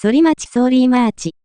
反町ソーリーマーチ。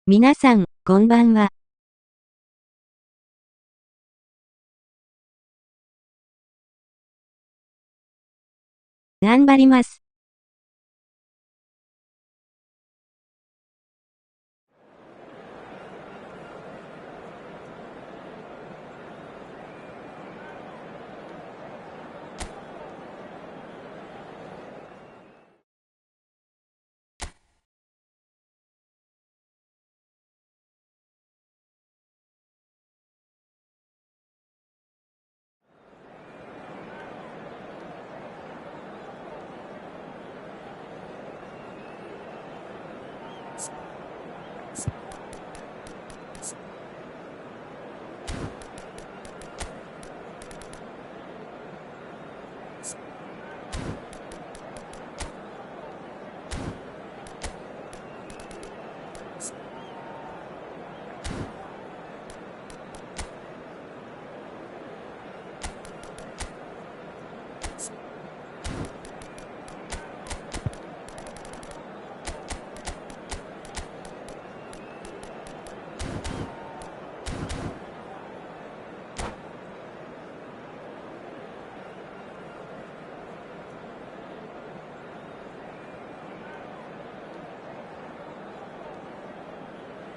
皆さん、こんばんは。頑張ります。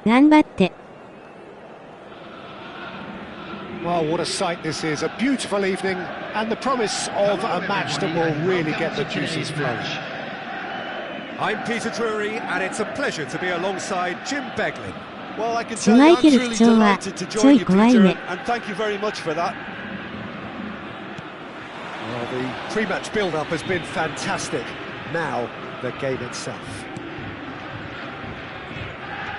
頑張って。Well, what a sight this is. A beautiful evening and the promise of a match that will really get the juices flowing. I'm Peter Drury and it's a pleasure to be alongside Jim Beglin. Well, I can tell you I'm truly delighted to join you, Peter, and thank you very much for that. Well, the pre-match build-up has been fantastic. Now, the game itself.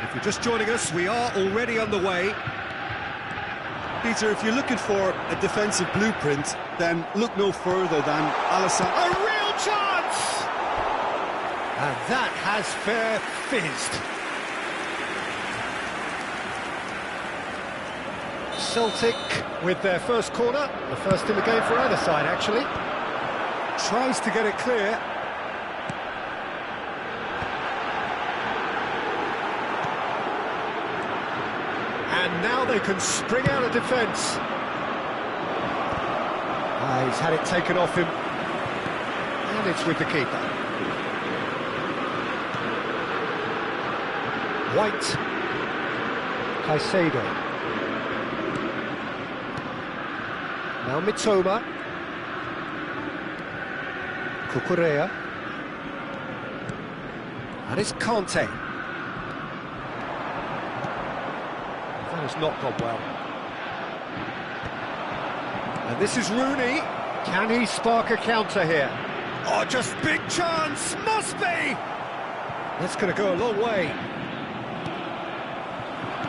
If you're just joining us, we are already underway. Peter, if you're looking for a defensive blueprint, then look no further than Alisson. A real chance! And that has fair fizzed. Celtic with their first corner, the first in the game for either side, actually. Tries to get it clear. And now they can spring out of defence. He's had it taken off him. And it's with the keeper. White. Caicedo. Now Mitoma. Cucurella. And it's Conte. That has not gone well. And this is Rooney. Can he spark a counter here? Oh, just big chance! Must be! That's going to go a long way.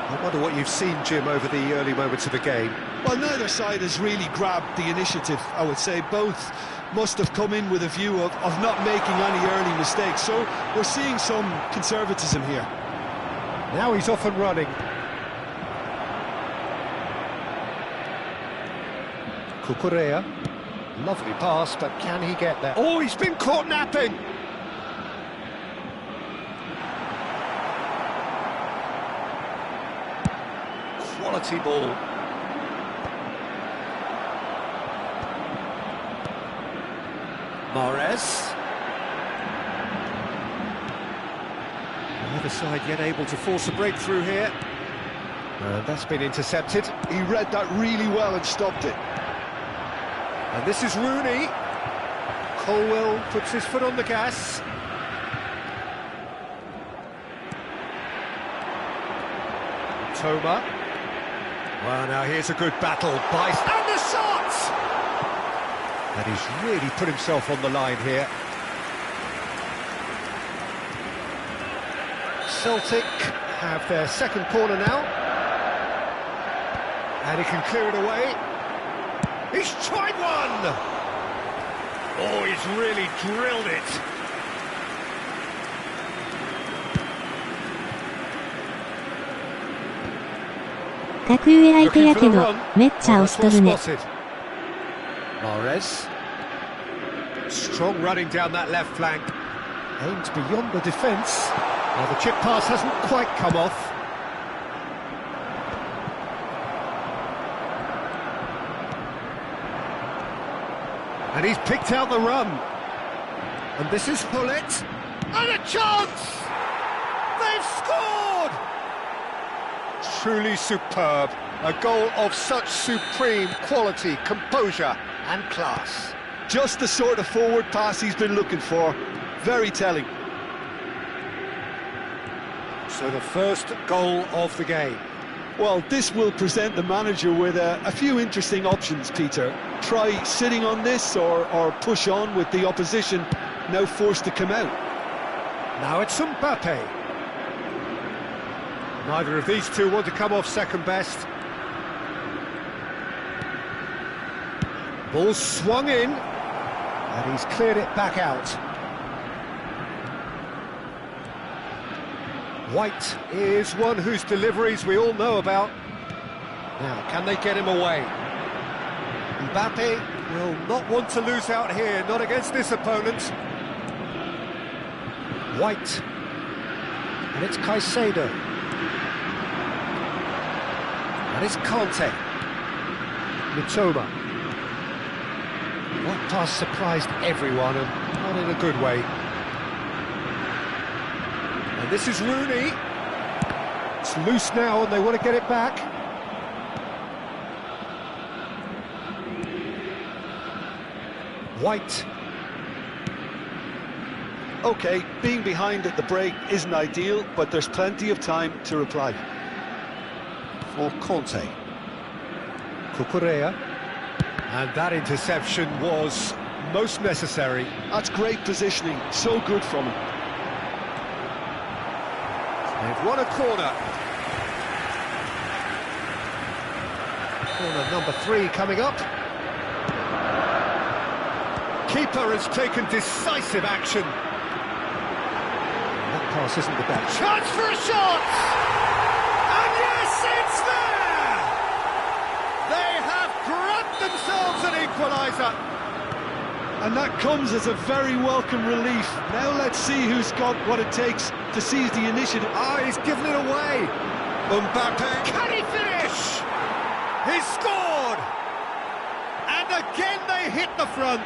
I wonder what you've seen, Jim, over the early moments of the game. Well, neither side has really grabbed the initiative, I would say. Both must have come in with a view of not making any early mistakes. So we're seeing some conservatism here. Now he's off and running. Cucurella. Lovely pass, but can he get there? Oh, he's been caught napping! Quality ball. Mahrez. Neither side yet able to force a breakthrough here. And that's been intercepted. He read that really well and stopped it. And this is Rooney. Colwell puts his foot on the gas. Toma. Well, now here's a good battle by... And the shot! And he's really put himself on the line here. Celtic have their second corner now. And he can clear it away. He's tried one! Oh, he's really drilled it.格上相手やけど、めっちゃ押しとるね。Mahrez. Strong running down that left flank. Aimed beyond the defence. Well, the chip pass hasn't quite come off. And he's picked out the run. And this is Hullet. And a chance! They've scored! Truly superb. A goal of such supreme quality, composure and class. Just the sort of forward pass he's been looking for. Very telling. So the first goal of the game. Well, this will present the manager with a few interesting options, Peter. Try sitting on this or push on with the opposition now forced to come out. Now it's Mbappe. Neither of these two want to come off second best. Ball swung in, and he's cleared it back out. White is one whose deliveries we all know about. Now, can they get him away? Mbappe will not want to lose out here, not against this opponent. White, and it's Caicedo. And it's Conte. Mitoma. That pass surprised everyone, and not in a good way. And this is Rooney. It's loose now, and they want to get it back. White. OK, being behind at the break isn't ideal, but there's plenty of time to reply. For Conte. Cucurella. And that interception was most necessary. That's great positioning, so good from him. They've won a corner. Corner number 3 coming up. Keeper has taken decisive action. That pass isn't the best. Chance for a shot! And yes, it's there! They have grabbed themselves an equaliser. And that comes as a very welcome relief. Now let's see who's got what it takes to seize the initiative. Ah, he's given it away. Mbappe, can he finish? He scored! And again they hit the front.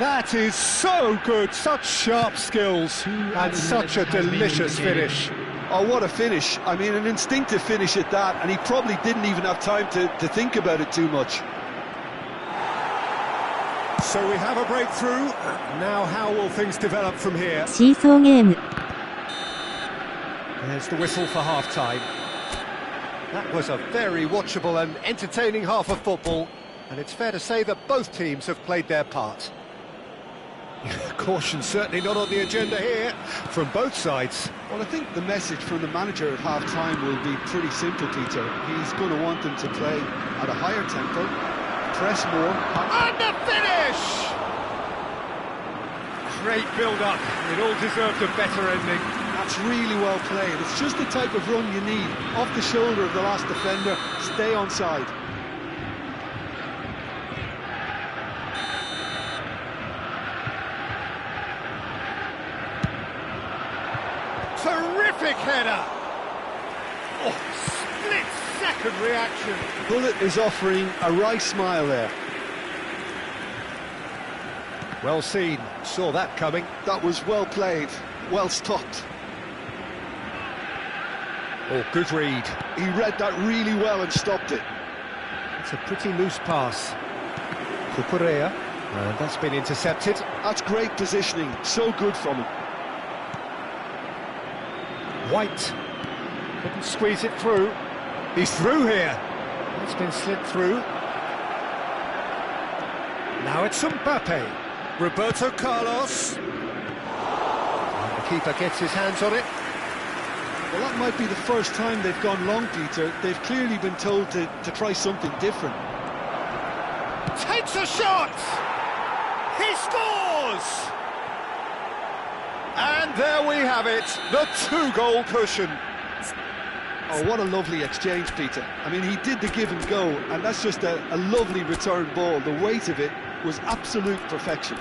That is so good, such sharp skills, and such a delicious finish. Oh, what a finish. I mean, an instinctive finish at that, and he probably didn't even have time to think about it too much. So we have a breakthrough. Now how will things develop from here? シーソーゲーム。 There's the whistle for half-time. That was a very watchable and entertaining half of football, and it's fair to say that both teams have played their part. Caution certainly not on the agenda here, from both sides. Well, I think the message from the manager at half-time will be pretty simple, Peter. He's going to want them to play at a higher tempo, press more. And the finish! Great build-up. It all deserved a better ending. That's really well played. It's just the type of run you need. Off the shoulder of the last defender, stay onside. Terrific header! Oh, split-second reaction. Bullet is offering a wry smile there. Well seen, saw that coming. That was well played, well stopped. Oh, good read. He read that really well and stopped it. It's a pretty loose pass. Cucurella, and that's been intercepted. That's great positioning, so good from him. White couldn't squeeze it through. He's through here. It's been slid through. Now it's Mbappe. Roberto Carlos. And the keeper gets his hands on it. Well, that might be the first time they've gone long, Peter. They've clearly been told to try something different. Takes a shot! He scores! And there we have it, the 2-goal cushion. Oh, what a lovely exchange, Peter. I mean, he did the give and go, and that's just a lovely return ball. The weight of it was absolute perfection.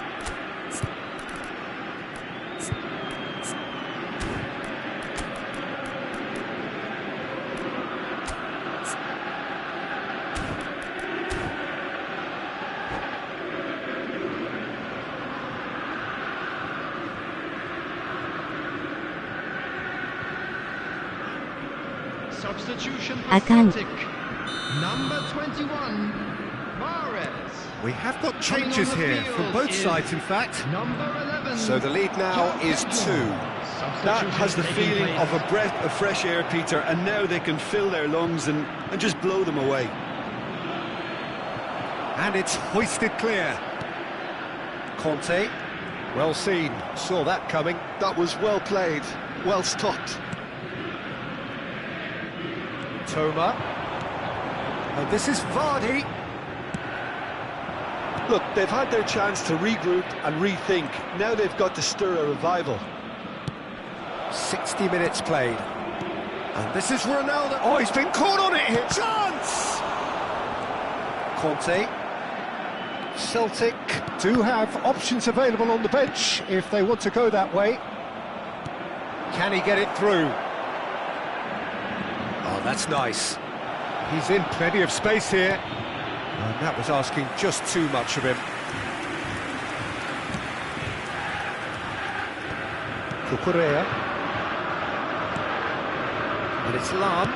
あかん。We have got changes here from both sides, in fact. So the lead now is 2. That has the feeling of a breath of fresh air, Peter, and now they can fill their lungs and just blow them away. And it's hoisted clear. Conte, well seen, saw that coming. That was well played, well stopped. Toma. And this is Vardy. Look, they've had their chance to regroup and rethink. Now they've got to stir a revival. 60 minutes played. And this is Ronaldo. Oh, he's been caught on it here. Chance! Conte. Celtic do have options available on the bench if they want to go that way. Can he get it through? Oh, that's nice. He's in plenty of space here. And that was asking just too much of him. Cucurella. And it's Lam.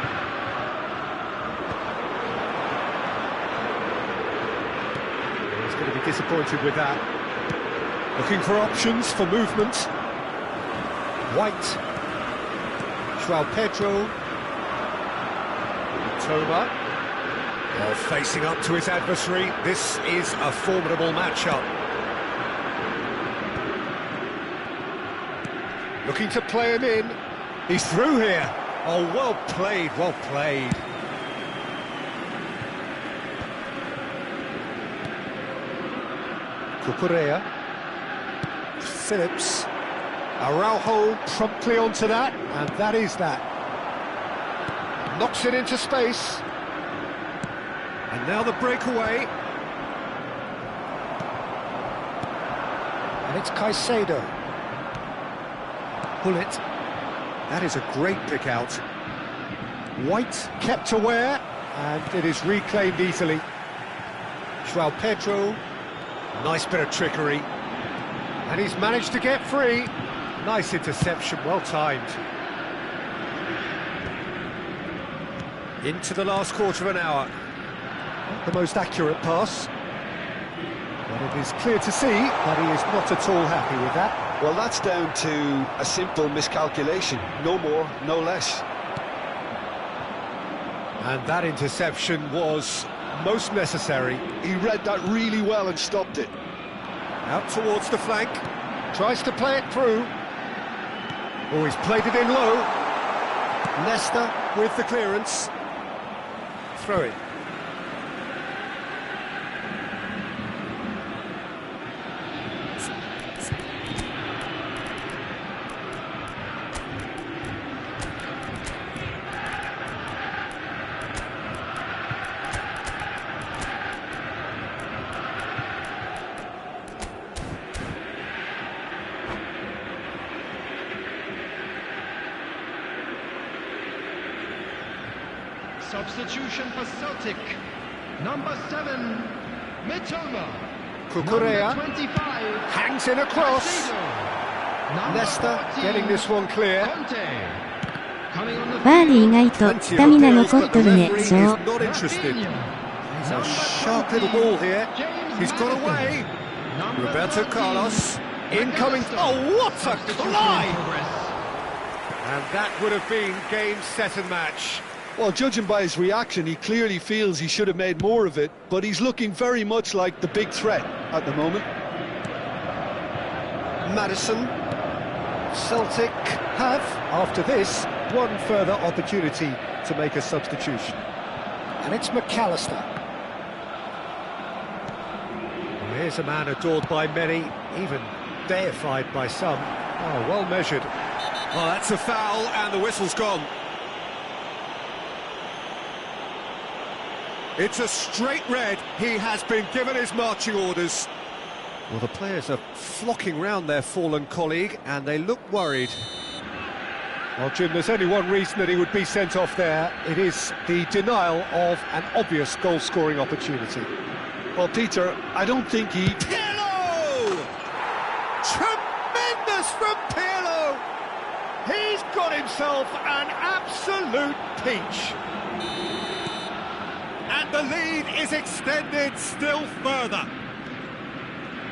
He's going to be disappointed with that. Looking for options for movement. White. João Pedro. Toma. Well, facing up to his adversary, this is a formidable matchup. Looking to play him in. He's through here. Oh, well played, well played. Cucurella. Phillips. Araujo promptly onto that, and that is that. Knocks it into space. And now the breakaway. And it's Caicedo. Hullet. That is a great pick out. White kept aware, and it is reclaimed easily. João Pedro. Nice bit of trickery. And he's managed to get free. Nice interception, well timed. Into the last quarter of an hour. Not the most accurate pass. But it is clear to see that he is not at all happy with that. Well, that's down to a simple miscalculation. No more, no less. And that interception was most necessary. He read that really well and stopped it. Out towards the flank. Tries to play it through. Oh, he's played it in low. Leicester with the clearance. Throw it. Substitution for Celtic. Number 7, Mitoma. Cucurella hangs in across. Leicester getting this one clear. バーディー意外とスタミナ残っとるね、そう。 Not interested. He's a sharp little ball here. He's got away. Roberto Carlos incoming. Oh, what a glide! And that would have been game, set and match. Well, judging by his reaction, he clearly feels he should have made more of it, but he's looking very much like the big threat at the moment. Maddison. Celtic have, after this, one further opportunity to make a substitution. And it's McAllister. Well, here's a man adored by many, even deified by some. Oh, well measured. Oh, that's a foul, and the whistle's gone. It's a straight red. He has been given his marching orders. Well, the players are flocking round their fallen colleague, and they look worried. Well, Jim, there's only one reason that he would be sent off there. It is the denial of an obvious goal-scoring opportunity. Well, Peter, I don't think he... Pirlo! Tremendous from Pirlo! He's got himself an absolute peach. And the lead is extended still further.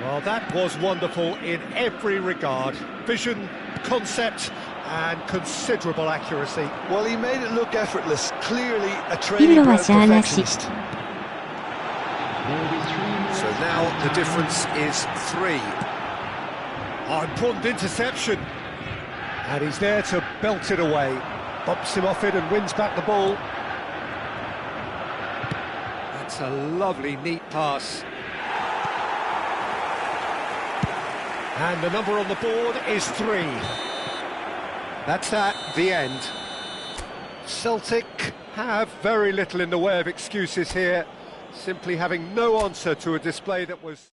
Well, that was wonderful in every regard. Vision, concept, and considerable accuracy. Well, he made it look effortless. Clearly a training ground perfectionist. So now the difference is 3. Oh, important interception. And he's there to belt it away. Bumps him off it and wins back the ball. That's a lovely, neat pass. And the number on the board is 3. That's that, the end. Celtic have very little in the way of excuses here, simply having no answer to a display that was...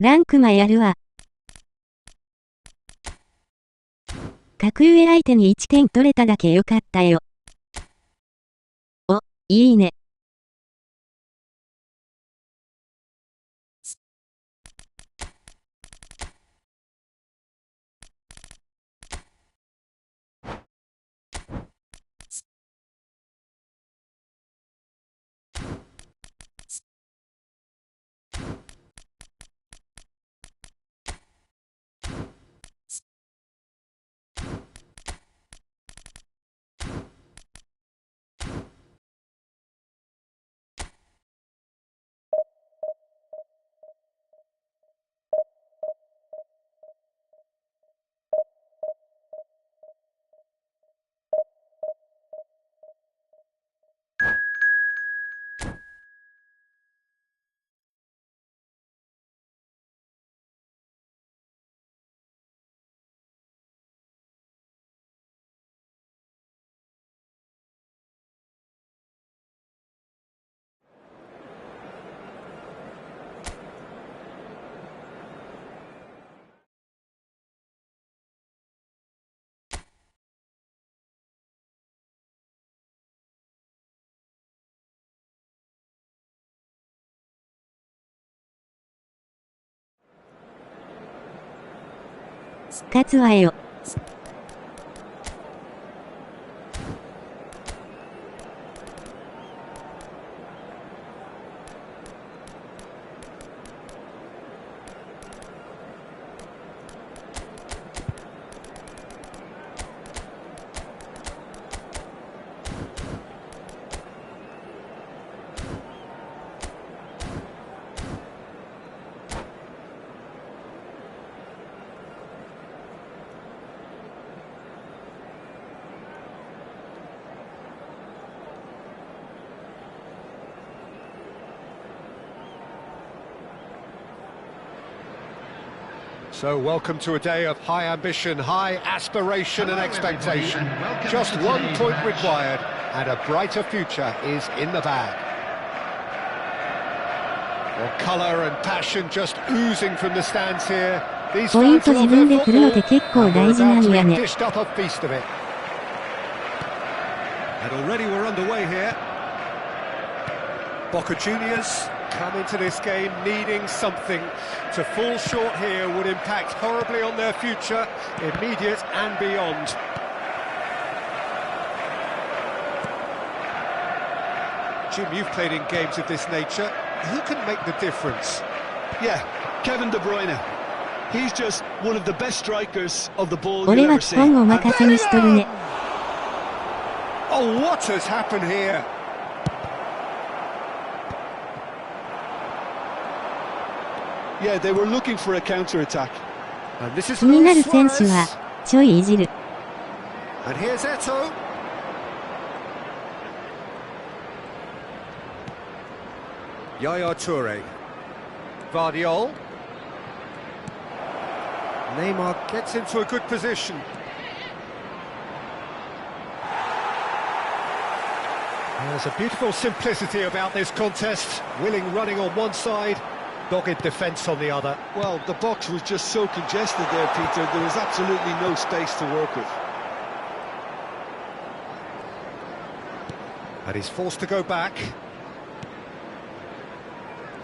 ランクマやるわ。格上相手に1点取れただけよかったよ。お、いいね。勝つわよ。So welcome to a day of high ambition, high aspiration and expectation. Just 1 point required and a brighter future is in the bag. Well, colour and passion just oozing from the stands here. These fans love their football and we're about to be dished up a feast of it. And already we're underway here. Boca Juniors come into this game needing something. To fall short here would impact horribly on their future, immediate and beyond. Jim, you've played in games of this nature. Who can make the difference? Yeah, Kevin De Bruyne. He's just one of the best strikers of the ball you'll 俺は ever 基本 see. を任せにしとるね。Oh, what has happened here? Yeah, they were looking for a counter-attack. And this is 気になる Luis 選手は Suarez. ちょいいじる。 And here's Eto. Yaya Toure. Vardiol. Neymar gets into a good position. There's a beautiful simplicity about this contest. Willing running on one side, dogged defence on the other. Well, the box was just so congested there, Peter. There was absolutely no space to work with. And he's forced to go back.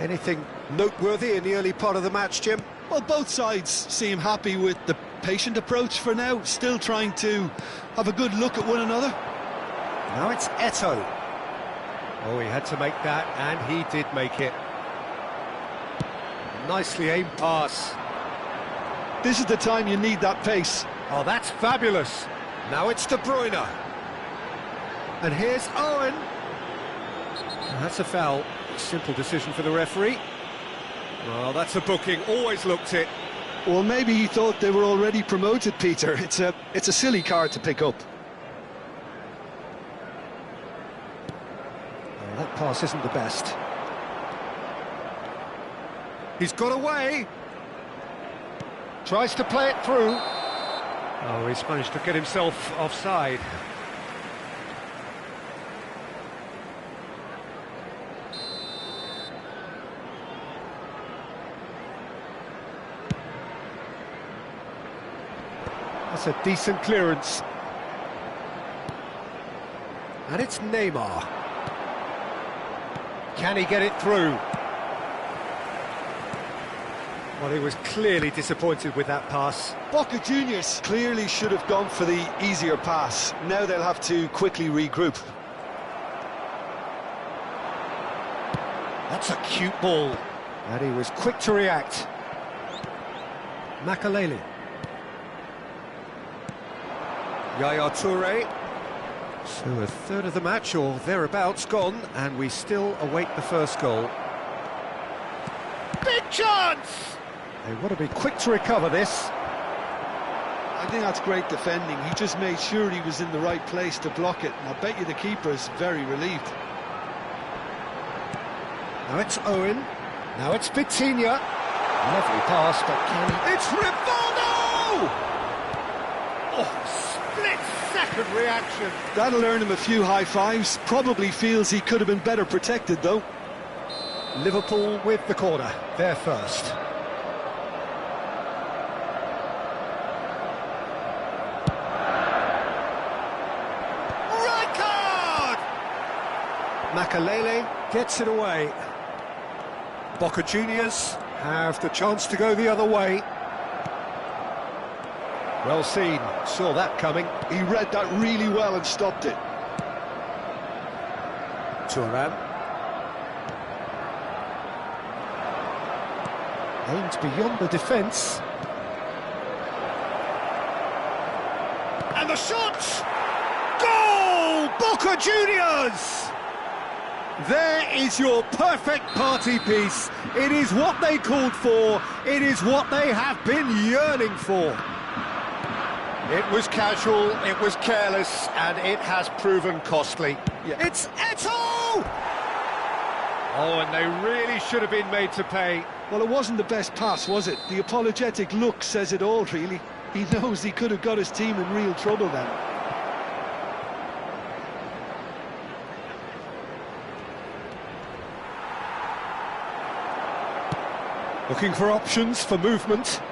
Anything noteworthy in the early part of the match, Jim? Well, both sides seem happy with the patient approach for now, still trying to have a good look at one another. Now it's Eto'o. Oh, he had to make that, and he did make it. Nicely aimed pass. This is the time you need that pace. Oh, that's fabulous. Now it's De Bruyne. And here's Owen. And that's a foul. Simple decision for the referee. Well, that's a booking. Always looked it. Well, maybe he thought they were already promoted, Peter. It's a silly card to pick up. Well, that pass isn't the best. He's got away. Tries to play it through. Oh, he's managed to get himself offside. That's a decent clearance. And it's Neymar. Can he get it through? Well, he was clearly disappointed with that pass. Boca Juniors clearly should have gone for the easier pass. Now they'll have to quickly regroup. That's a cute ball. And he was quick to react. Makalele. Yaya Toure. So a third of the match or thereabouts gone, and we still await the first goal. Big chance! They want to be quick to recover this. I think that's great defending. He just made sure he was in the right place to block it, and I bet you the keeper's very relieved. Now it's Owen. Now it's Vitinha. Lovely pass, but can he... It's Rivaldo! Oh, split-second reaction. That'll earn him a few high fives. Probably feels he could have been better protected, though. Liverpool with the corner. They're first. Makalele gets it away. Boca Juniors have the chance to go the other way. Well seen, saw that coming. He read that really well and stopped it. Thuram. Aimed beyond the defence. And the shot! Goal! Boca Juniors! There is your perfect party piece. It is what they called for. It is what they have been yearning for. It was casual, it was careless, and it has proven costly. Yeah. It's Eto'o! Oh, and they really should have been made to pay. Well, it wasn't the best pass, was it? The apologetic look says it all, really. He knows he could have got his team in real trouble then. Looking for options for movement.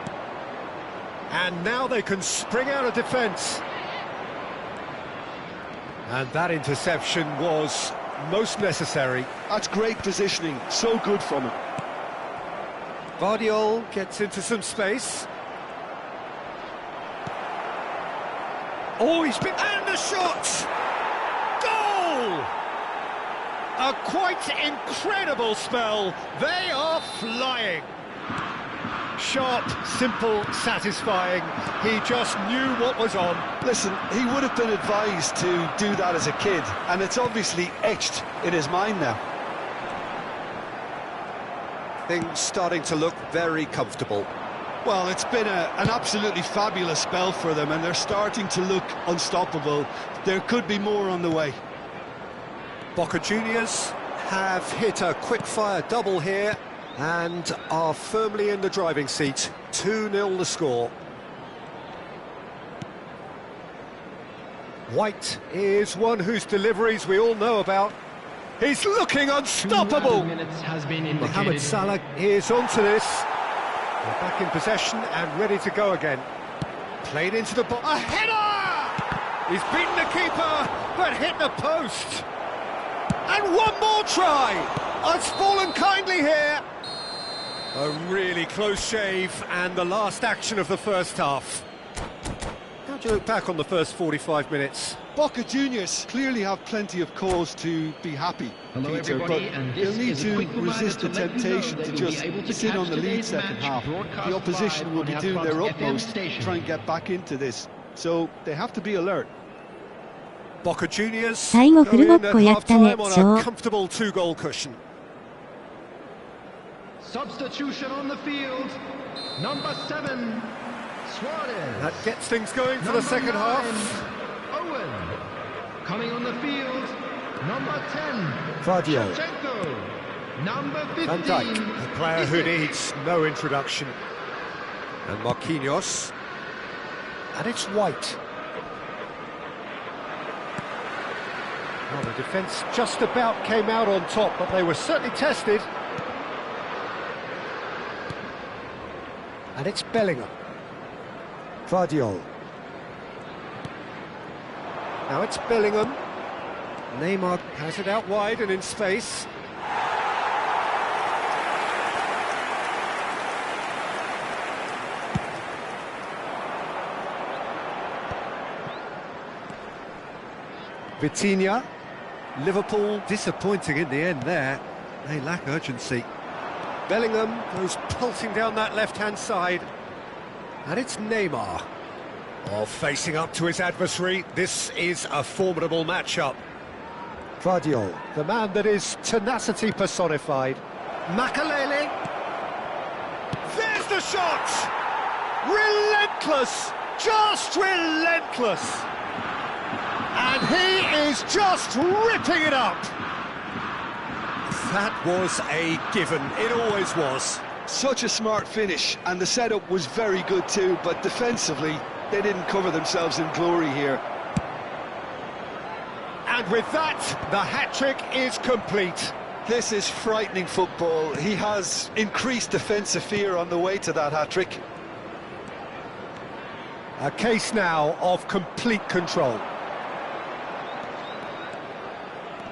And now they can spring out of defence. And that interception was most necessary. That's great positioning, so good from him. Vardiol gets into some space. Oh, he's been... And the shot! Goal! A quite incredible spell. They are flying. Sharp, simple, satisfying. He just knew what was on. Listen, he would have been advised to do that as a kid, and it's obviously etched in his mind now. Things starting to look very comfortable. Well, it's been an absolutely fabulous spell for them, and they're starting to look unstoppable. There could be more on the way. Boca Juniors have hit a quick-fire double here and are firmly in the driving seat. 2-0 the score. White is one whose deliveries we all know about. He's looking unstoppable. Mohamed Salah is onto this. They're back in possession and ready to go again. Played into the box. A header! He's beaten the keeper, but hit the post. And one more try! It's fallen kindly here. A really close shave, and the last action of the first half. How do you look back on the first 45 minutes? Boca Juniors clearly have plenty of cause to be happy, Hello Peter, but everybody, and this they'll need is a to quick reminder resist the to let you know temptation that to you'll just be able to sit catch on the lead today's second match half. broadcast The opposition live will on be the doing their Outcrops FM utmost to station. try and get back into this, so they have to be alert. Boca Juniors 最後フルボッコやったね、 on ショ a ー。 comfortable two-goal cushion. Substitution on the field. Number 7, Suarez. That gets things going for the second half. Owen. Coming on the field. Number 10, Fadio. Shevchenko. Number 15, Van Dijk, a player who needs no introduction. And Marquinhos. And it's White. Well, the defence just about came out on top, but they were certainly tested. And it's Bellingham. Fadio. Now it's Bellingham. Neymar has it out wide and in space. Vitinha. Liverpool disappointing in the end there. They lack urgency. Bellingham goes pulsing down that left-hand side. And it's Neymar. Oh, facing up to his adversary. This is a formidable matchup. Fadio. The man that is tenacity personified. Makalele. There's the shot! Relentless! Just relentless! And he is just ripping it up! That was a given. It always was. Such a smart finish, and the setup was very good too, but defensively, they didn't cover themselves in glory here. And with that, the hat-trick is complete. This is frightening football. He has increased defensive fear on the way to that hat-trick. A case now of complete control.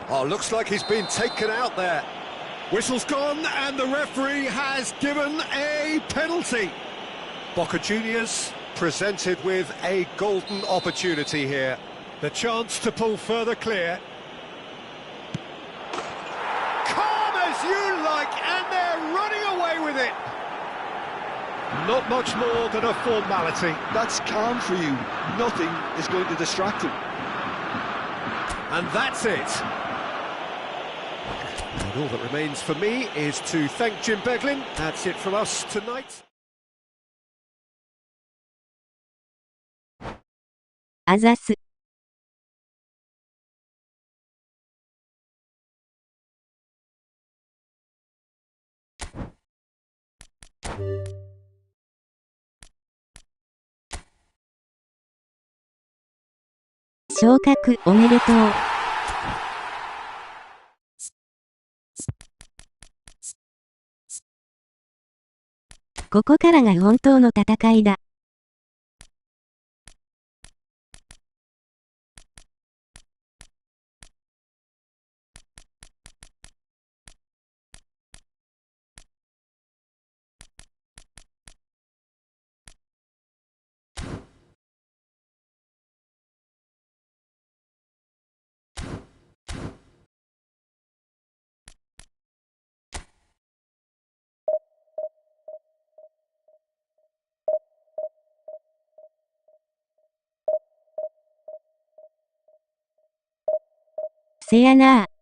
Oh, looks like he's been taken out there. Whistle's gone, and the referee has given a penalty. Boca Juniors presented with a golden opportunity here. The chance to pull further clear. Calm as you like, and they're running away with it. Not much more than a formality. That's calm for you. Nothing is going to distract him. And that's it. And all that remains for me is to thank Jim Beglin. That's it from us tonight. あざす。昇格おめでとう。ここからが本当の戦いだ。せやなあ。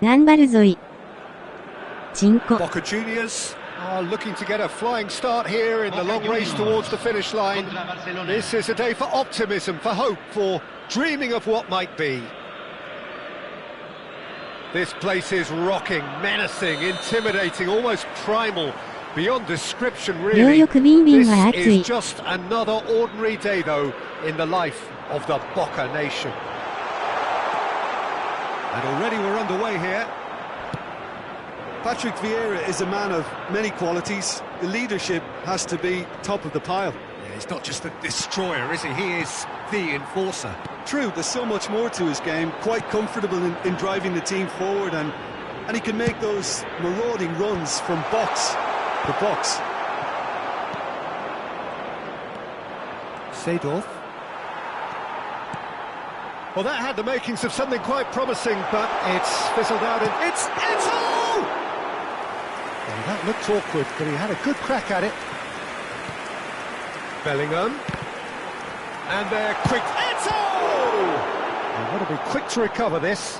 頑張るぞい。チンコ。 Boca Juniors are looking to get a flying start here in the long race towards the finish line. This is a day for optimism, for hope, for dreaming of what might be. This place is rocking, menacing, intimidating, almost primal, beyond description 両 really. 翼ビンビン This は熱 is い。 just another ordinary day though in the life of the Boca nation. And already we're underway here. Patrick Vieira is a man of many qualities. The leadership has to be top of the pile. Yeah, he's not just a destroyer, is he? He is the enforcer. True, there's so much more to his game. Quite comfortable in driving the team forward, and he can make those marauding runs from box to box. Seedorf. Well, that had the makings of something quite promising, but it's fizzled out and it's all! Well, that looked awkward, but he had a good crack at it. Bellingham. And they're quick. They've got to be quick to recover this.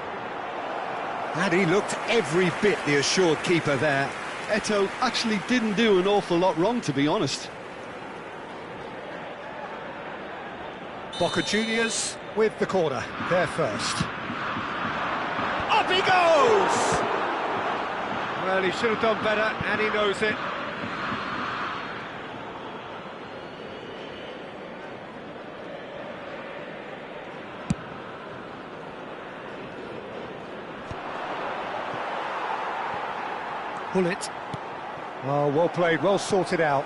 And he looked every bit the assured keeper there. Eto'o actually didn't do an awful lot wrong, to be honest. Boca Juniors with the corner. They're first. Up he goes! Well, he should have done better, and he knows it. Pull it. Oh, well played, well sorted out.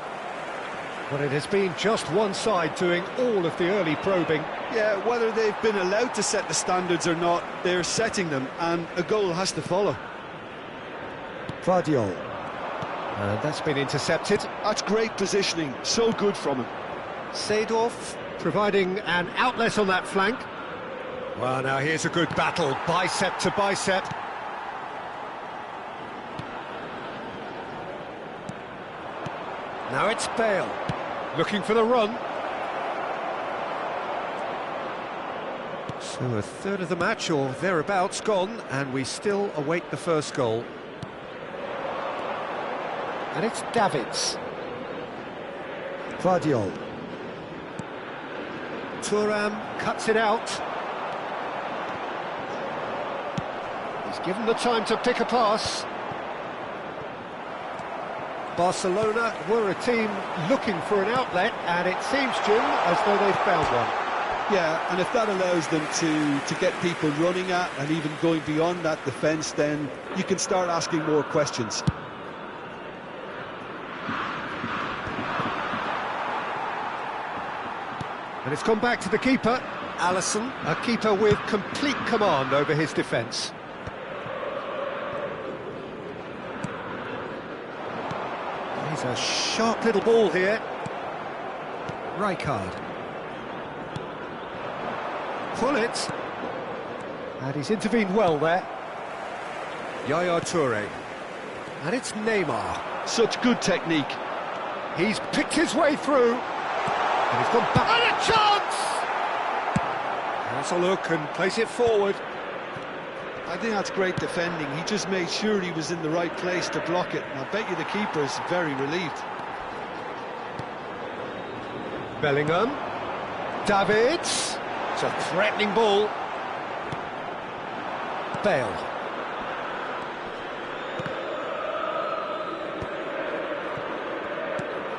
But it has been just one side doing all of the early probing. Yeah, whether they've been allowed to set the standards or not, they're setting them, and a goal has to follow. Vardiol. And that's been intercepted. That's great positioning, so good from him. Seedorf providing an outlet on that flank. Well, now here's a good battle, bicep to bicep. Now it's Bale, looking for the run. So a third of the match, or thereabouts, gone, and we still await the first goal. And it's Davids. Vardiol. Thuram cuts it out. He's given the time to pick a pass. Barcelona were a team looking for an outlet, and it seems, Jim, as though they've found one. Yeah, and if that allows them to get people running at and even going beyond that defence, then you can start asking more questions. And it's gone back to the keeper, Alisson, a keeper with complete command over his defence. He's a sharp little ball here. Rijkaard. Pull it. And he's intervened well there. Yaya Toure. And it's Neymar. Such good technique. He's picked his way through. And he's gone back. And a chance! Has a look and plays it forward. I think that's great defending. He just made sure he was in the right place to block it. And I bet you the keeper is very relieved. Bellingham. Davids. It's a threatening ball. Bale.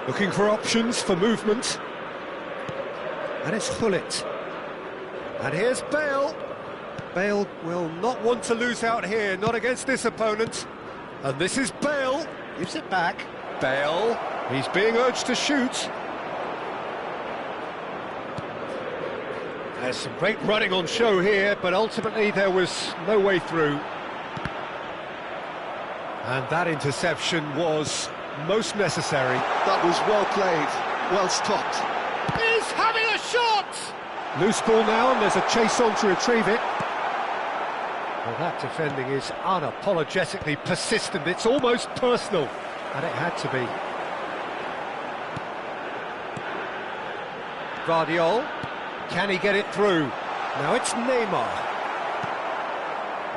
Looking for options for movement. And it's Hullet. And here's Bale. Bale will not want to lose out here, not against this opponent. And this is Bale. Gives it back. Bale. He's being urged to shoot. There's some great running on show here, but ultimately there was no way through. And that interception was most necessary. That was well played, well stopped. He's having a shot! Loose ball now, and there's a chase on to retrieve it. Well, that defending is unapologetically persistent. It's almost personal, and it had to be. Vardiol. Can he get it through? Now it's Neymar.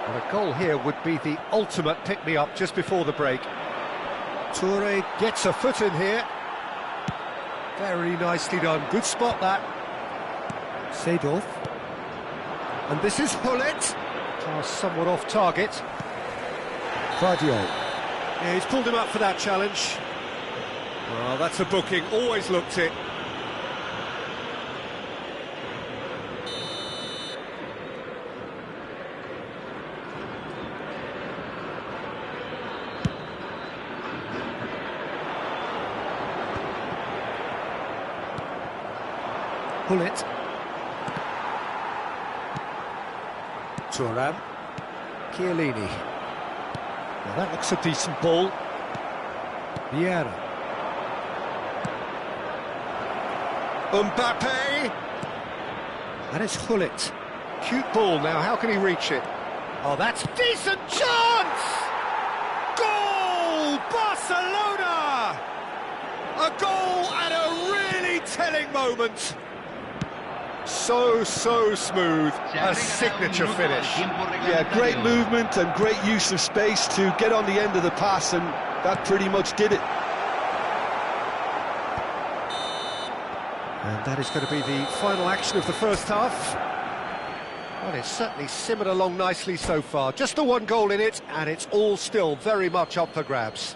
Well, a goal here would be the ultimate pick-me-up just before the break. Toure gets a foot in here. Very nicely done. Good spot, that. Seedorf. And this is Hullet. Somewhat off target. Vardiol. Yeah, he's pulled him up for that challenge. Well, that's a booking. Always looked it. Hullet. Thuram. Chiellini. Well, that looks a decent ball. Vieira. Mbappe. And it's Hullet. Cute ball now, how can he reach it? Oh, that's decent chance! Goal! Barcelona! A goal at a really telling moment. So smooth, a signature finish. Yeah, great movement and great use of space to get on the end of the pass, and that pretty much did it. And that is going to be the final action of the first half. Well, it's certainly simmered along nicely so far. Just the one goal in it, and it's all still very much up for grabs.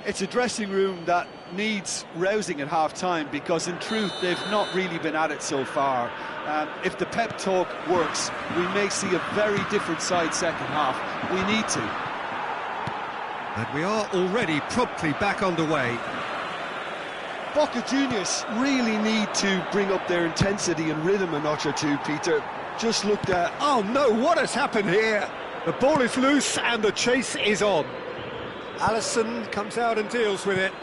It's a dressing room that needs rousing at half-time, because in truth they've not really been at it so far. If the pep talk works, we may see a very different side second half. We need to. And we are already promptly back underway. Boca Juniors really need to bring up their intensity and rhythm a notch or two, Peter. Just looked at... Oh no, what has happened here? The ball is loose and the chase is on. Alisson comes out and deals with it.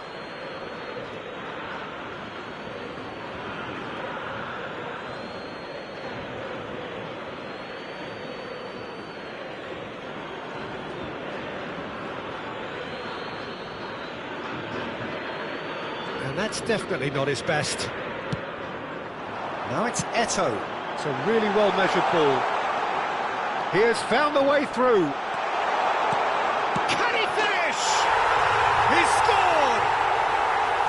And that's definitely not his best. Now it's Eto'o. It's a really well-measured ball. He has found the way through. Can he finish? He scored!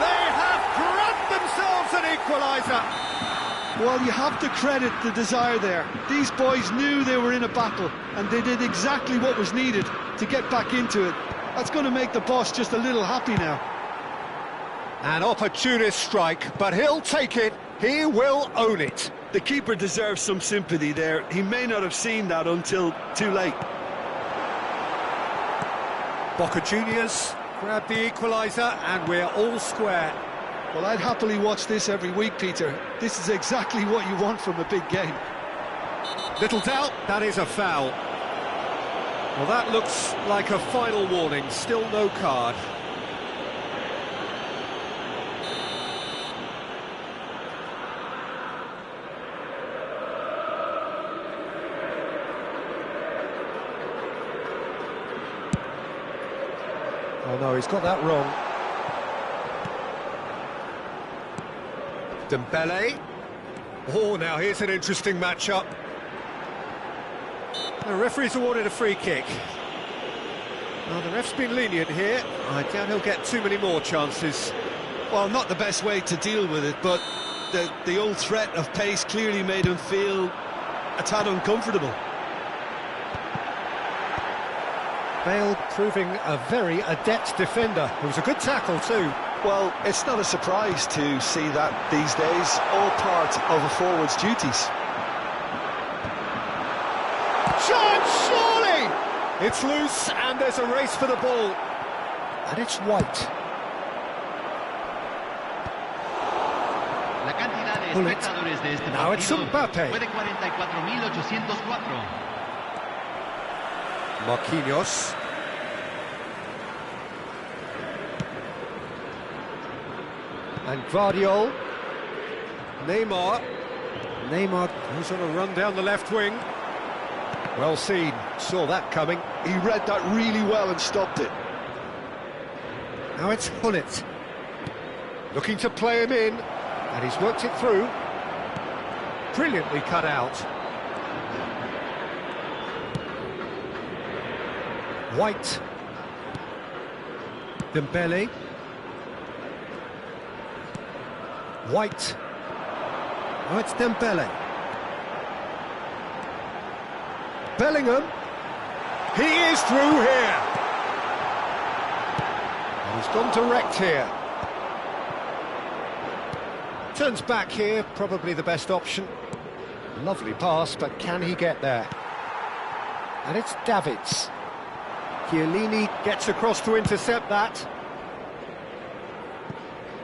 They have grabbed themselves an equaliser. Well, you have to credit the desire there. These boys knew they were in a battle, and they did exactly what was needed to get back into it. That's going to make the boss just a little happy now. An opportunist strike, but he'll take it. He will own it. The keeper deserves some sympathy there. He may not have seen that until too late. Boca Juniors grab the equaliser, and we're all square. Well, I'd happily watch this every week, Peter. This is exactly what you want from a big game. Little doubt, that is a foul. Well, that looks like a final warning. Still no card. Oh no, he's got that wrong. Dembele. Oh, now here's an interesting matchup. The referee's awarded a free kick. Well, the ref's been lenient here. I doubt he'll get too many more chances. Well, not the best way to deal with it, but the old threat of pace clearly made him feel a tad uncomfortable. Bale proving a very adept defender. It was a good tackle too. Well, it's not a surprise to see that these days, all part of a forward's duties. Chance, surely! It's loose and there's a race for the ball. And it's White. La cantidad de espectadores de este Now it's partido Mbappe. fue de 44.804. Marquinhos. And Vardiol. Neymar goes on a run down the left wing. Well seen, saw that coming. He read that really well and stopped it. Now it's Hullet. Looking to play him in, and he's worked it through. Brilliantly cut out. White. Dembele. White. Oh, it's Dembele. Bellingham. He is through here. And he's gone direct here. Turns back here, probably the best option. Lovely pass, but can he get there? And it's Davids. Chiellini gets across to intercept that.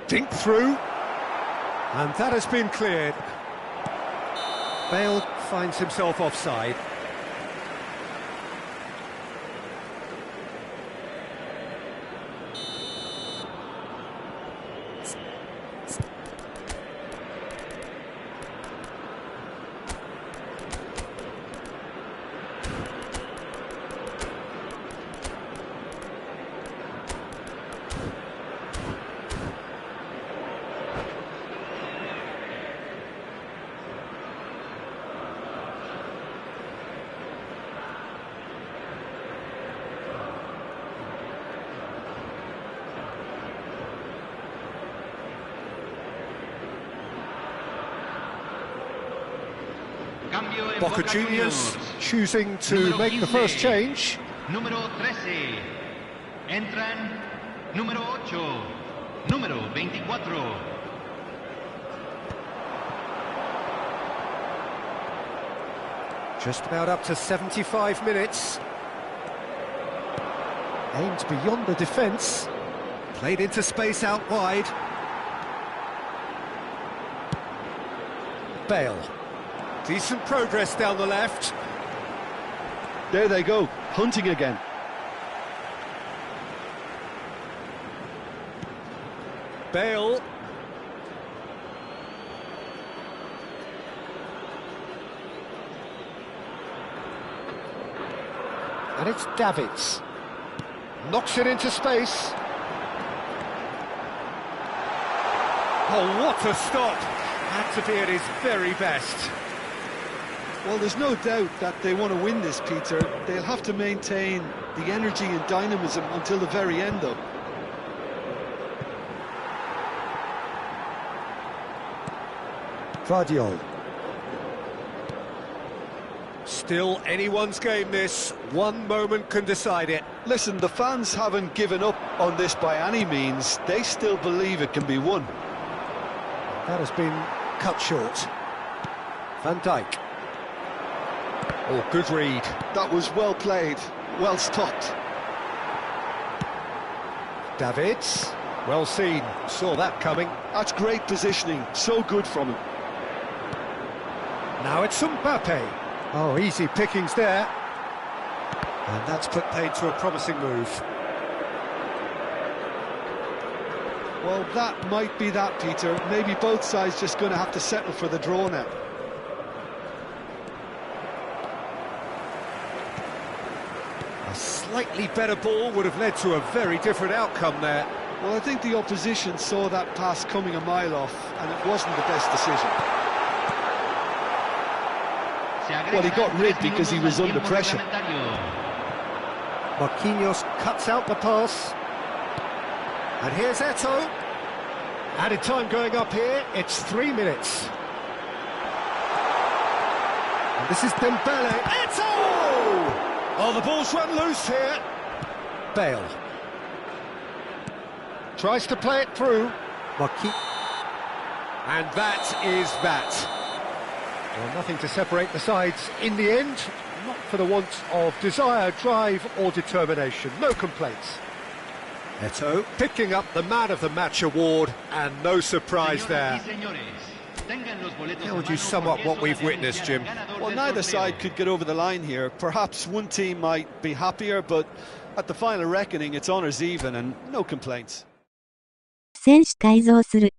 Dink through. And that has been cleared. Bale finds himself offside. Cambio en Boca Juniors choosing to Número make the 15. first change. Número 13. Entran número 8. Número 24. Just about up to 75 minutes. Aimed beyond the defence. Played into space out wide. Bale. Decent progress down the left. There they go, hunting again. Bale. And it's Davids. Knocks it into space. Oh, what a stop! Had to be at his very best. Well, there's no doubt that they want to win this, Peter. They'll have to maintain the energy and dynamism until the very end, though. Guardiola. Still anyone's game, this. One moment can decide it. Listen, the fans haven't given up on this by any means. They still believe it can be won. That has been cut short. Van Dijk. Oh, good read. That was well played, well stopped. Davids. Well seen. Saw that coming. That's great positioning, so good from him. Now it's Mbappe. Oh, easy pickings there. And that's put paid to a promising move. Well, that might be that, Peter. Maybe both sides just going to have to settle for the draw now. A slightly better ball would have led to a very different outcome there. Well, I think the opposition saw that pass coming a mile off, and it wasn't the best decision. Well, he got rid because he was under pressure. Marquinhos cuts out the pass. And here's Eto'o. Added time going up here, it's 3 minutes. And this is Dembele. Eto'o! Oh, the ball's run loose here. Bale. Tries to play it through. And that is that. Well, nothing to separate the sides in the end. Not for the want of desire, drive or determination. No complaints. Eto'o picking up the Man of the Match award, and no surprise there. How would you sum up what we've witnessed, Jim? Well, neither side could get over the line here. Perhaps one team might be happier, but at the final reckoning, it's honours even and no complaints. 選手改造する。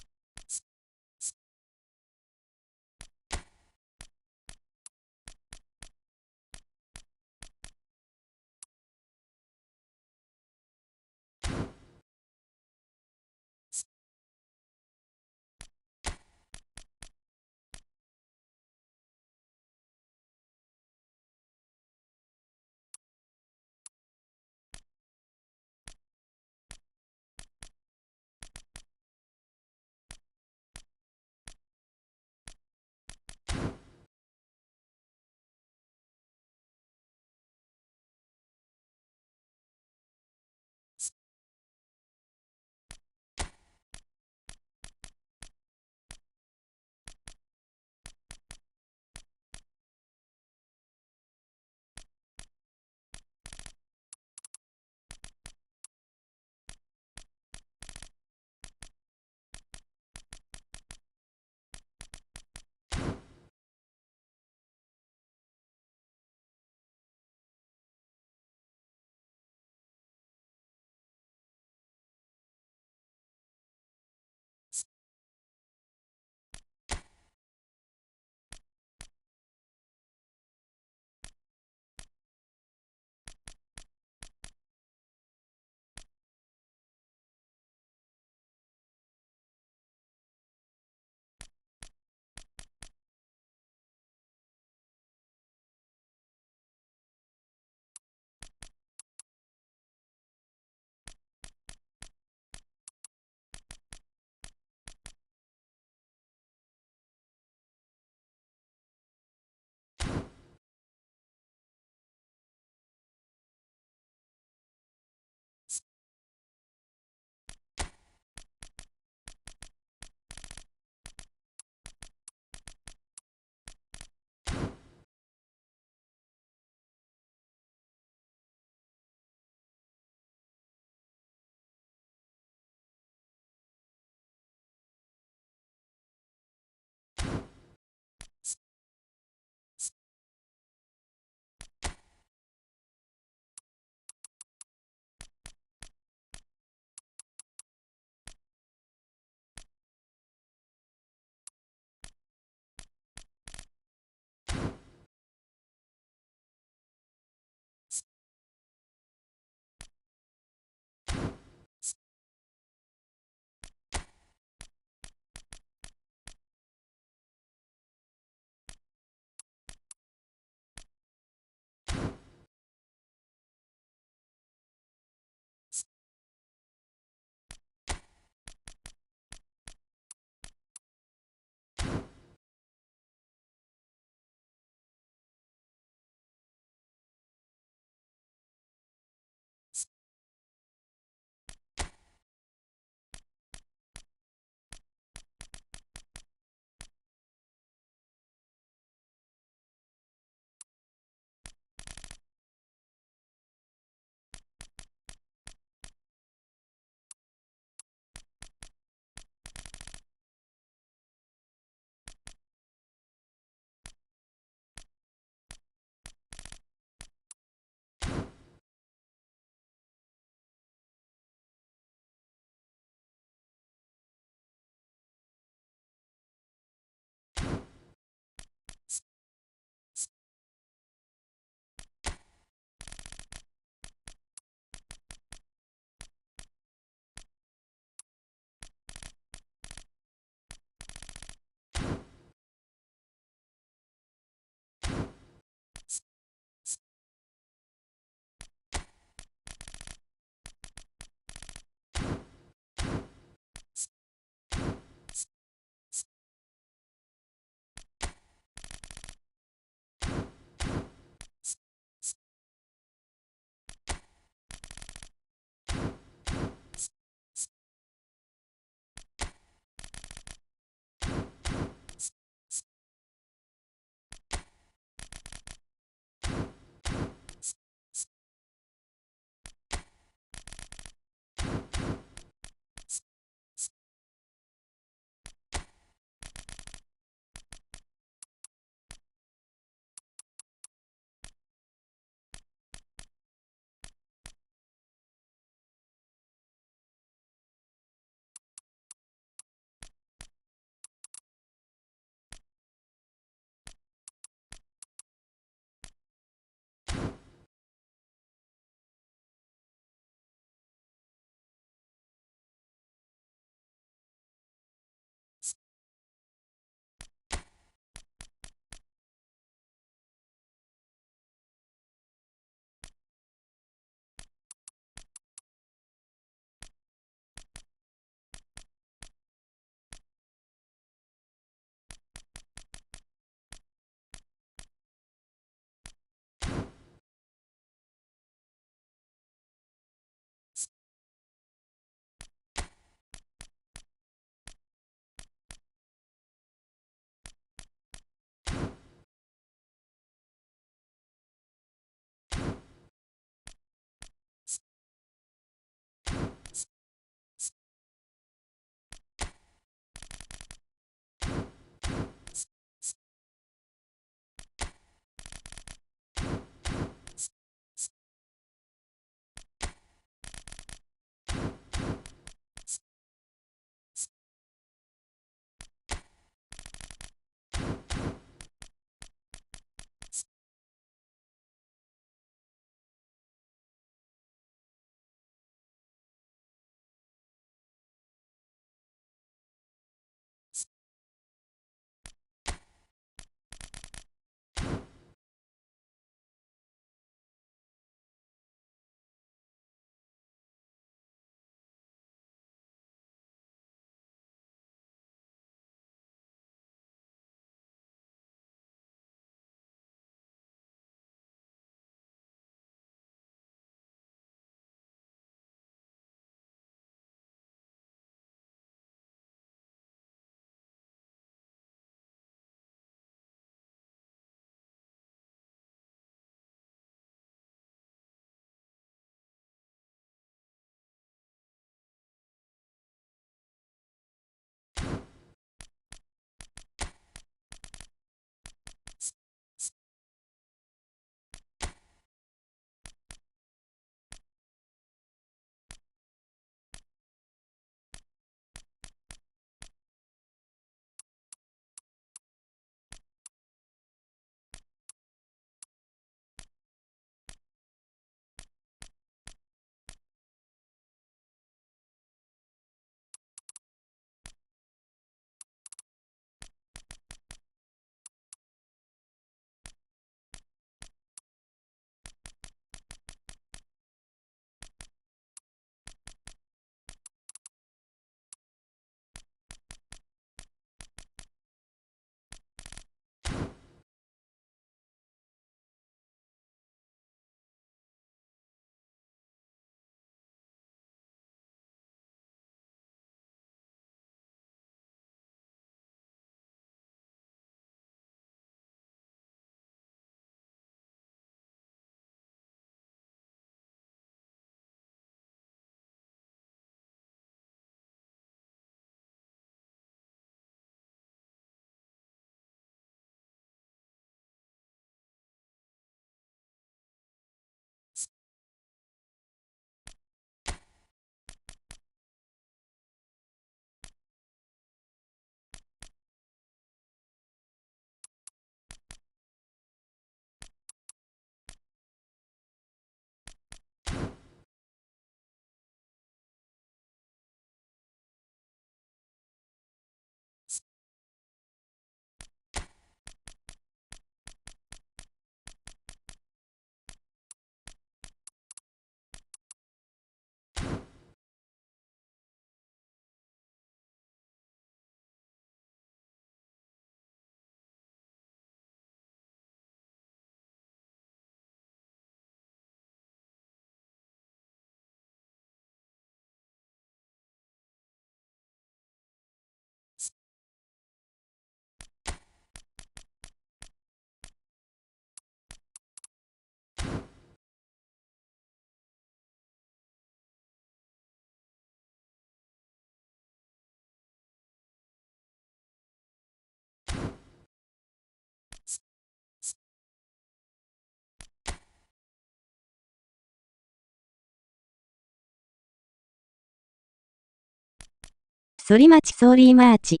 反町ソーリーマーチ。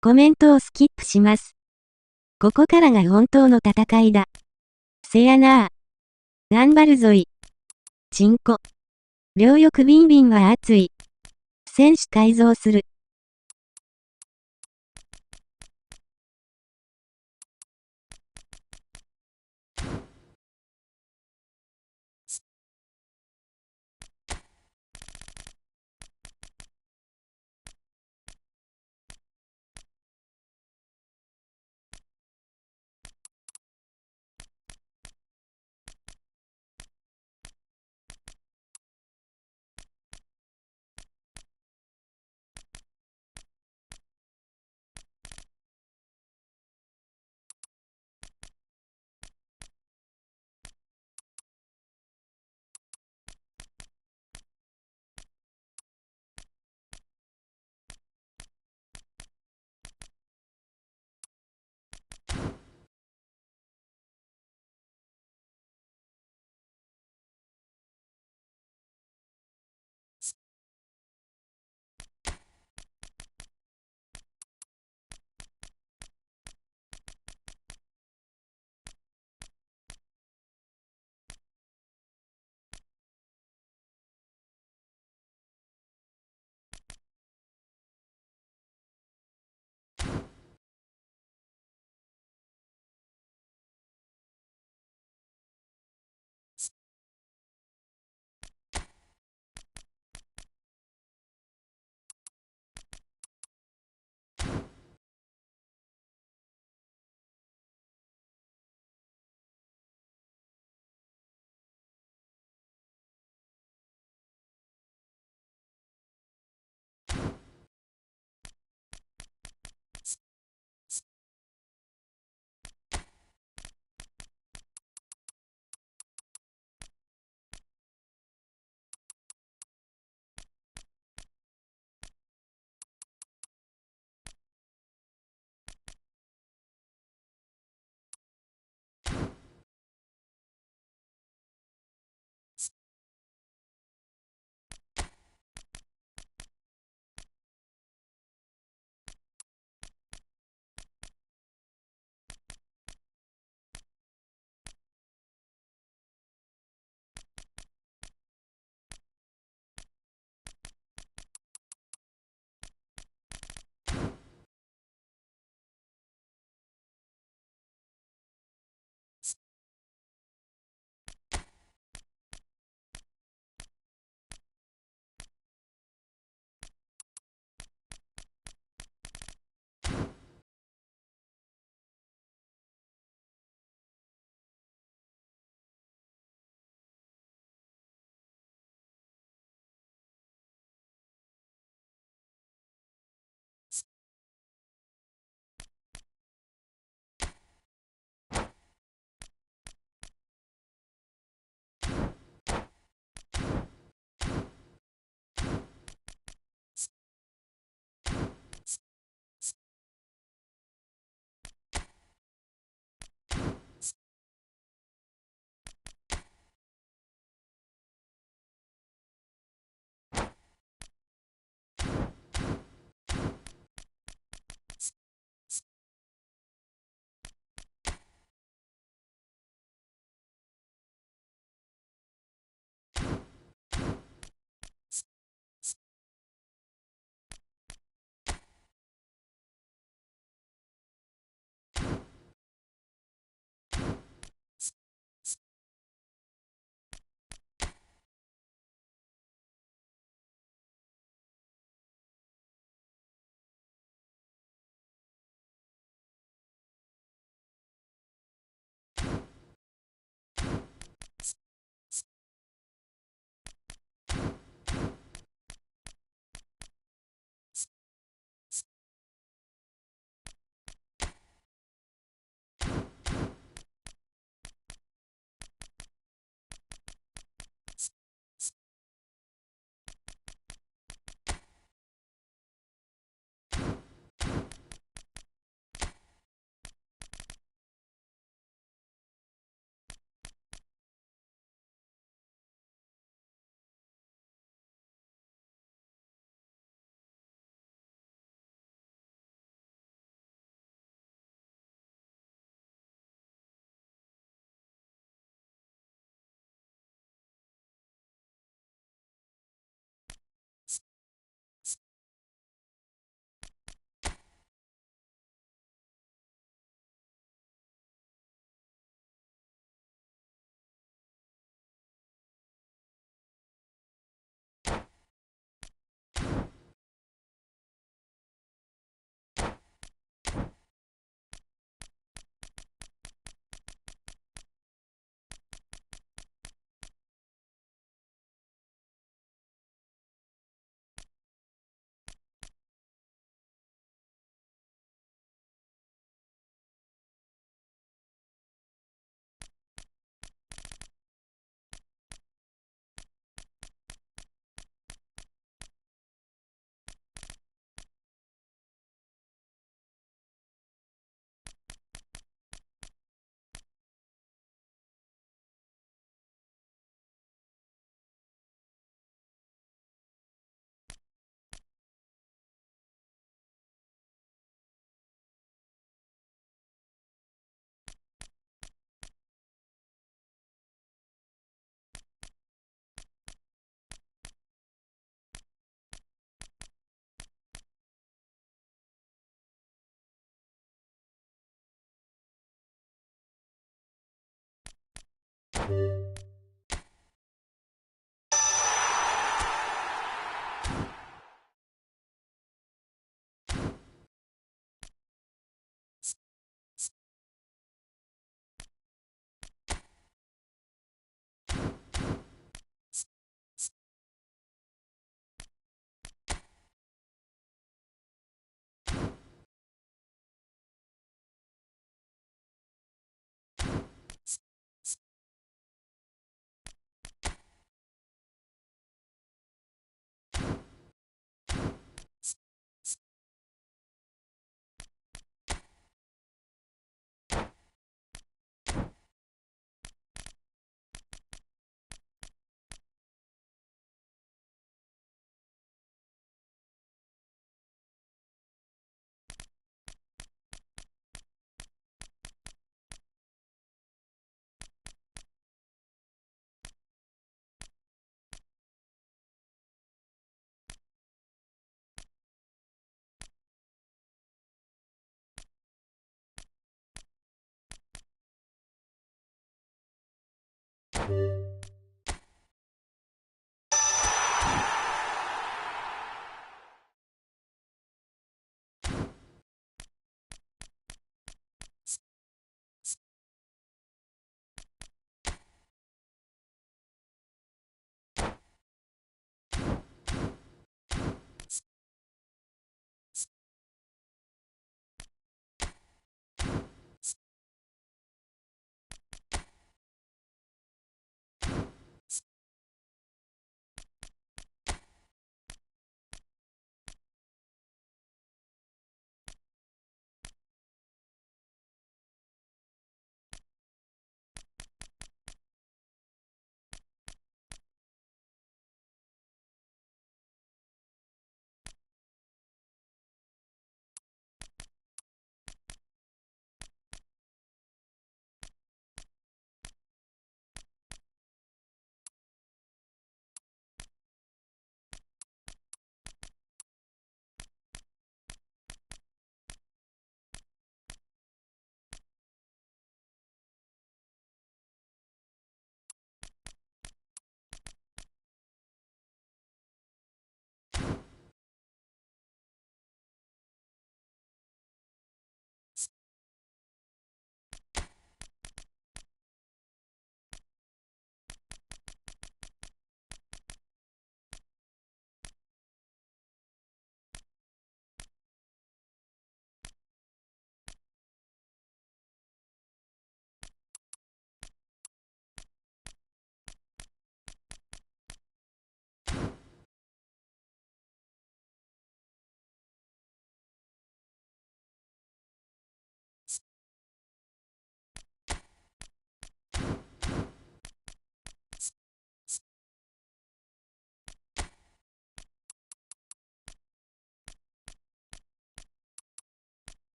コメントをスキップします。ここからが本当の戦いだ。せやなあ。頑張るぞい。チンコ。両翼ビンビンは熱い。選手改造する。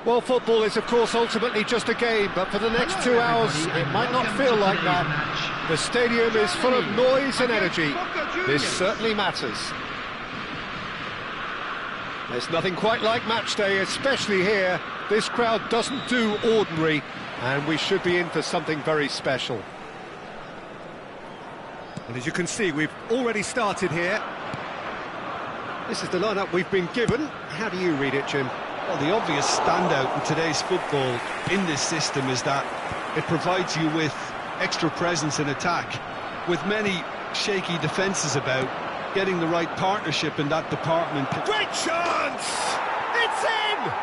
Well, football is, of course, ultimately just a game, but for the next 2 hours, it might not feel like that. The stadium is full of noise and energy. This certainly matters. There's nothing quite like match day, especially here. This crowd doesn't do ordinary, and we should be in for something very special. And as you can see, we've already started here. This is the lineup we've been given. How do you read it, Jim? Well, the obvious standout in today's football in this system is that it provides you with extra presence in attack. With many shaky defences about, getting the right partnership in that department. Great chance! It's in!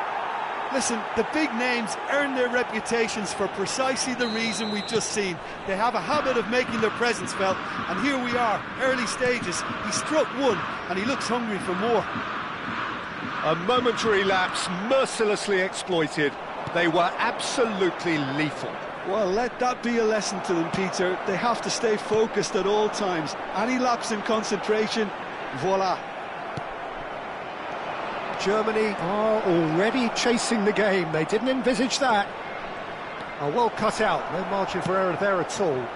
Listen, the big names earn their reputations for precisely the reason we've just seen. They have a habit of making their presence felt, and here we are, early stages. He struck one, and he looks hungry for more. A momentary lapse mercilessly exploited. They were absolutely lethal. Well, let that be a lesson to them, Peter. They have to stay focused at all times. Any lapse in concentration, voila. Germany are already chasing the game. They didn't envisage that. Oh, well cut out. No margin for error there at all.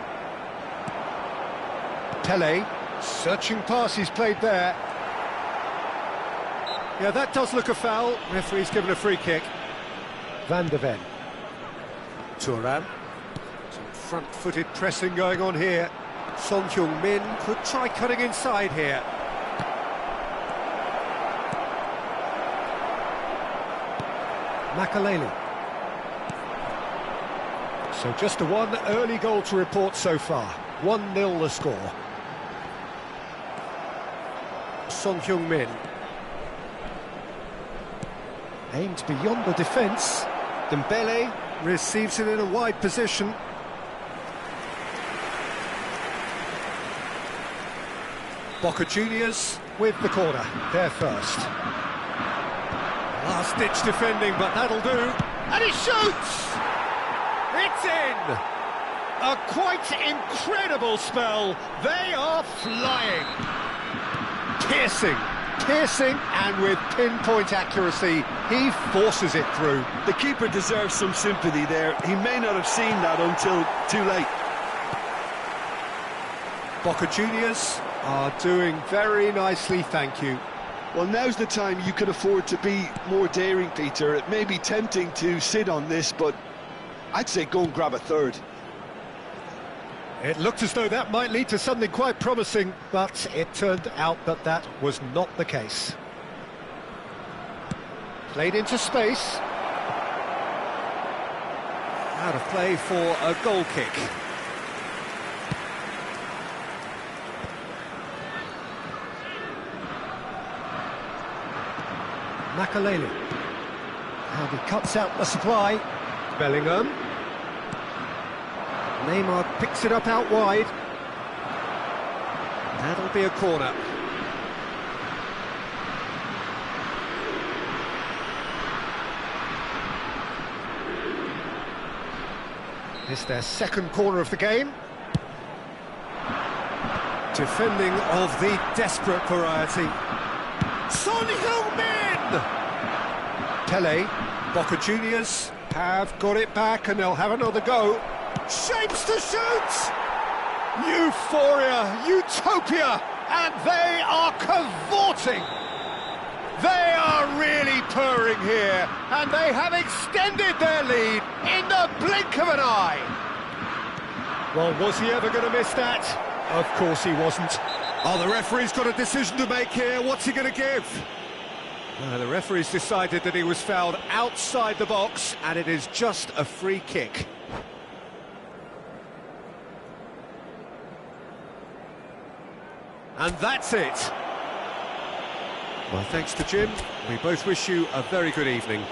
Pele, searching pass he's played there. Yeah, that does look a foul. Referee's given a free kick. Van de Ven. Thuram. Some front-footed pressing going on here. Son Heung-min could try cutting inside here. Makaleli. So just a one early goal to report so far. 1-0 the score. Son Heung-min. Aimed beyond the defence. Dembele receives it in a wide position. Boca Juniors with the corner, there first. Last-ditch defending, but that'll do. And he shoots! It's in! A quite incredible spell. They are flying. Piercing, and with pinpoint accuracy, he forces it through. The keeper deserves some sympathy there. He may not have seen that until too late. Boca Juniors are doing very nicely, thank you. Well, now's the time you can afford to be more daring, Peter. It may be tempting to sit on this, but I'd say go and grab a third. It looked as though that might lead to something quite promising, but it turned out that that was not the case. Played into space. Out of play for a goal kick. Makaleli. And he cuts out the supply. Bellingham. Neymar picks it up out wide. That'll be a corner. It's their second corner of the game. Defending of the desperate variety. Son Heung-min! Pele, Boca Juniors have got it back and they'll have another go. Shapes to shoot! Euphoria, utopia, and they are cavorting. They are really purring here, and they have extended their lead in the blink of an eye. Well, was he ever going to miss that? Of course he wasn't. Oh, the referee's got a decision to make here. What's he going to give? The referee's decided that he was fouled outside the box, and it is just a free kick. And that's it. Well, thanks to Jim. We both wish you a very good evening.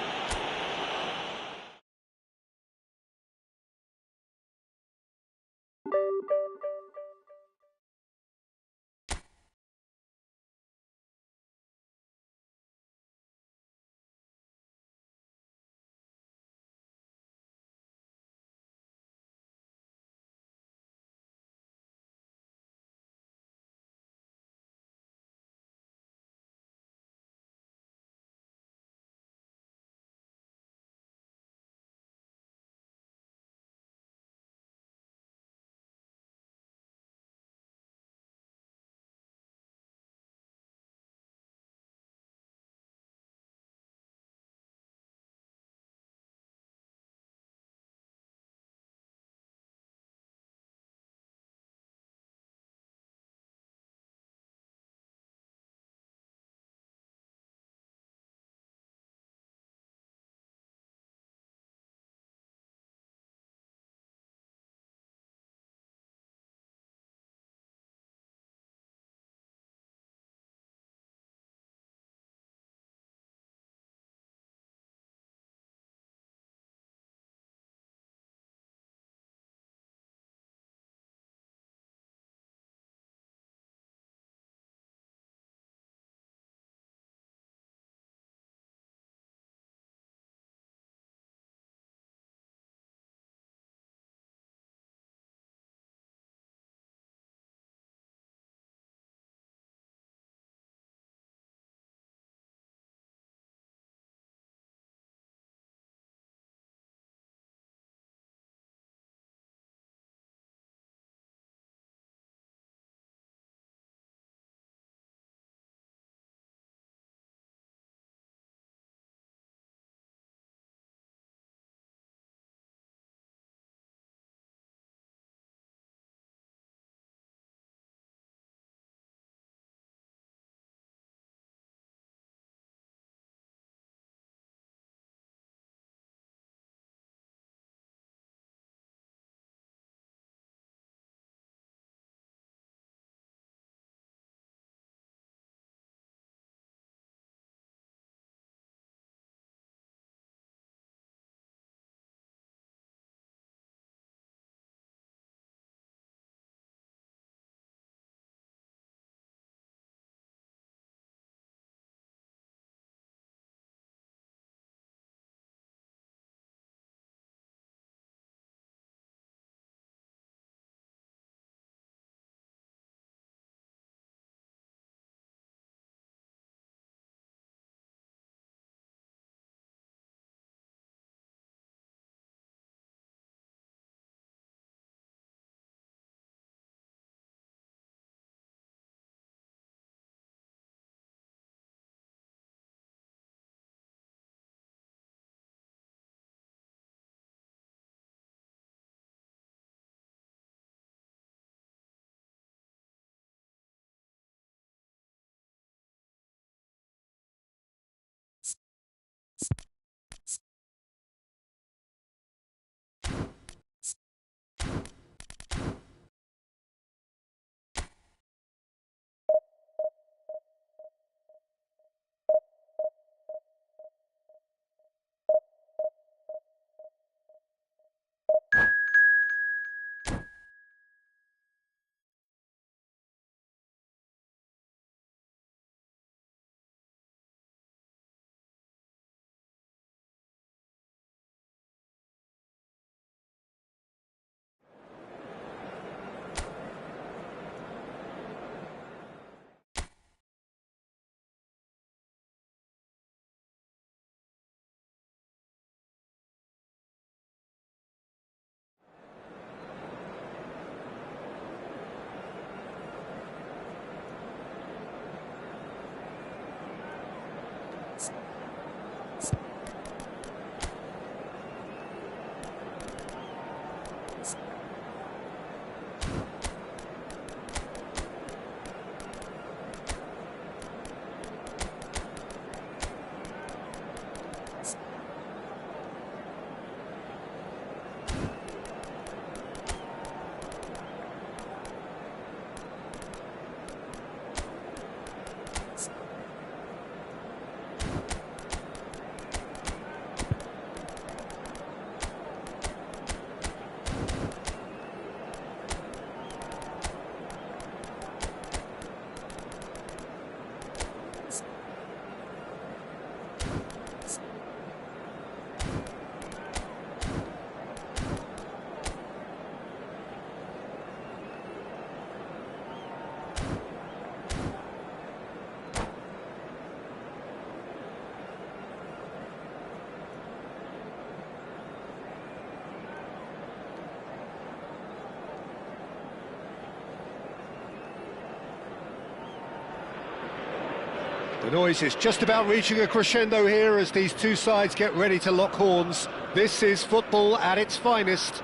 The noise is just about reaching a crescendo here as these two sides get ready to lock horns. This is football at its finest.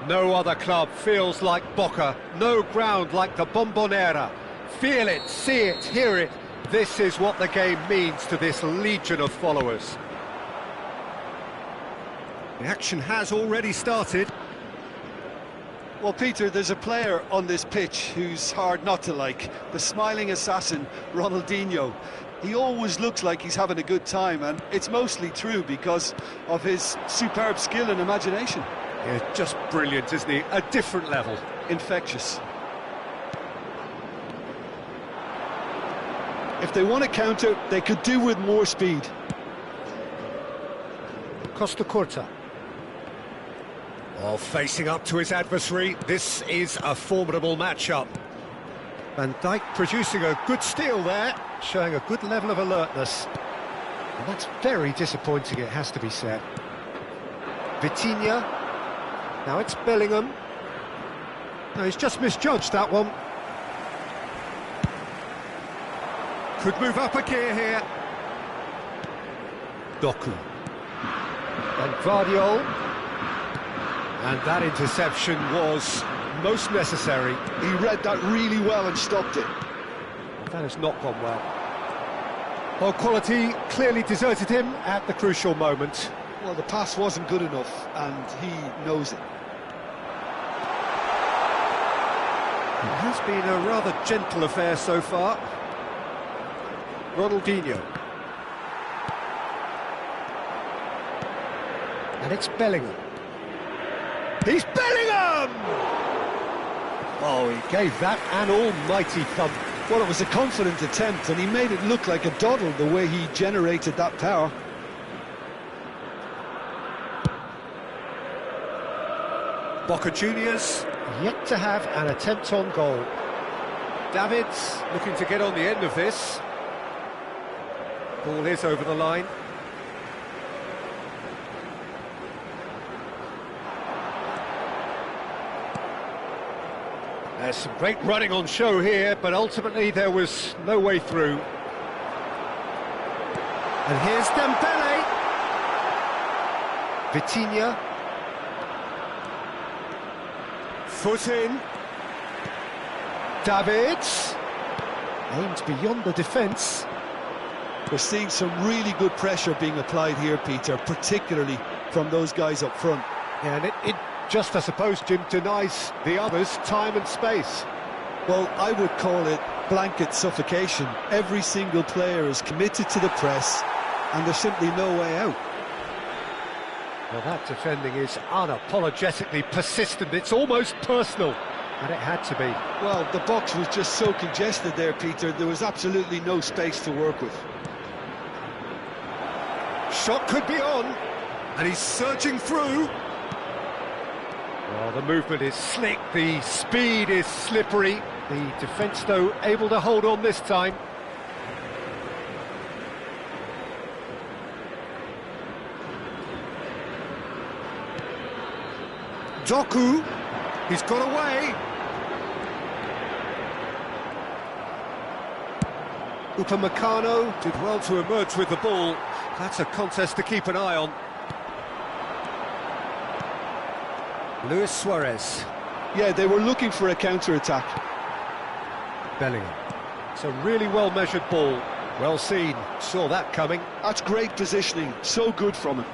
No other club feels like Boca, no ground like the Bombonera. Feel it, see it, hear it. This is what the game means to this legion of followers. The action has already started. Well, Peter, there's a player on this pitch who's hard not to like. The smiling assassin, Ronaldinho. He always looks like he's having a good time, and it's mostly true because of his superb skill and imagination. Yeah, just brilliant, isn't he? A different level. Infectious. If they want to counter, they could do with more speed. Costa Curta. Oh, facing up to his adversary, this is a formidable matchup. Van Dijk producing a good steal there, showing a good level of alertness. And that's very disappointing, it has to be said. Vitinha. Now it's Bellingham. No, he's just misjudged that one. Could move up a gear here. Doku. And Guardiola. And that interception was most necessary. He read that really well and stopped it. That has not gone well. Well, quality clearly deserted him at the crucial moment. Well, the pass wasn't good enough, and he knows it. It has been a rather gentle affair so far. Ronaldinho. And it's Bellingham. He's Bellingham! Oh, he gave that an almighty thump. Well, it was a confident attempt, and he made it look like a doddle the way he generated that power. Boca Juniors yet to have an attempt on goal. Davids looking to get on the end of this. Ball is over the line. There's some great running on show here, but ultimately there was no way through. And here's Dembele. Vitinha. Foot in. Davids. Aimed beyond the defence. We're seeing some really good pressure being applied here, Peter, particularly from those guys up front. Yeah, and it just, I suppose, Jim, denies the others time and space. Well, I would call it blanket suffocation. Every single player is committed to the press, and there's simply no way out. Well, that defending is unapologetically persistent. It's almost personal, and it had to be. Well, the box was just so congested there, Peter. There was absolutely no space to work with. Shot could be on, and he's surging through. Well, the movement is slick, the speed is slippery. The defence, though, able to hold on this time. Doku, he's got away. Upamecano did well to emerge with the ball. That's a contest to keep an eye on. Luis Suarez. Yeah, they were looking for a counter-attack. Bellingham. It's a really well-measured ball. Well seen. Saw that coming. That's great positioning. So good from him.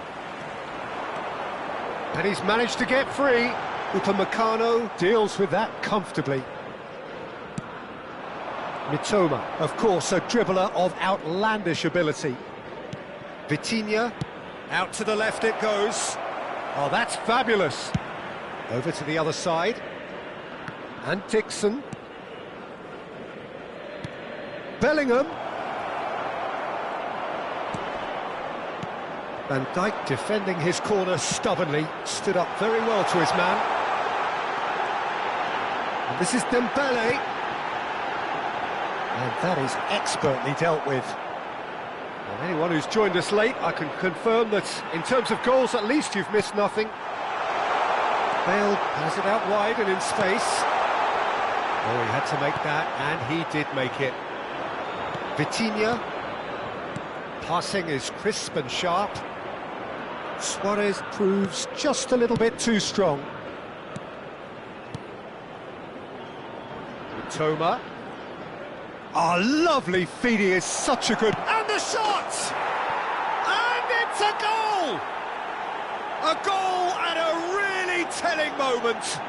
And he's managed to get free. Upamecano deals with that comfortably. Mitoma, of course, a dribbler of outlandish ability. Vitinha, out to the left it goes. Oh, that's fabulous. Over to the other side. And Dixon. Bellingham. Van Dijk defending his corner stubbornly. Stood up very well to his man. And this is Dembele. And that is expertly dealt with. And anyone who's joined us late, I can confirm that in terms of goals, at least you've missed nothing. Bale has it out wide and in space. Oh, he had to make that, and he did make it. Vitinha. Passing is crisp and sharp. Suarez proves just a little bit too strong. Toma. Oh, lovely feed, he is such a good... And the shot! And it's a goal! A goal at a really telling moment.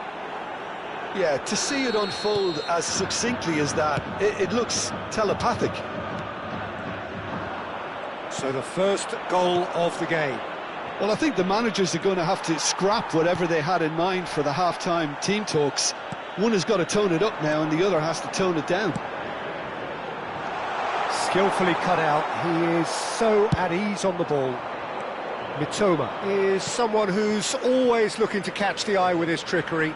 Yeah, to see it unfold as succinctly as that, it looks telepathic. So the first goal of the game. Well, I think the managers are going to have to scrap whatever they had in mind for the half-time team talks. One has got to tone it up now and the other has to tone it down. Skillfully cut out, he is so at ease on the ball. Mitoma is someone who's always looking to catch the eye with his trickery.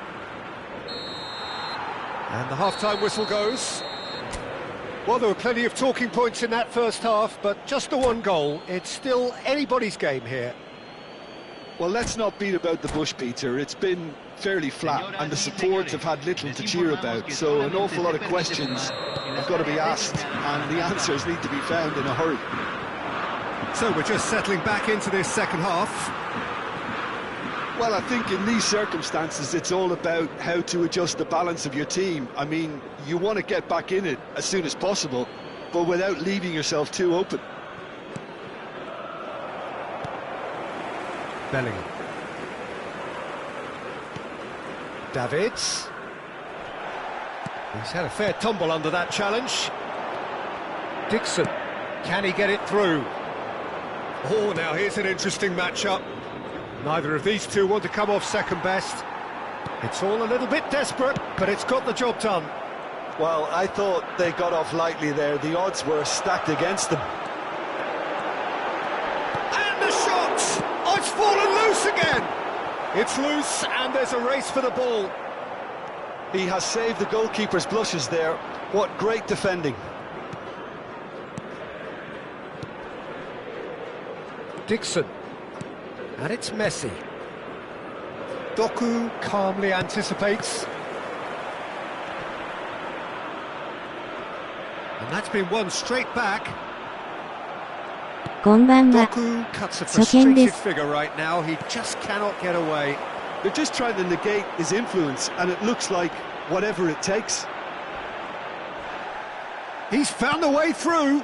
And the half-time whistle goes. Well, there were plenty of talking points in that first half, but just the one goal. It's still anybody's game here. Well, let's not beat about the bush, Peter. It's been fairly flat, and the support have had little to cheer about, so an awful lot of questions have got to be asked, and the answers need to be found in a hurry. So we're just settling back into this second half. Well, I think in these circumstances, it's all about how to adjust the balance of your team. I mean, you want to get back in it as soon as possible, but without leaving yourself too open. Bellingham. Davids. He's had a fair tumble under that challenge. Dixon. Can he get it through? Oh, now here's an interesting matchup. Neither of these two want to come off second best. It's all a little bit desperate, but it's got the job done. Well, I thought they got off lightly there. The odds were stacked against them. And the shot! Oh, it's fallen loose again! It's loose, and there's a race for the ball. He has saved the goalkeeper's blushes there. What great defending. Dixon. And it's Messi. Doku calmly anticipates. And that's been won straight back. こんばんは。 Doku cuts a 初見で frustrated す。 figure right now. He just cannot get away. They're just trying to negate his influence, and it looks like whatever it takes. He's found a way through.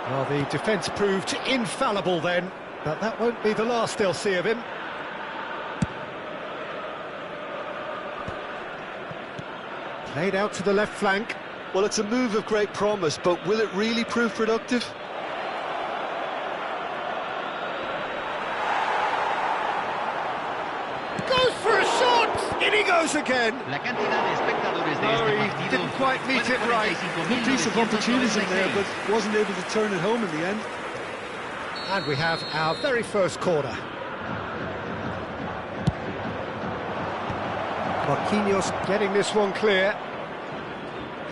Well, the defence proved infallible then, but that won't be the last they'll see of him. Played out to the left flank. Well, it's a move of great promise, but will it really prove productive? Goes for a shot! In he goes again! La cantidad de espectadores de No, este he partido didn't quite meet fue de it right. Good piece of opportunism there, but wasn't able to turn it home in the end. And we have our very first corner. Marquinhos getting this one clear.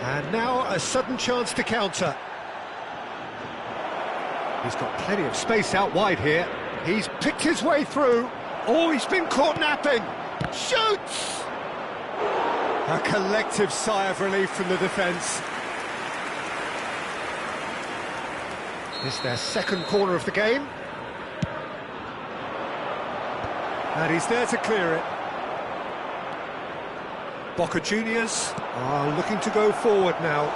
And now a sudden chance to counter. He's got plenty of space out wide here. He's picked his way through. Oh, he's been caught napping. Shoots! A collective sigh of relief from the defence. It's their second corner of the game. And he's there to clear it. Boca Juniors are looking to go forward now.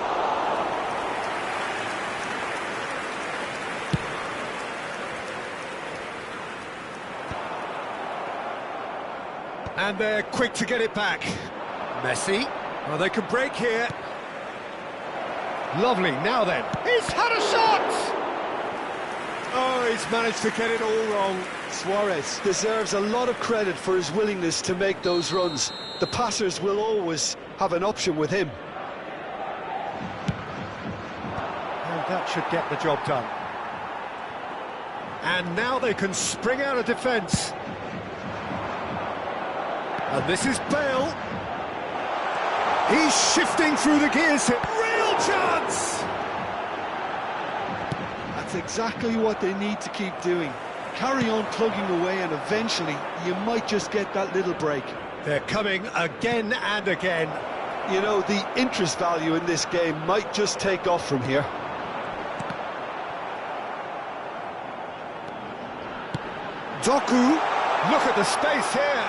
And they're quick to get it back. Messi. Well, they can break here. Lovely, now then. He's had a shot! Oh, he's managed to get it all wrong. Suarez deserves a lot of credit for his willingness to make those runs. The passers will always have an option with him. And that should get the job done. And now they can spring out of defence. And this is Bale. He's shifting through the gears. Real chance! That's exactly what they need to keep doing. Carry on plugging away, and eventually you might just get that little break. They're coming again and again. You know, the interest value in this game might just take off from here. Doku, look at the space here.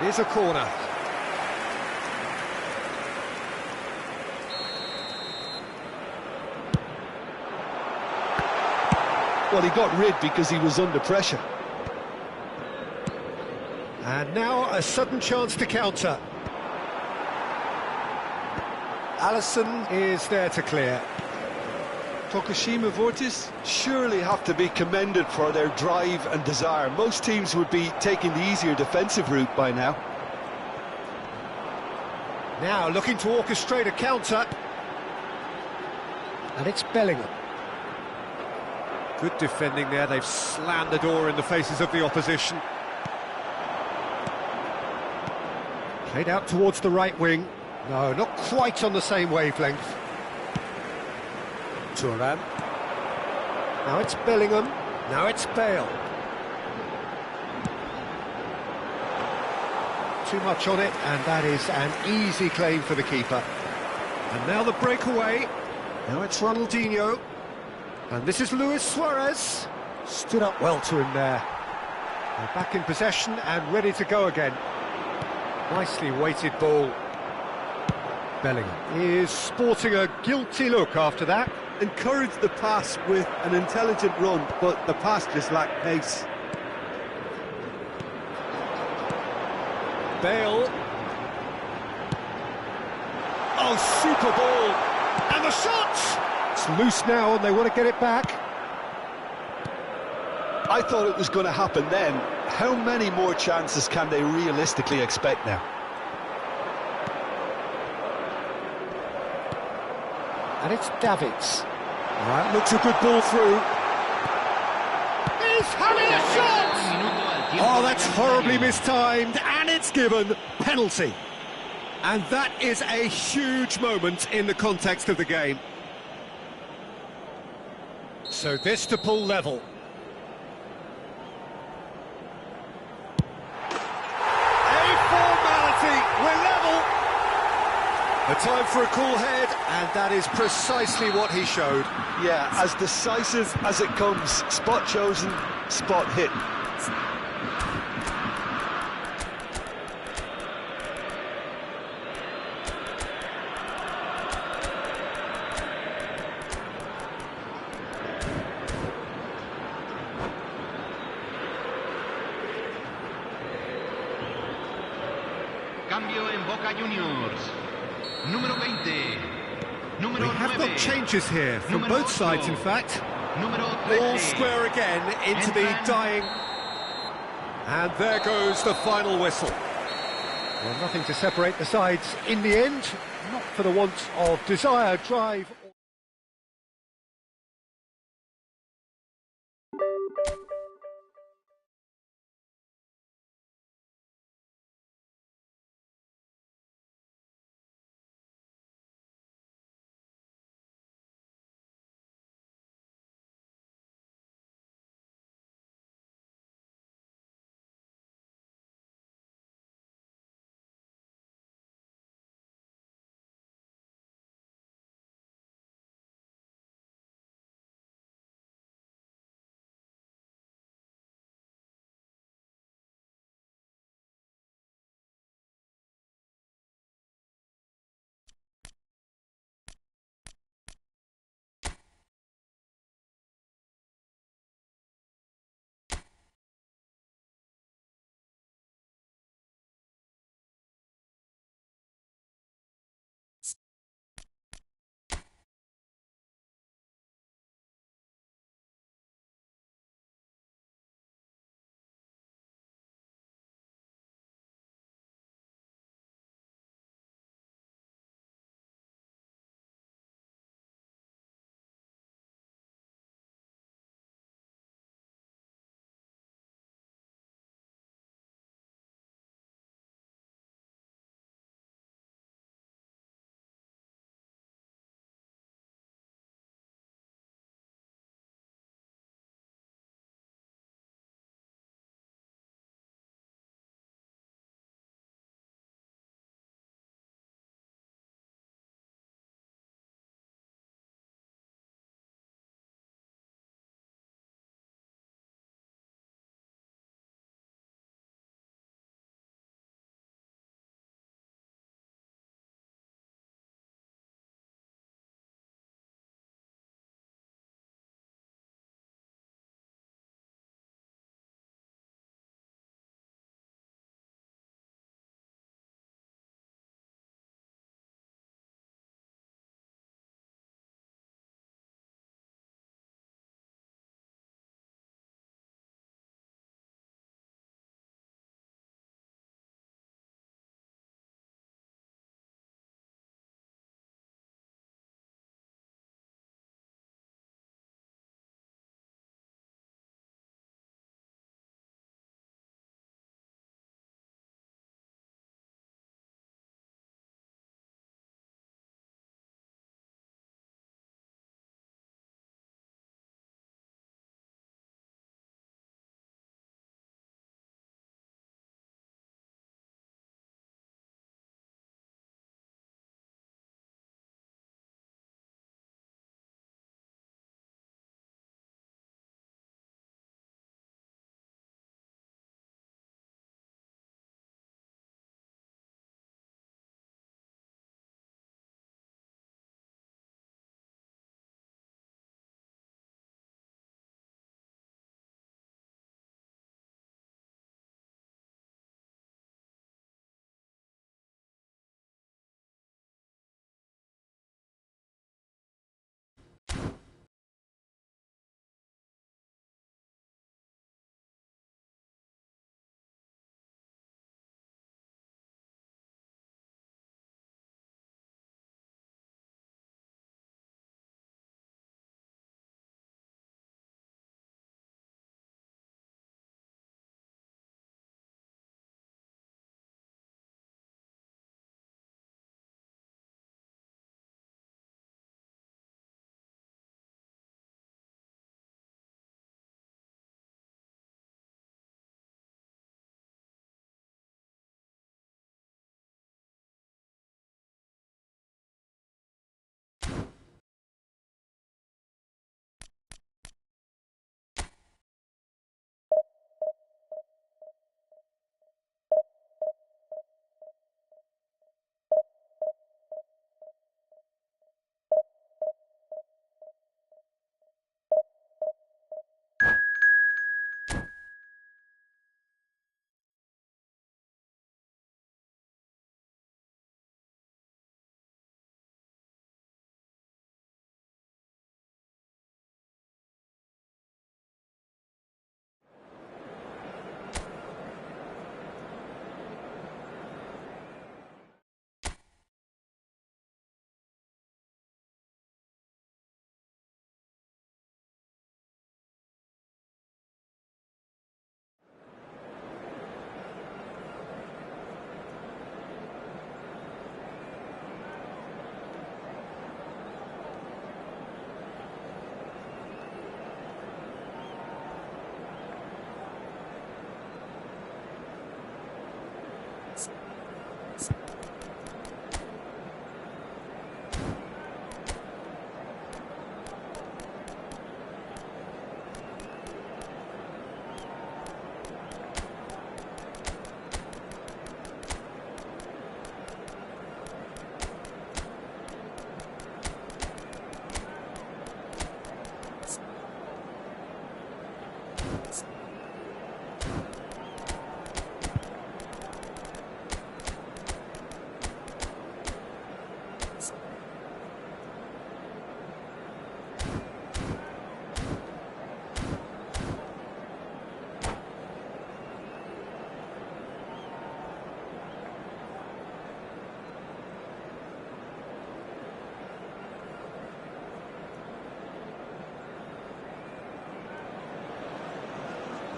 It is a corner. Well, he got rid because he was under pressure. And now a sudden chance to counter. Alisson is there to clear. Tokushima Vortis surely have to be commended for their drive and desire. Most teams would be taking the easier defensive route by now. Now looking to orchestrate a counter. And it's Bellingham. Good defending there, they've slammed the door in the faces of the opposition. Played out towards the right wing. No, not quite on the same wavelength. Thuram. Now it's Bellingham. Now it's Bale. Too much on it, and that is an easy claim for the keeper. And now the breakaway. Now it's Ronaldinho. And this is Luis Suarez. Stood up well to him there. They're back in possession and ready to go again. Nicely weighted ball. Bellingham is sporting a guilty look after that. Encouraged the pass with an intelligent run, but the pass just lacked pace. Bale. Oh, super ball. And the shot! It's loose now and they want to get it back. I thought it was going to happen then. How many more chances can they realistically expect now? And it's Davids. Right, looks a good ball through. He's having a shot! Oh, that's horribly mistimed, and it's given penalty. And that is a huge moment in the context of the game. So this to pull level. We're level. A time for a cool head, and that is precisely what he showed. Yeah, as decisive as it comes. Spot chosen, spot hit. Cambio en Boca Juniors. Número 20. Número We have 9. got changes here from Número both sides, in 8. fact. Número All 13. square again into the Entran. dying. And there goes the final whistle. Well, nothing to separate the sides in the end, not for the want of desire, drive.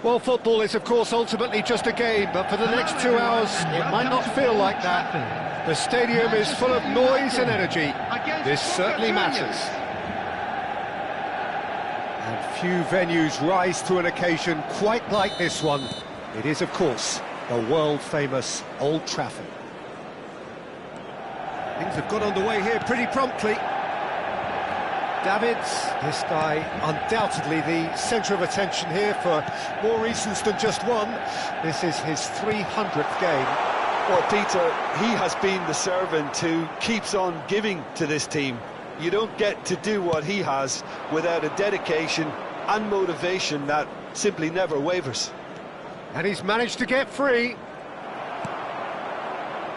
Well, football is, of course, ultimately just a game, but for the next 2 hours, it might not feel like that. The stadium is full of noise and energy. This certainly matters. And few venues rise to an occasion quite like this one. It is, of course, the world-famous Old Trafford. Things have got underway here pretty promptly. Davids, this guy undoubtedly the centre of attention here for more reasons than just one. This is his 300th game. Well, Peter, he has been the servant who keeps on giving to this team. You don't get to do what he has without a dedication and motivation that simply never wavers. And he's managed to get free.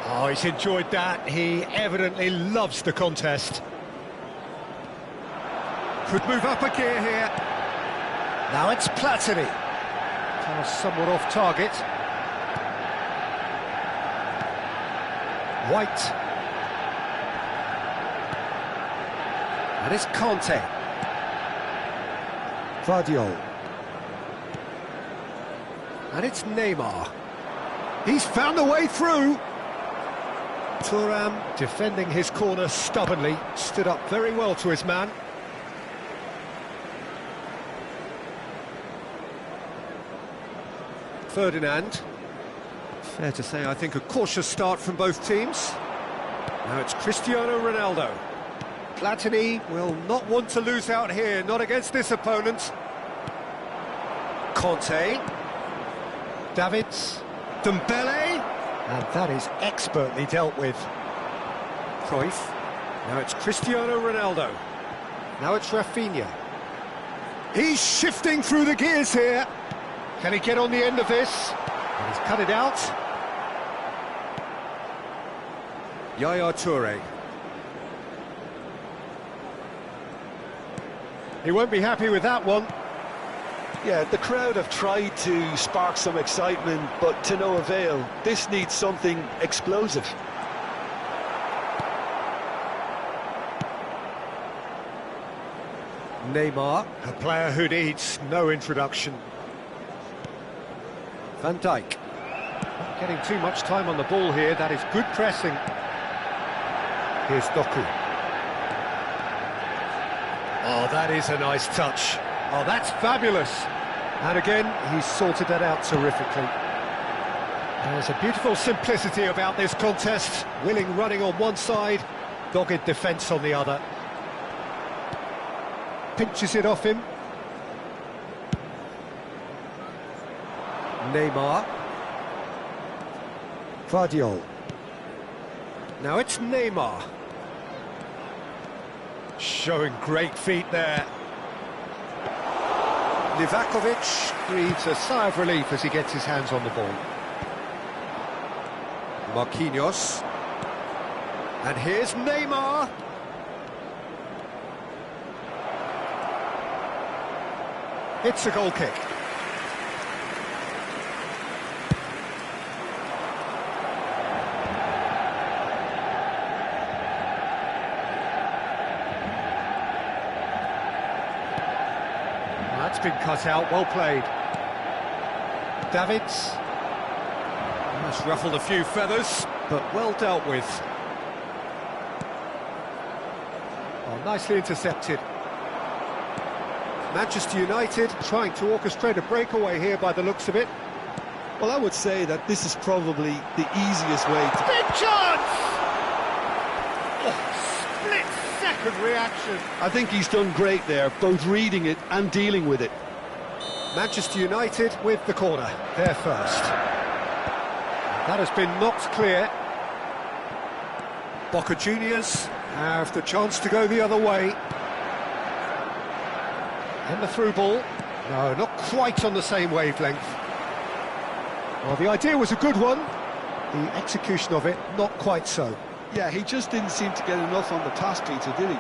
Oh, he's enjoyed that. He evidently loves the contest. Could move up a gear here. Now it's Platini. Pass somewhat off target. White. And it's Conte. Vardiol. And it's Neymar. He's found a way through. Thuram, defending his corner stubbornly, stood up very well to his man. Ferdinand. Fair to say, I think, a cautious start from both teams. Now it's Cristiano Ronaldo. Platini will not want to lose out here, not against this opponent. Conte. Davids. Dembele. And that is expertly dealt with. Cruyff. Now it's Cristiano Ronaldo. Now it's Rafinha. He's shifting through the gears here. Can he get on the end of this? And he's cut it out. Yaya Toure. He won't be happy with that one. Yeah, the crowd have tried to spark some excitement, but to no avail. This needs something explosive. Neymar, a player who needs no introduction. Van Dijk. Not getting too much time on the ball here, that is good pressing. Here's Doku. Oh, that is a nice touch. Oh, that's fabulous. And again, he's sorted that out terrifically. There's a beautiful simplicity about this contest. Willing running on one side, dogged defence on the other. Pinches it off him. Neymar. Vardiol. Now it's Neymar. Showing great feet there. Livakovic breathes a sigh of relief as he gets his hands on the ball. Marquinhos. And here's Neymar. It's a goal kick. That's been cut out, well played. Davids. Almost ruffled a few feathers, but well dealt with. Oh, nicely intercepted. Manchester United trying to orchestrate a breakaway here by the looks of it. Well, I would say that this is probably the easiest way to... Big chance! Oh, split-second reaction. I think he's done great there, both reading it and dealing with it. Manchester United with the corner, there first. That has been knocked clear. Boca Juniors have the chance to go the other way. And the through ball. No, not quite on the same wavelength. Well, the idea was a good one. The execution of it, not quite so. Yeah, he just didn't seem to get enough on the task, Peter, did he?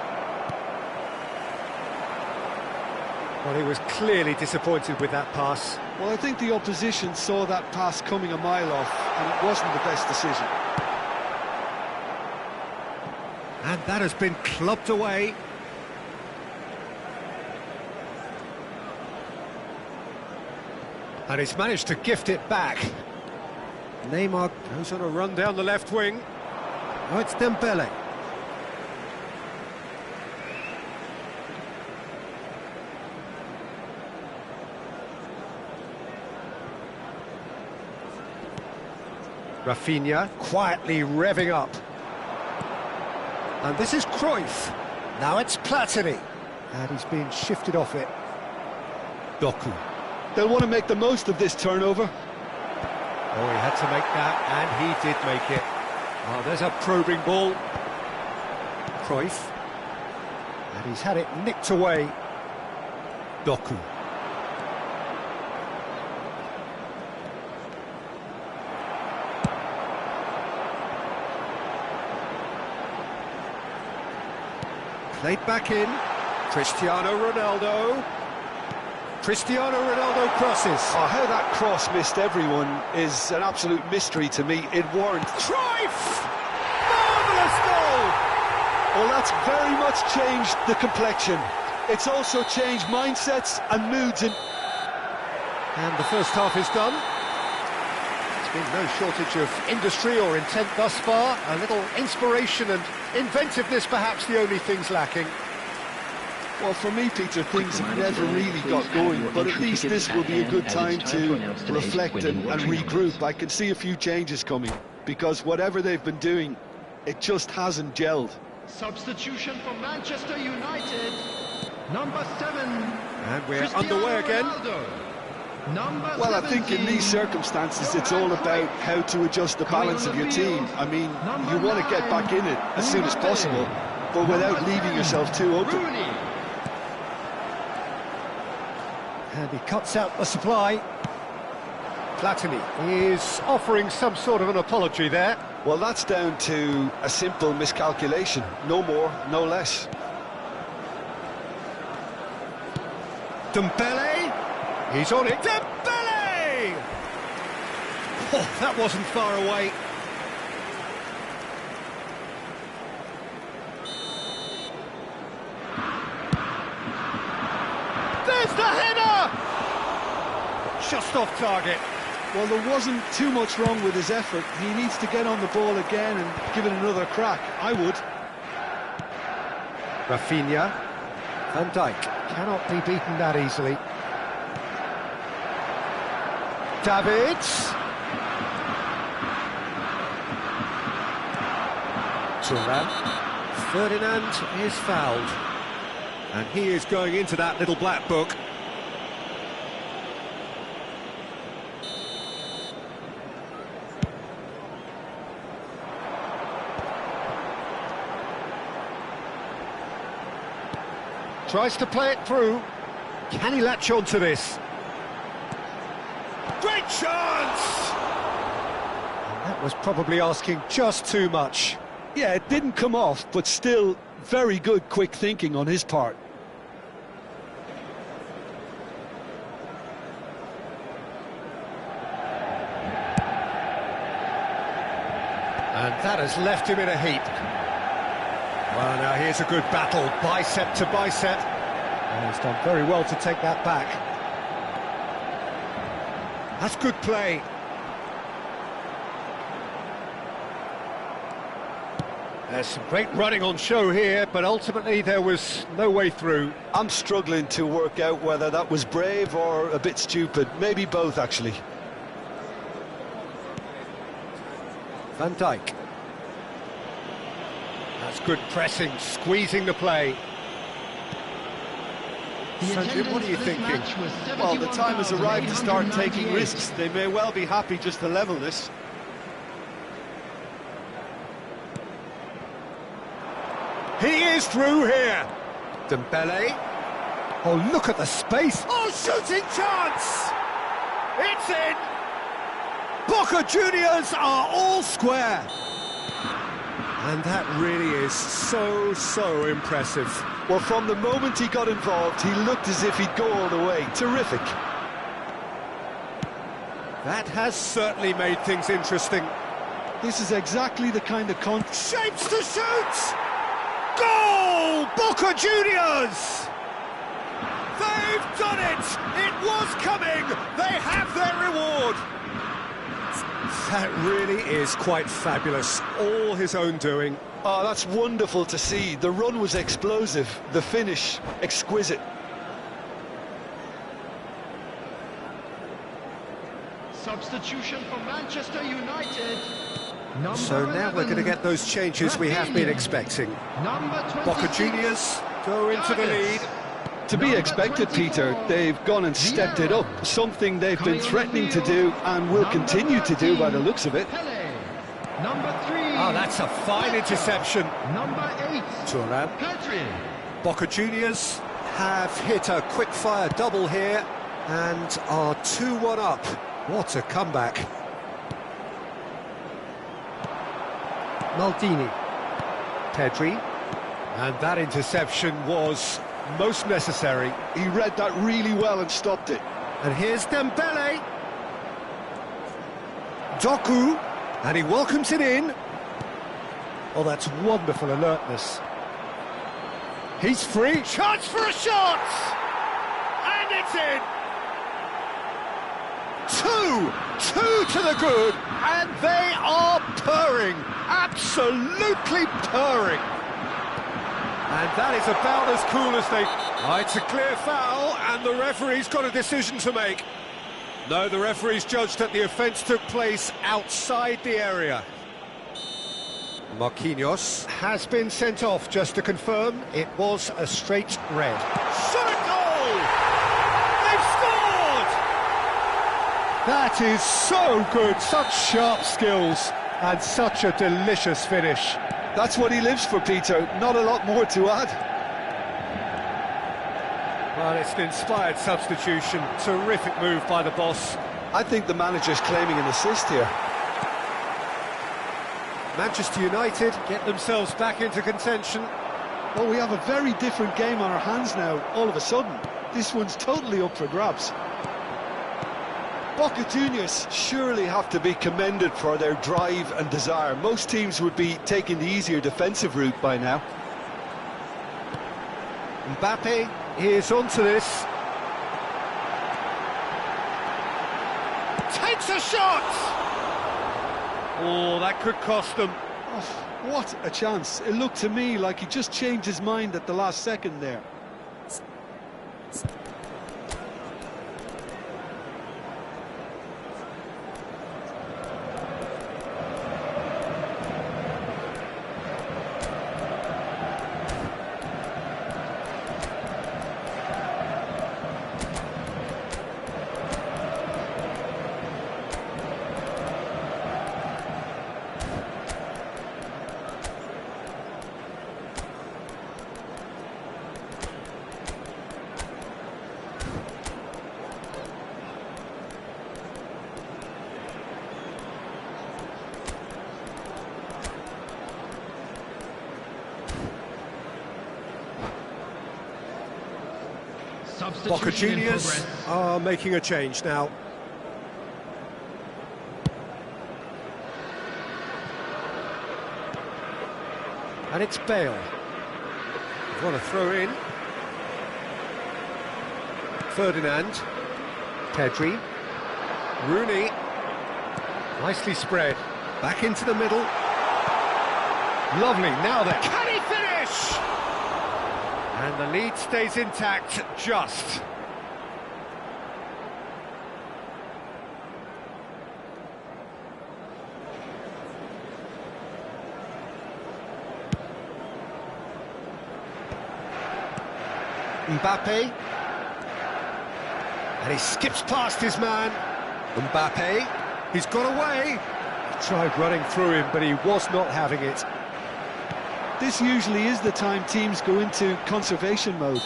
Well, he was clearly disappointed with that pass. Well, I think the opposition saw that pass coming a mile off, and it wasn't the best decision. And that has been clubbed away. And he's managed to gift it back. Neymar goes on a run down the left wing. Oh, it's Dembele. Rafinha quietly revving up. And this is Cruyff. Now it's Platini. And he's being shifted off it. Doku. They'll want to make the most of this turnover. Oh, he had to make that, and he did make it. Oh, there's a probing ball. Cruyff. And he's had it nicked away. Doku. Played back in. Cristiano Ronaldo. Cristiano Ronaldo crosses. Oh, how that cross missed everyone is an absolute mystery to me. It warrant. Cruyff! Marvellous goal! Well, that's very much changed the complexion. It's also changed mindsets and moods. And the first half is done. There's been no shortage of industry or intent thus far. A little inspiration and inventiveness, perhaps the only things lacking. Well, for me, Peter, things have never really got going, but at least this will be a good time to reflect and regroup. I can see a few changes coming, because whatever they've been doing, it just hasn't gelled. Substitution for Manchester United. Number 7. And we're underway again. Well, I think in these circumstances, it's all about how to adjust the balance of your team. I mean, you want to get back in it as soon as possible, but without leaving yourself too open. And he cuts out the supply. Platini is offering some sort of an apology there. Well, that's down to a simple miscalculation. No more, no less. Dembele. He's on it. Dembele! Oh, that wasn't far away. There's the header! Just off target. Well, there wasn't too much wrong with his effort. He needs to get on the ball again and give it another crack. I would. Rafinha. Van Dijk cannot be beaten that easily. Davids. Thuram. Ferdinand is fouled. And he is going into that little black book. Tries to play it through. Can he latch on to this? Great chance! And that was probably asking just too much. Yeah, it didn't come off, but still very good quick thinking on his part. And that has left him in a heap. Well, now here's a good battle, bicep to bicep. And he's done very well to take that back. That's good play. There's some great running on show here, but ultimately there was no way through. I'm struggling to work out whether that was brave or a bit stupid. Maybe both, actually. Van Dijk. That's good pressing, squeezing the play. So, Jim, what are you thinking? Well, the time has arrived to start taking risks. They may well be happy just to level this. He is through here. Dembele. Oh, look at the space. Oh, shooting chance! It's in! Boca Juniors are all square. And that really is so impressive. Well, from the moment he got involved, he looked as if he'd go all the way. Terrific. That has certainly made things interesting. This is exactly the kind of shapes to shoot! Goal! Boca Juniors! They've done it! It was coming! They have their reward! That really is quite fabulous. All his own doing. Oh, that's wonderful to see. The run was explosive, the finish exquisite. Substitution for Manchester United. So now we're going to get those changes we have been expecting. Boca Juniors go into the lead. To be expected, Peter. They've gone and stepped it up, something they've been threatening to do and will continue to do by the looks of it. Number 3. Oh, that's a fine interception. Number 8. Turan. Petri. Boca Juniors have hit a quick-fire double here and are 2-1 up. What a comeback. Maldini. Pedri. And that interception was most necessary. He read that really well and stopped it. And here's Dembele. Doku. And he welcomes it in. Oh, that's wonderful alertness. He's free. Chance for a shot! And it's in! Two to the good, and they are purring, absolutely purring. And that is about as cool as they... Oh, it's a clear foul, and the referee's got a decision to make. No, the referee's judged that the offence took place outside the area. Marquinhos has been sent off, just to confirm. It was a straight red. Shot a goal! They've scored! That is so good, such sharp skills, and such a delicious finish. That's what he lives for, Peter. Not a lot more to add. Well, it's an inspired substitution. Terrific move by the boss. I think the manager's claiming an assist here. Manchester United get themselves back into contention. Well, we have a very different game on our hands now, all of a sudden. This one's totally up for grabs. Boca Juniors surely have to be commended for their drive and desire. Most teams would be taking the easier defensive route by now. Mbappe is onto this. Takes a shot! Oh, that could cost them. Oh, what a chance. It looked to me like he just changed his mind at the last second there. Boca Juniors are making a change now. And it's Bale. Want to throw in. Ferdinand. Pedri. Rooney. Nicely spread. Back into the middle. Lovely, now then. Can he finish? And the lead stays intact, just. Mbappe. And he skips past his man. Mbappe. He's got away. He tried running through him, but he was not having it. This usually is the time teams go into conservation mode.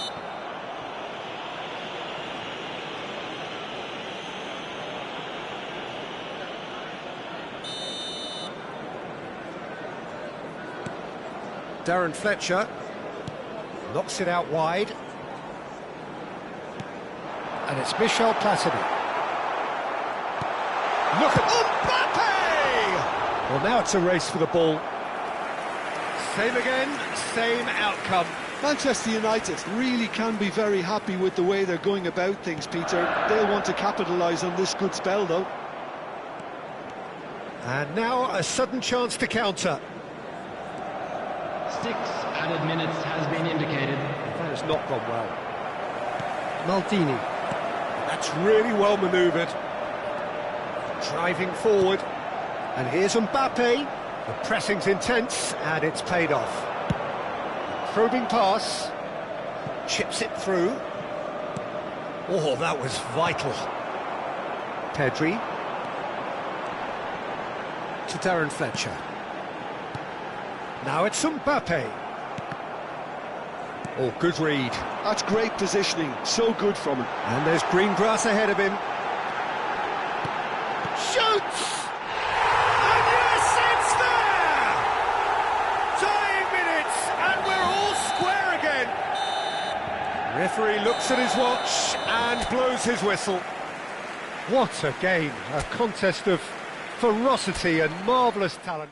Darren Fletcher knocks it out wide. And it's Michel Platini. Look at Mbappe! Well, now it's a race for the ball. Same again, same outcome. Manchester United really can be very happy with the way they're going about things, Peter. They'll want to capitalise on this good spell, though. And now a sudden chance to counter. 6 added minutes has been indicated. That has not gone well. Maldini. That's really well manoeuvred. Driving forward. And here's Mbappe. The pressing's intense, and it's paid off. Probing pass. Chips it through. Oh, that was vital. Pedri. To Darren Fletcher. Now it's Mbappe. Oh, good read. That's great positioning, so good from him. And there's green grass ahead of him. Shoots! And yes, it's there! Dying minutes, and we're all square again. Referee looks at his watch and blows his whistle. What a game, a contest of ferocity and marvellous talent.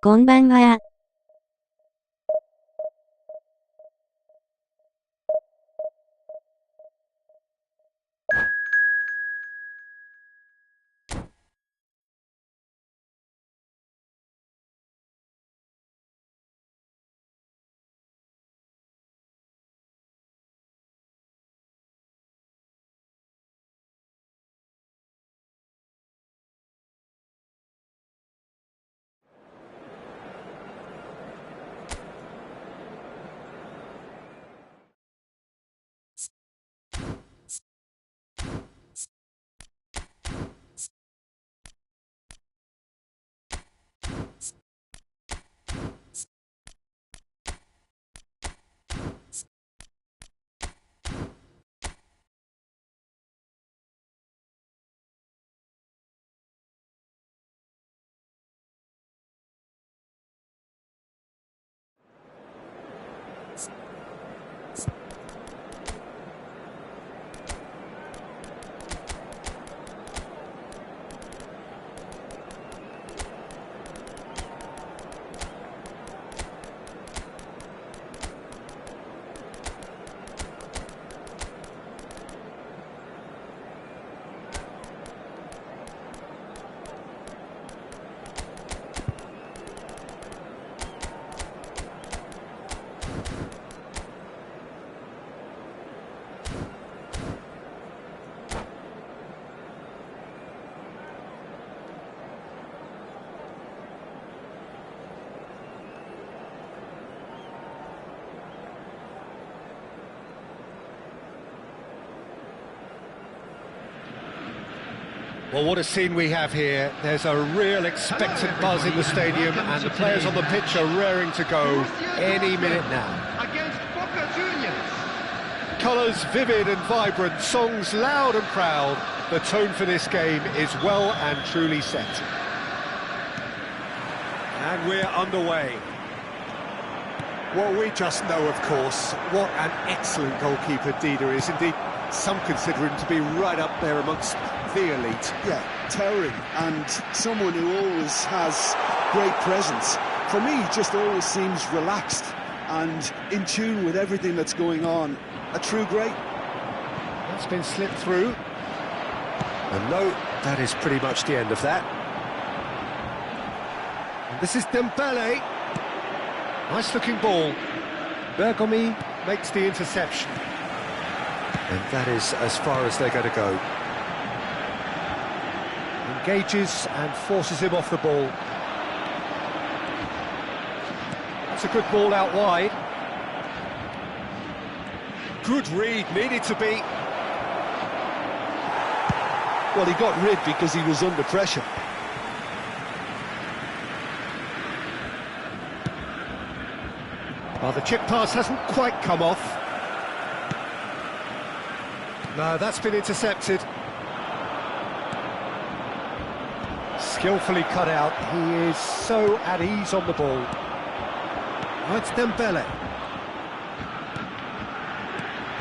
こんばんは。Well, what a scene we have here. There's a real expectant buzz in the stadium, and the players on the pitch are raring to go any minute now. Against Boca Colours vivid and vibrant, songs loud and proud. The tone for this game is well and truly set. And we're underway. Well, we just know, of course, what an excellent goalkeeper Dida is. Indeed, some consider him to be right up there amongst the elite. Yeah, towering, and someone who always has great presence. For me, he just always seems relaxed and in tune with everything that's going on. A true great. That's been slipped through. And no, that is pretty much the end of that. And this is Dembele. Nice looking ball. Bergomi makes the interception. And that is as far as they're going to go. Engages and forces him off the ball. That's a good ball out wide. Good read, needed to be. Well, he got rid because he was under pressure. Well, the chip pass hasn't quite come off. No, that's been intercepted. Skillfully cut out. He is so at ease on the ball. Oh, it's Dembele.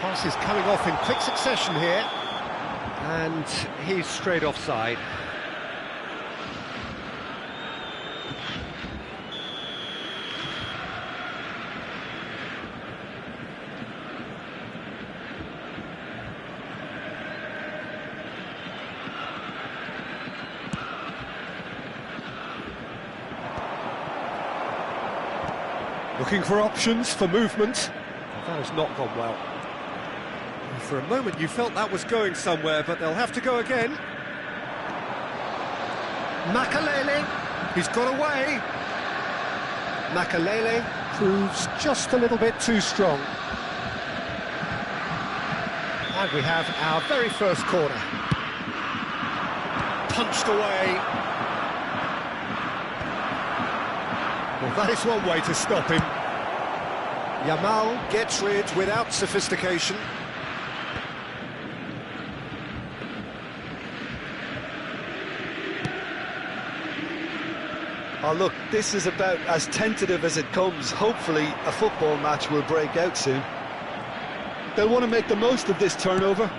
Pass is coming off in quick succession here. And he's straight offside. Looking for options for movement. That has not gone well. For a moment you felt that was going somewhere, but they'll have to go again. Makalele, he's got away. Makalele proves just a little bit too strong. And we have our very first corner. Punched away. Well, that is one way to stop him. Yamal gets rid without sophistication. Oh, look, this is about as tentative as it comes. Hopefully, a football match will break out soon. They'll want to make the most of this turnover.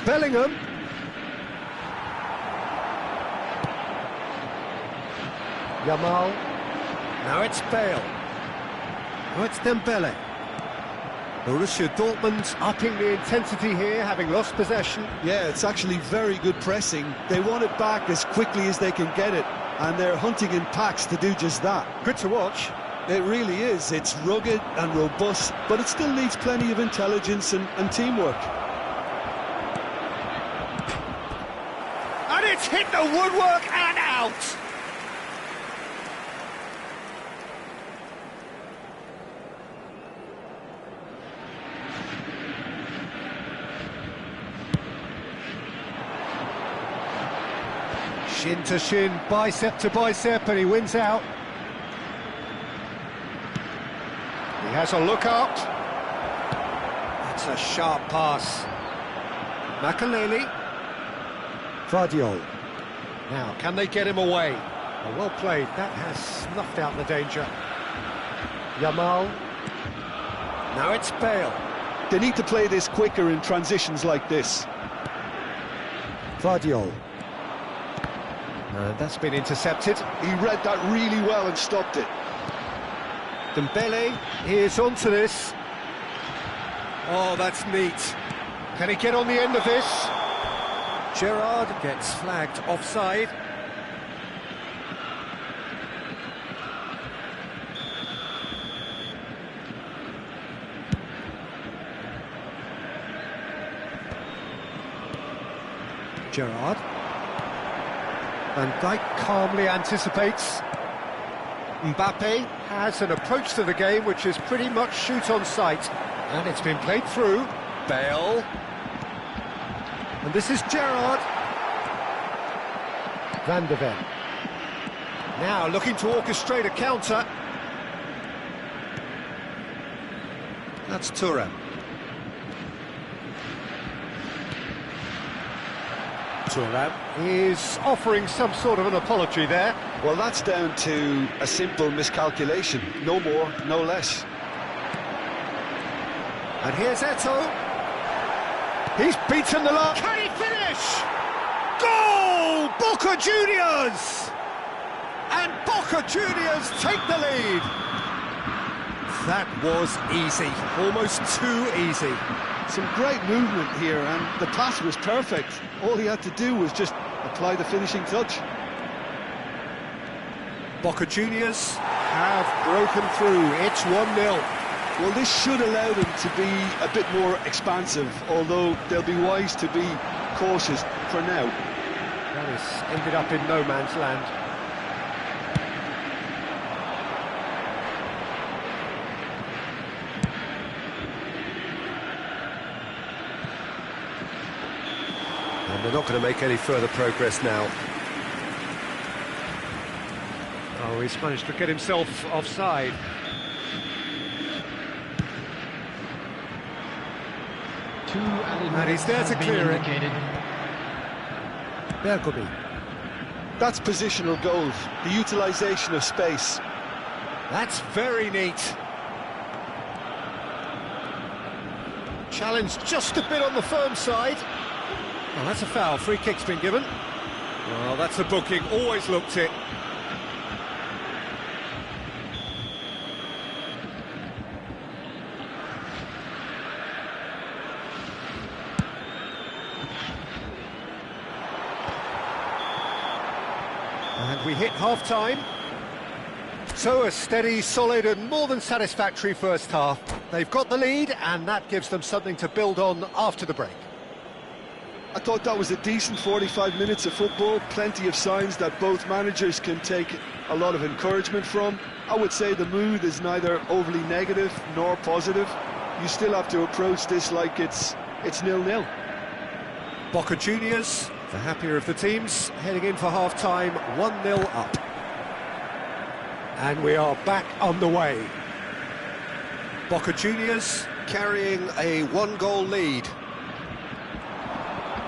Bellingham. Yamal. Now it's Bale. Now it's Dembele. Borussia Dortmund upping the intensity here, having lost possession. Yeah, it's actually very good pressing. They want it back as quickly as they can get it, and they're hunting in packs to do just that. Good to watch. It really is. It's rugged and robust, but it still needs plenty of intelligence and teamwork. And it's hit the woodwork and out! Shin to shin, bicep to bicep, and he wins out. He has a look up. That's a sharp pass. Makalele. Vardiol. Now, can they get him away? Oh, well played. That has snuffed out the danger. Yamal. Now it's Bale. They need to play this quicker in transitions like this. Vardiol. That's been intercepted. He read that really well and stopped it. Dembele is onto this. Oh, that's neat. Can he get on the end of this? Gerrard gets flagged offside. Gerrard. Van Dijk calmly anticipates. Mbappe has an approach to the game which is pretty much shoot on sight. And it's been played through. Bale. And this is Gerrard. Van de Ven. Now looking to orchestrate a counter. That's Thuram. Thuram is offering some sort of an apology there. Well, that's down to a simple miscalculation. No more, no less. And here's Eto'o. He's beaten the line. Can he finish? Goal! Boca Juniors! And Boca Juniors take the lead. That was easy, almost too easy. Some great movement here, and the pass was perfect. All he had to do was just apply the finishing touch. Boca Juniors have broken through. It's 1-0. Well, this should allow them to be a bit more expansive, although they'll be wise to be cautious for now. That has ended up in no man's land. And they're not going to make any further progress now. Oh, he's managed to get himself offside. Two added And he's minutes there has to been clear it. indicated. Bergomi. That's positional goals, the utilisation of space. That's very neat. Challenge just a bit on the firm side. Oh, that's a foul. Free kick's been given. Well, that's a booking. Always looked it. And we hit half-time. So a steady, solid and more than satisfactory first half. They've got the lead and that gives them something to build on after the break. I thought that was a decent 45 minutes of football, plenty of signs that both managers can take a lot of encouragement from. I would say the mood is neither overly negative nor positive. You still have to approach this like it's 0-0. Boca Juniors, the happier of the teams, heading in for half-time, 1-0 up. And we are back on the way. Boca Juniors carrying a one-goal lead.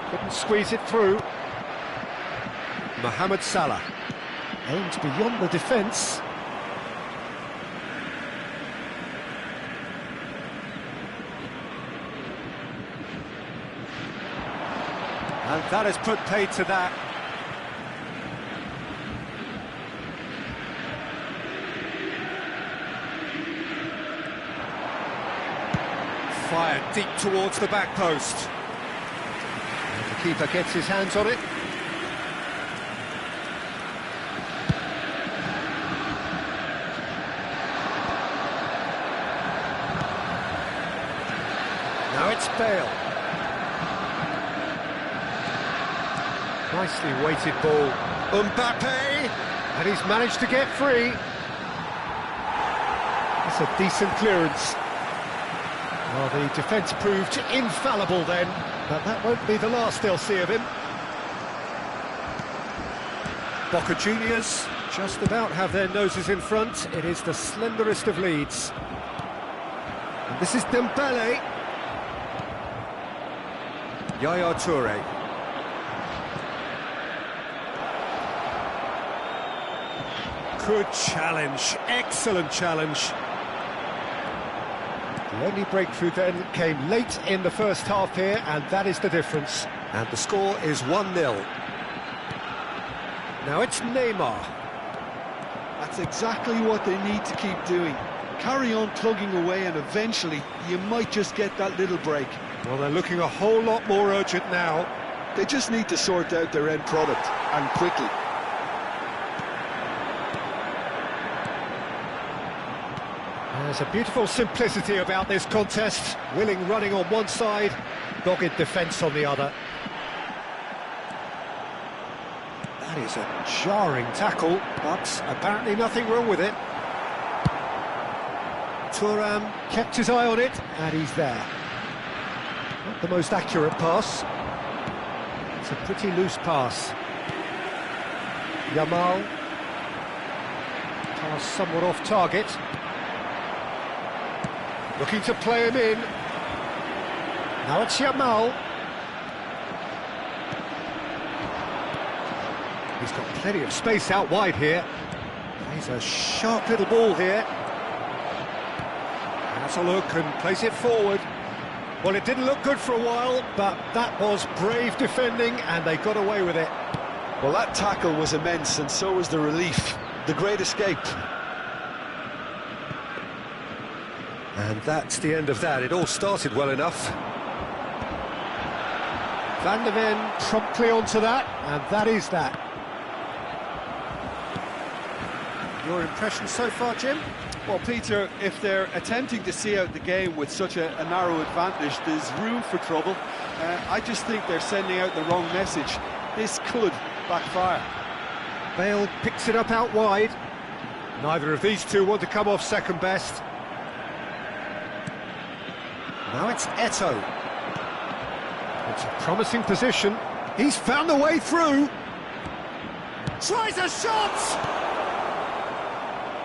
Couldn't squeeze it through. Mohamed Salah aimed beyond the defence. And that has put paid to that. Fired deep towards the back post. And the keeper gets his hands on it. Now it's Bale. Nicely weighted ball. Mbappe! And he's managed to get free. That's a decent clearance. Well, the defence proved infallible then, but that won't be the last they'll see of him. Boca Juniors just about have their noses in front. It is the slenderest of leads. And this is Dembele. Yaya Toure. Good challenge, excellent challenge. The only breakthrough then came late in the first half here, and that is the difference. And the score is 1-0. Now it's Neymar. That's exactly what they need to keep doing. Carry on plugging away and eventually you might just get that little break. Well, they're looking a whole lot more urgent now. They just need to sort out their end product, and quickly. There's a beautiful simplicity about this contest. Willing running on one side, dogged defence on the other. That is a jarring tackle, but apparently nothing wrong with it. Thuram kept his eye on it, and he's there. Not the most accurate pass. It's a pretty loose pass. Yamal. Pass somewhat off target. Looking to play him in. Now it's Yamal. He's got plenty of space out wide here. Plays a sharp little ball here. Has a look and plays it forward. Well, it didn't look good for a while, but that was brave defending and they got away with it. Well, that tackle was immense, and so was the relief. The great escape. And that's the end of that. It all started well enough. Van der Ven promptly onto that, and that is that. Your impression so far, Jim? Well, Peter, if they're attempting to see out the game with such a narrow advantage, there's room for trouble. I just think they're sending out the wrong message. This could backfire. Bale picks it up out wide. Neither of these two want to come off second best. Now it's Eto'o. It's a promising position. He's found the way through. Tries a shot!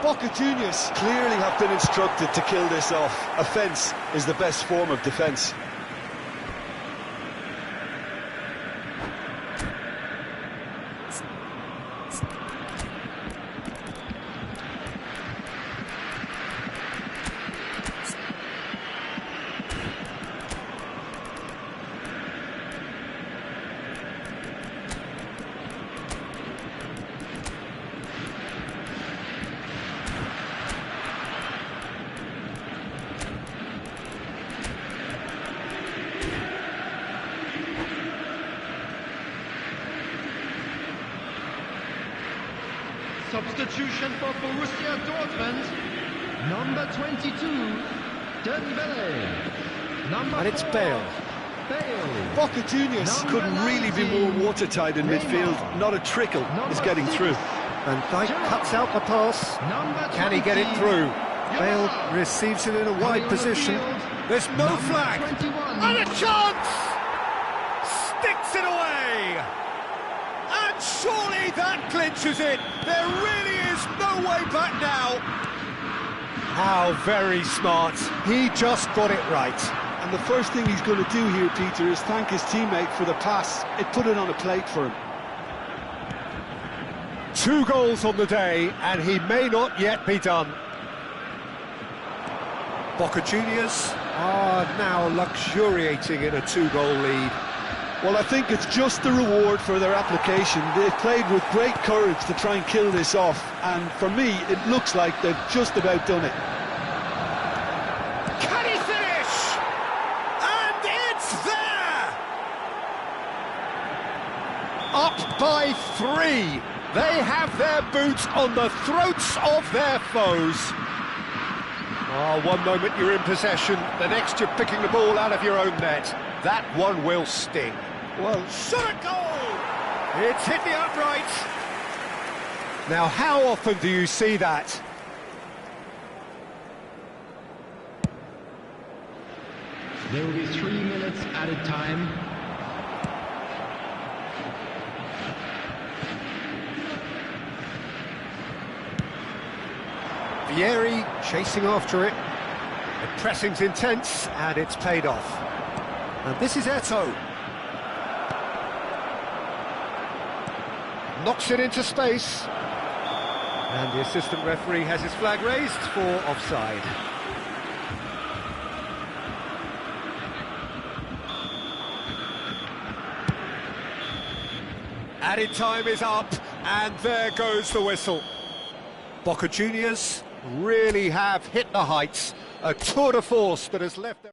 Boca Juniors clearly have been instructed to kill this off. Offence is the best form of defence. Substitution for Borussia Dortmund. Number 22, Dembele. And it's Bale. Bale. Boca Juniors couldn't really be more watertight in midfield. Not a trickle is getting through. And Dyke cuts out the pass. Can he get it through? Bale receives it in a wide position. There's no flag. And a chance! Sticks it away! And surely that clinches it. There really is no way back now. How very smart. He just got it right. And the first thing he's going to do here, Peter, is thank his teammate for the pass. It put it on a plate for him. 2 goals on the day, and he may not yet be done. Boca Juniors are now luxuriating in a 2-goal lead. Well, I think it's just the reward for their application. They've played with great courage to try and kill this off, and for me, it looks like they've just about done it. Can he finish? And it's there! Up by 3. They have their boots on the throats of their foes. Oh, one moment you're in possession, the next you're picking the ball out of your own net. That one will sting. Well, Shot goal! It's hit the upright. Now, how often do you see that? There will be 3 minutes added time. Vieri chasing after it. The pressing's intense, and it's paid off. And this is Eto'o. Knocks it into space. And the assistant referee has his flag raised for offside. Added time is up, and there goes the whistle. Boca Juniors really have hit the heights. A tour de force that has left them.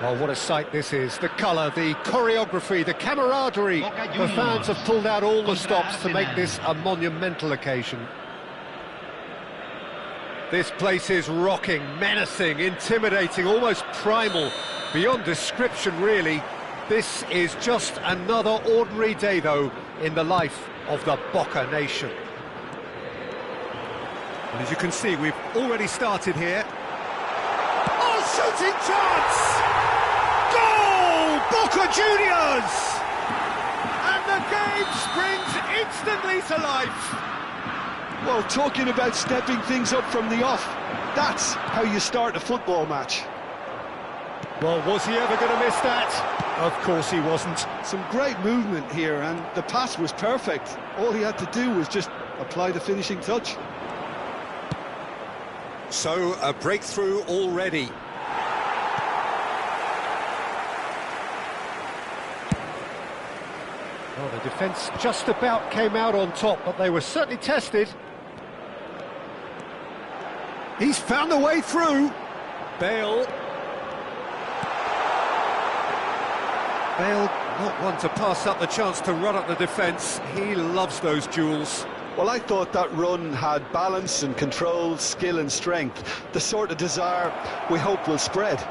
Oh, what a sight this is. The colour, the choreography, the camaraderie. The fans have pulled out all the stops to make this a monumental occasion. This place is rocking, menacing, intimidating, almost primal, beyond description really. This is just another ordinary day though in the life of the Boca nation. And as you can see, we've already started here. Oh, shooting chance! Goal! Boca Juniors! And the game springs instantly to life. Well, talking about stepping things up from the off, that's how you start a football match. Well, was he ever going to miss that? Of course he wasn't. Some great movement here, and the pass was perfect. All he had to do was just apply the finishing touch. So, a breakthrough already. Well, the defence just about came out on top, but they were certainly tested. He's found a way through. Bale. Bale, not one to pass up the chance to run up the defence. He loves those duels. Well, I thought that run had balance and control, skill and strength. The sort of desire we hope will spread.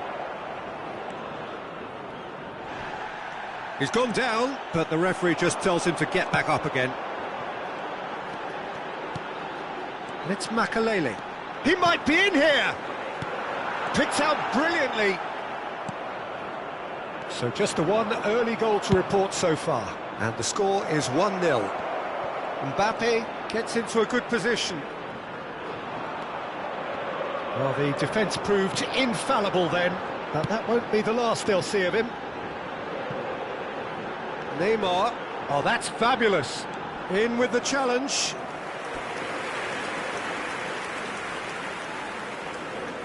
He's gone down, but the referee just tells him to get back up again. And it's Makalele. He might be in here! Picked out brilliantly. So just the one early goal to report so far. And the score is 1-0. Mbappe gets into a good position. Well, the defence proved infallible then, but that won't be the last they'll see of him. Neymar. Oh, that's fabulous. In with the challenge.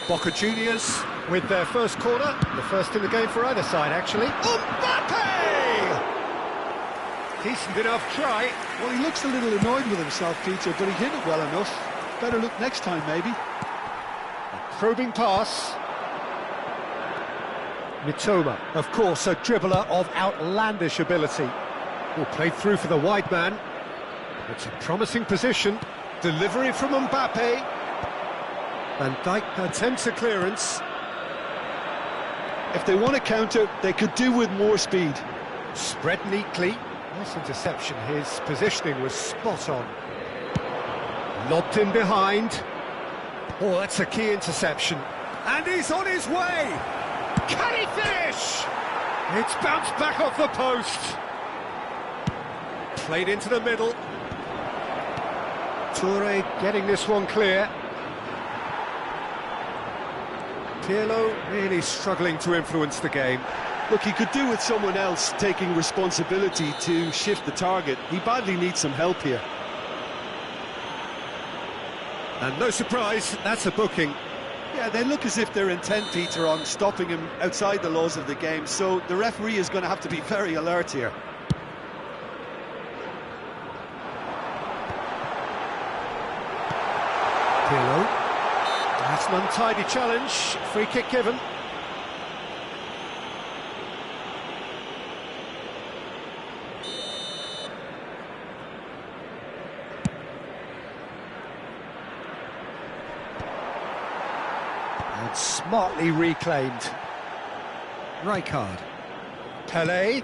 Boca Juniors with their first corner, the first in the game for either side, actually. Mbappe! Decent enough try. Well, he looks a little annoyed with himself, Peter, but he hit it well enough. Better look next time, maybe. Probing pass. Mitoma, of course, a dribbler of outlandish ability. Oh, played through for the wide man. It's a promising position. Delivery from Mbappe. Van Dijk attempts a clearance. If they want to counter, they could do with more speed. Spread neatly. Nice interception. His positioning was spot on. Lobbed in behind. Oh, that's a key interception. And he's on his way. Can he finish? It's bounced back off the post. Played into the middle. Toure getting this one clear. Pirlo really struggling to influence the game. Look, he could do with someone else taking responsibility to shift the target. He badly needs some help here. And no surprise, that's a booking. Yeah, they look as if they're intent, Peter, on stopping him outside the laws of the game, so the referee is going to have to be very alert here. Pirlo. That's an untidy challenge. Free kick given. And smartly reclaimed. Rijkaard. Pelé.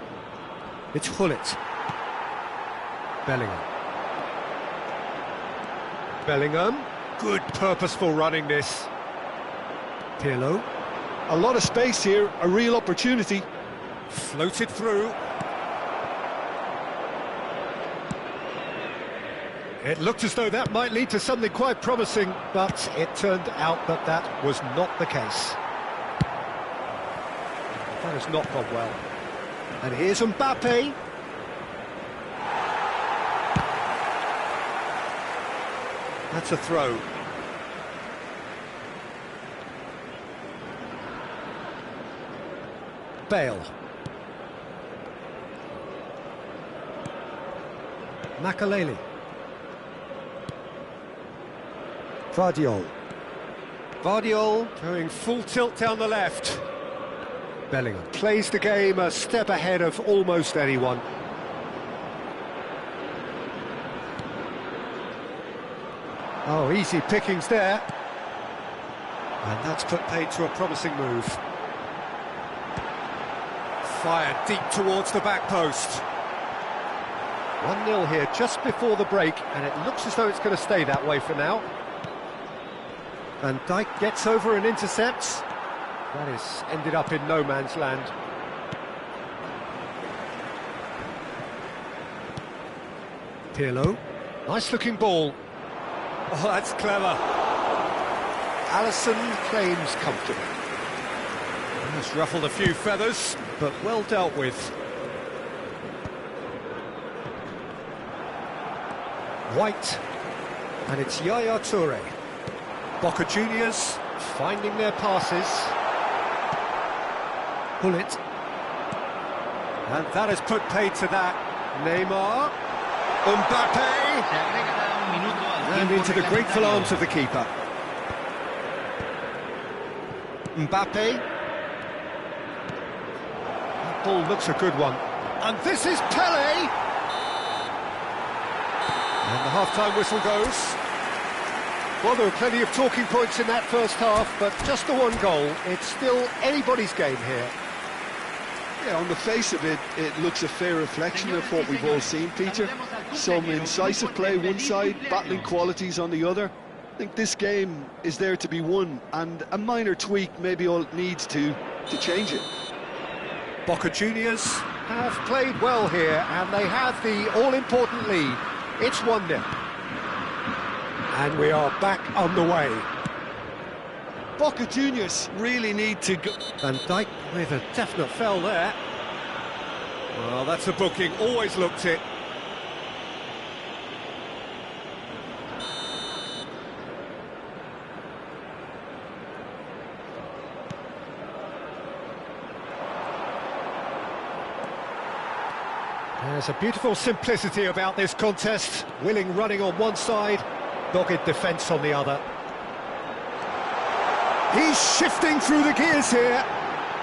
It's Hullet. Bellingham. Bellingham. Good purposeful running this. Pirlo. A lot of space here, a real opportunity. Floated through. It looked as though that might lead to something quite promising, but it turned out that that was not the case. That has not gone well. And here's Mbappe. That's a throw. Bale. Makalele. Vardiol. Vardiol going full tilt down the left. Bellingham plays the game a step ahead of almost anyone. Oh, easy pickings there. And that's put paid to a promising move. Fired deep towards the back post. 1-0 here just before the break, and it looks as though it's going to stay that way for now. And Dijk gets over and intercepts. That is ended up in no man's land. Pirlo. Nice looking ball. Oh, that's clever. Alisson claims comfortably. That's ruffled a few feathers, but well dealt with. White. And it's Yaya Toure. Boca Juniors finding their passes. Bullet. And that has put paid to that. Neymar. Mbappe. And into the grateful arms of the keeper. Mbappe. That ball looks a good one. And this is Pele. And the half-time whistle goes. Well, there were plenty of talking points in that first half, but just the one goal. It's still anybody's game here. Yeah, on the face of it, it looks a fair reflection of what we've all seen, Peter. Some incisive play one side, battling qualities on the other. I think this game is there to be won, and a minor tweak maybe all it needs to change it. Boca Juniors have played well here, and they have the all-important lead. It's 1-0. And we are back on the way. Boca Juniors really need to go... Van Dijk with a definite foul there. Well, that's a booking, always looked it. There's a beautiful simplicity about this contest. Willing running on one side, dogged defence on the other. He's shifting through the gears here.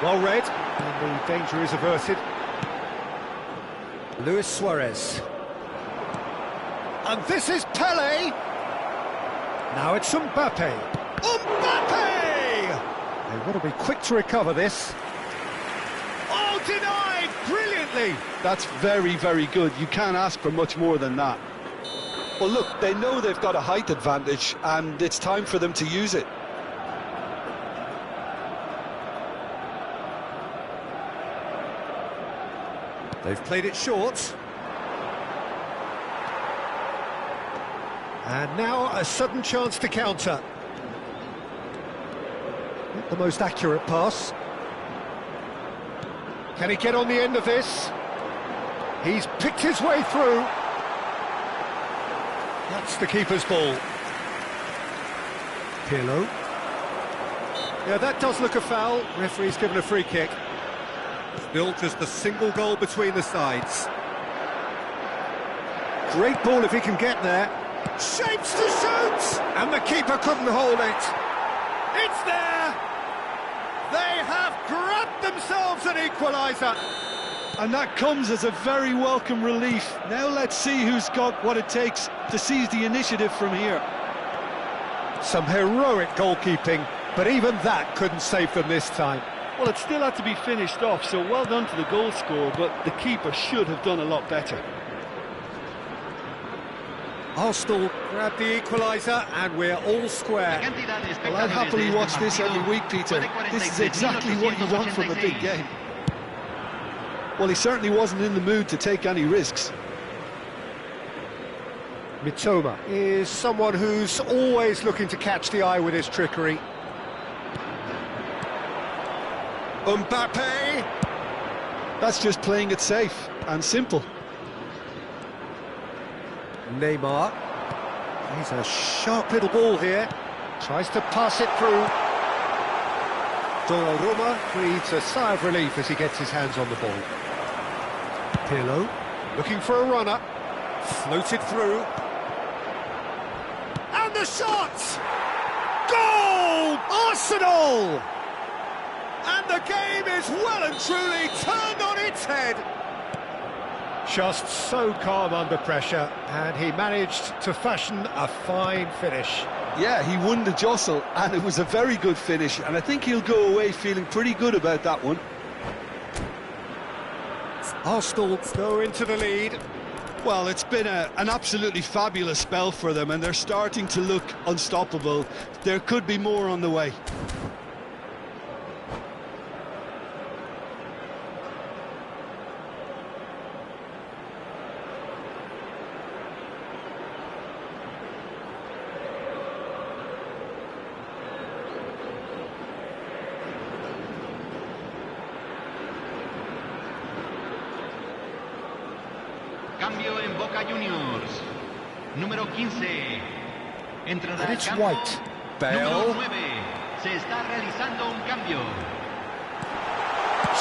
Well read, and the danger is averted. Luis Suarez. And this is Pele. Now it's Mbappe. Mbappe! They want to be quick to recover this. Oh, denied! Brilliantly! That's very, very good. You can't ask for much more than that. Well, look, they know they've got a height advantage, and it's time for them to use it. They've played it short. And now a sudden chance to counter. Not the most accurate pass. Can he get on the end of this? He's picked his way through. That's the keeper's ball. Pirlo. Yeah, that does look a foul. Referee's given a free kick. Still just a single goal between the sides. Great ball if he can get there. Shapes to shoot! And the keeper couldn't hold it. It's there! They have grabbed themselves an equaliser. And that comes as a very welcome relief. Now let's see who's got what it takes to seize the initiative from here. Some heroic goalkeeping, but even that couldn't save them this time. Well, it still had to be finished off, so well done to the goal scorer, but the keeper should have done a lot better. Arsenal grab the equaliser, and we're all square. Well, I'd happily watch this every week, Peter. This is exactly what you want from a big game. Well, he certainly wasn't in the mood to take any risks. Mitoma is someone who's always looking to catch the eye with his trickery. Mbappe! That's just playing it safe and simple. Neymar. He's a sharp little ball here. Tries to pass it through. Donnarumma breathes a sigh of relief as he gets his hands on the ball. Pirlo, looking for a runner. Floated through. And the shot! Goal! Arsenal! And the game is well and truly turned on its head. Just so calm under pressure, and he managed to fashion a fine finish. Yeah, he won the jostle, and it was a very good finish, and I think he'll go away feeling pretty good about that one. Arsenal go into the lead. Well, it's been an absolutely fabulous spell for them, and they're starting to look unstoppable. There could be more on the way. Cambio en Boca Juniors. Número 15. Entrará And al it's campo. White. Bale. Número 9. Se está realizando un cambio.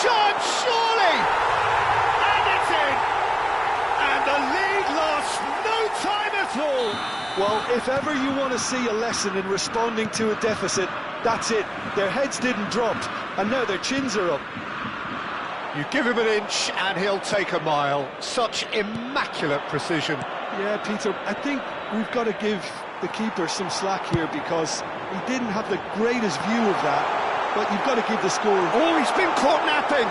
Chance, surely! And it's in! And the lead lost no time at all! Well, if ever you want to see a lesson in responding to a deficit, that's it. Their heads didn't drop, and now their chins are up. You give him an inch and he'll take a mile. Such immaculate precision. Yeah, Peter, I think we've got to give the keeper some slack here because he didn't have the greatest view of that, but you've got to give the score. Oh, he's been caught napping!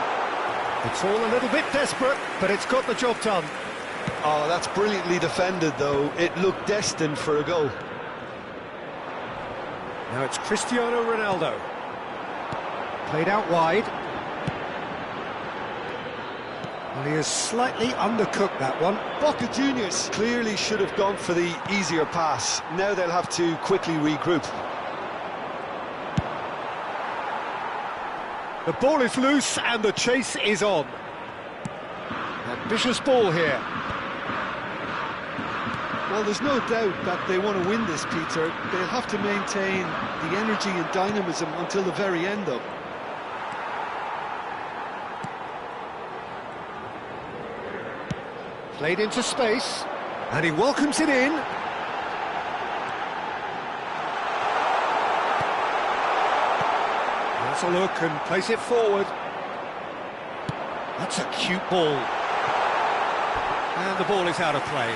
It's all a little bit desperate, but it's got the job done. Oh, that's brilliantly defended, though. It looked destined for a goal. Now it's Cristiano Ronaldo. Played out wide. Well, he has slightly undercooked that one. Boca Juniors clearly should have gone for the easier pass. Now they'll have to quickly regroup. The ball is loose and the chase is on. Ambitious ball here. Well, there's no doubt that they want to win this, Peter. They'll have to maintain the energy and dynamism until the very end, though. Played into space, and he welcomes it in. That's a look and place it forward. That's a cute ball. And the ball is out of play.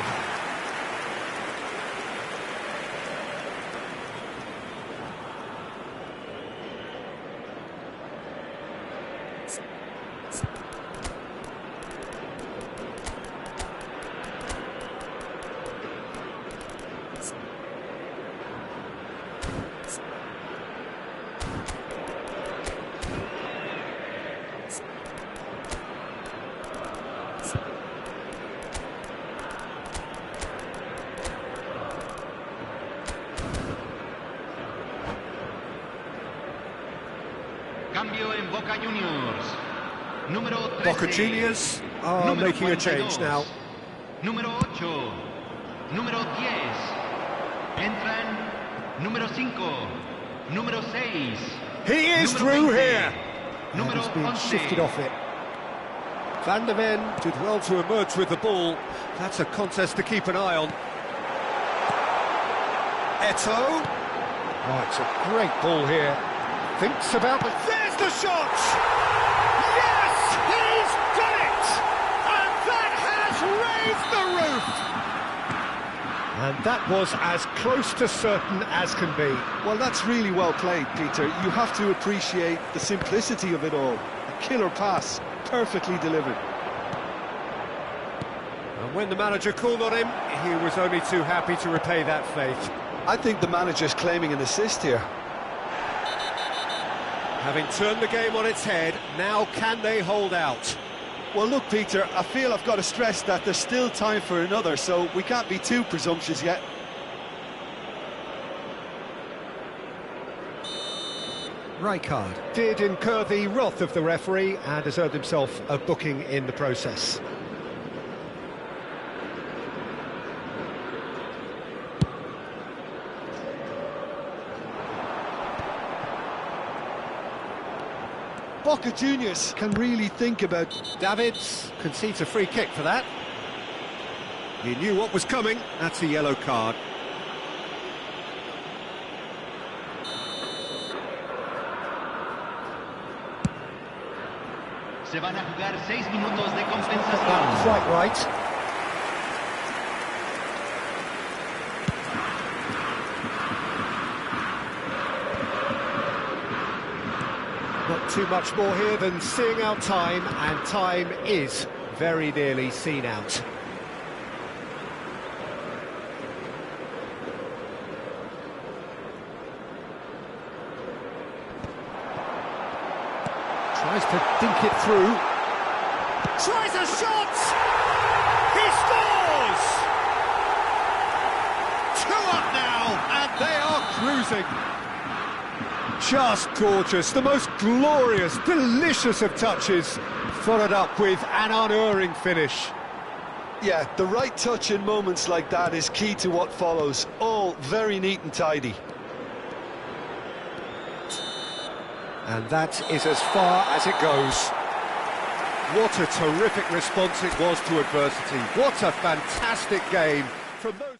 Cambio en Boca Juniors. Número 13. Boca Juniors are Número making a change 42. now. Número 8. Número 10. Entran número 5. Número 6. He is Número through 20. here. And Número he's been 11. shifted off it. Van der Ven did well to emerge with the ball. That's a contest to keep an eye on. Eto'o. Oh, it's a great ball here. Thinks about the... There's the shot! Yes, he's done it! And that has raised the roof! And that was as close to certain as can be. Well, that's really well played, Peter. You have to appreciate the simplicity of it all. A killer pass, perfectly delivered. And when the manager called on him, he was only too happy to repay that faith. I think the manager's claiming an assist here. Having turned the game on its head, now can they hold out? Well, look, Peter, I feel I've got to stress that there's still time for another, so we can't be too presumptuous yet. Rijkaard did incur the wrath of the referee and has earned himself a booking in the process. Boca Juniors can really think about... Davids concedes a free kick for that. He knew what was coming. That's a yellow card. Se van a jugar 6 minutos de Not compensación. quite right. Not too much more here than seeing out time, and time is very nearly seen out. Tries to dink it through. Tries a shot! He scores! 2 up now, and they are cruising. Just gorgeous, the most glorious, delicious of touches, followed up with an unerring finish. Yeah, the right touch in moments like that is key to what follows. All very neat and tidy. And that is as far as it goes. What a terrific response it was to adversity. What a fantastic game from those...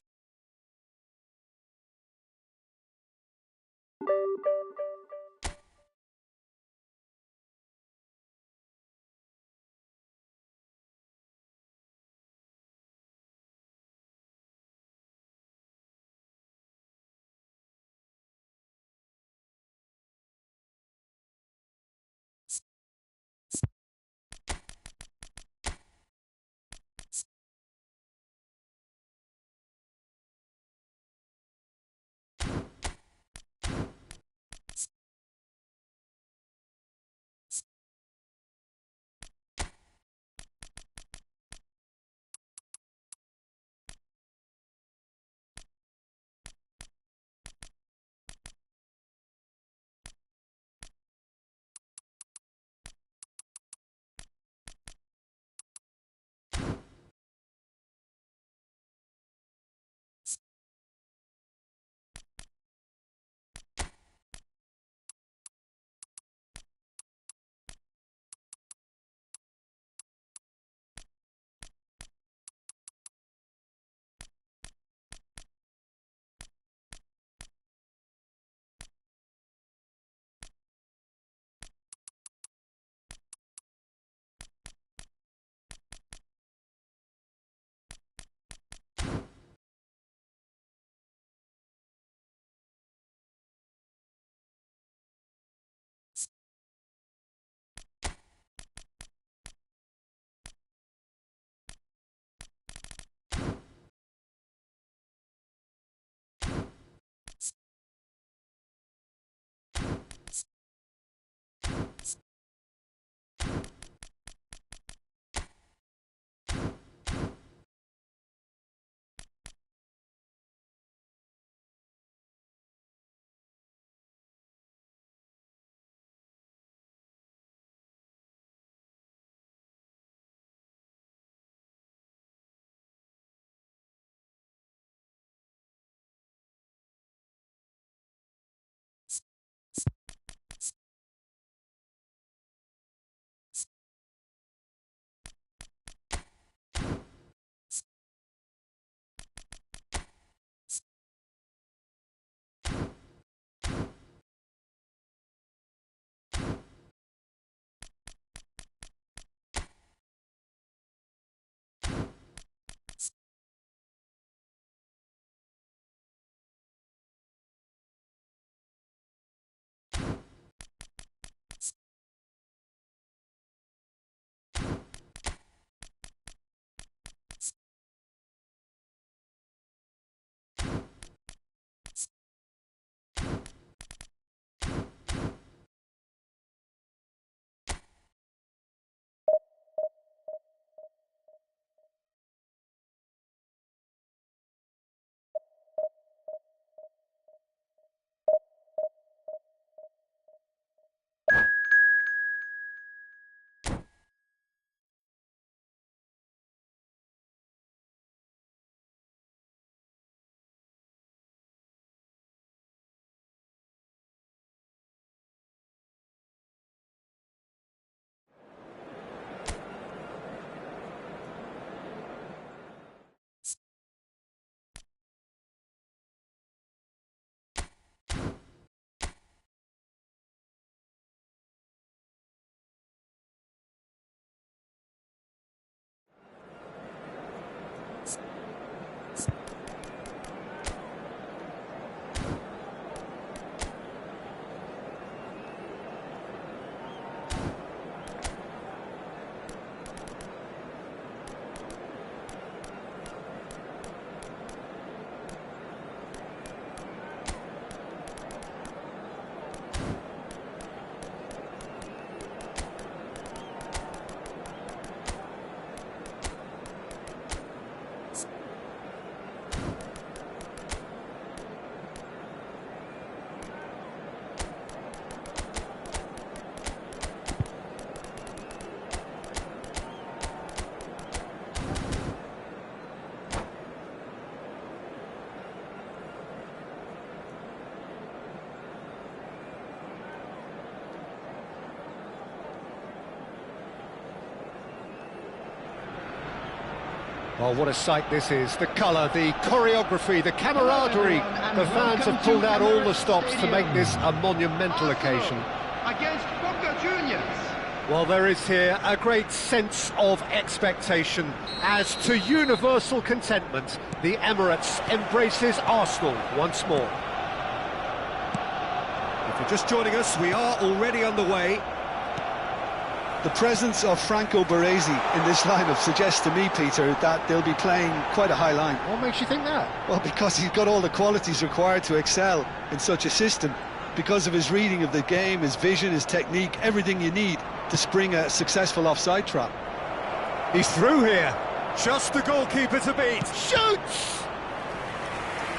Well, what a sight this is. The colour, the choreography, the camaraderie. The fans have pulled out all the stops to make this a monumental occasion. Against Boca Juniors. Well, there is here a great sense of expectation. As to universal contentment, the Emirates embraces Arsenal once more. If you're just joining us, we are already underway. The presence of Franco Baresi in this lineup suggests to me, Peter, that they'll be playing quite a high line. What makes you think that? Well, because he's got all the qualities required to excel in such a system. Because of his reading of the game, his vision, his technique, everything you need to spring a successful offside trap. He's through here. Just the goalkeeper to beat. Shoots!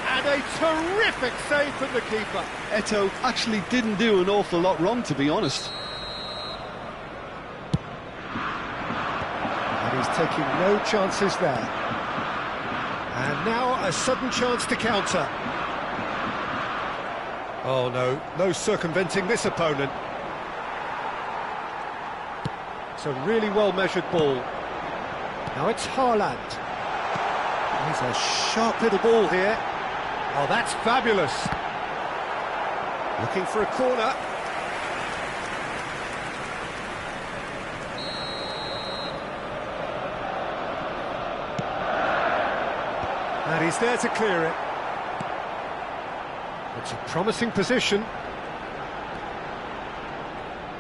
And a terrific save from the keeper. Eto'o actually didn't do an awful lot wrong, to be honest. And he's taking no chances there. And now a sudden chance to counter. Oh no, no circumventing this opponent. It's a really well-measured ball. Now it's Haaland. He's a sharp little ball here. Oh, that's fabulous. Looking for a corner. And he's there to clear it. It's a promising position.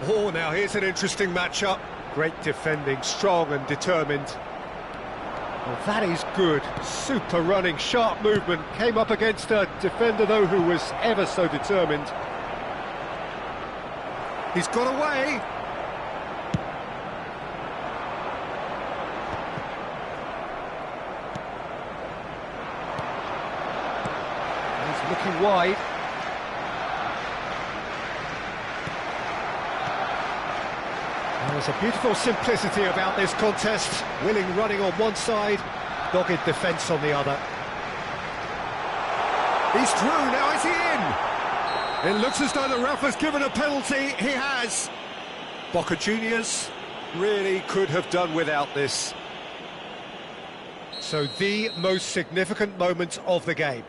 Oh, now here's an interesting matchup. Great defending, strong and determined. Well, that is good. Super running, sharp movement. Came up against a defender, though, who was ever so determined. He's got away. He's looking wide. There's a beautiful simplicity about this contest. Willing running on one side, dogged defence on the other. He's through, now is he in? It looks as though the ref has given a penalty. He has. Boca Juniors really could have done without this. So the most significant moment of the game.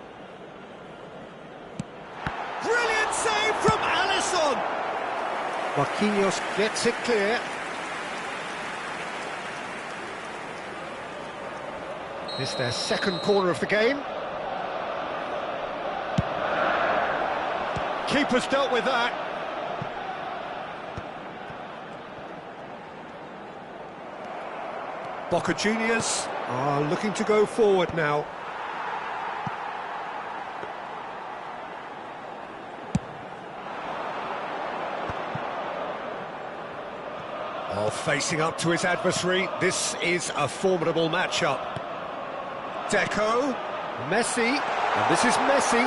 Brilliant save from Alisson. Marquinhos gets it clear. It's their second corner of the game. Keeper's dealt with that. Boca Juniors are looking to go forward now. Oh, facing up to his adversary, this is a formidable matchup. Deco, Messi, and this is Messi.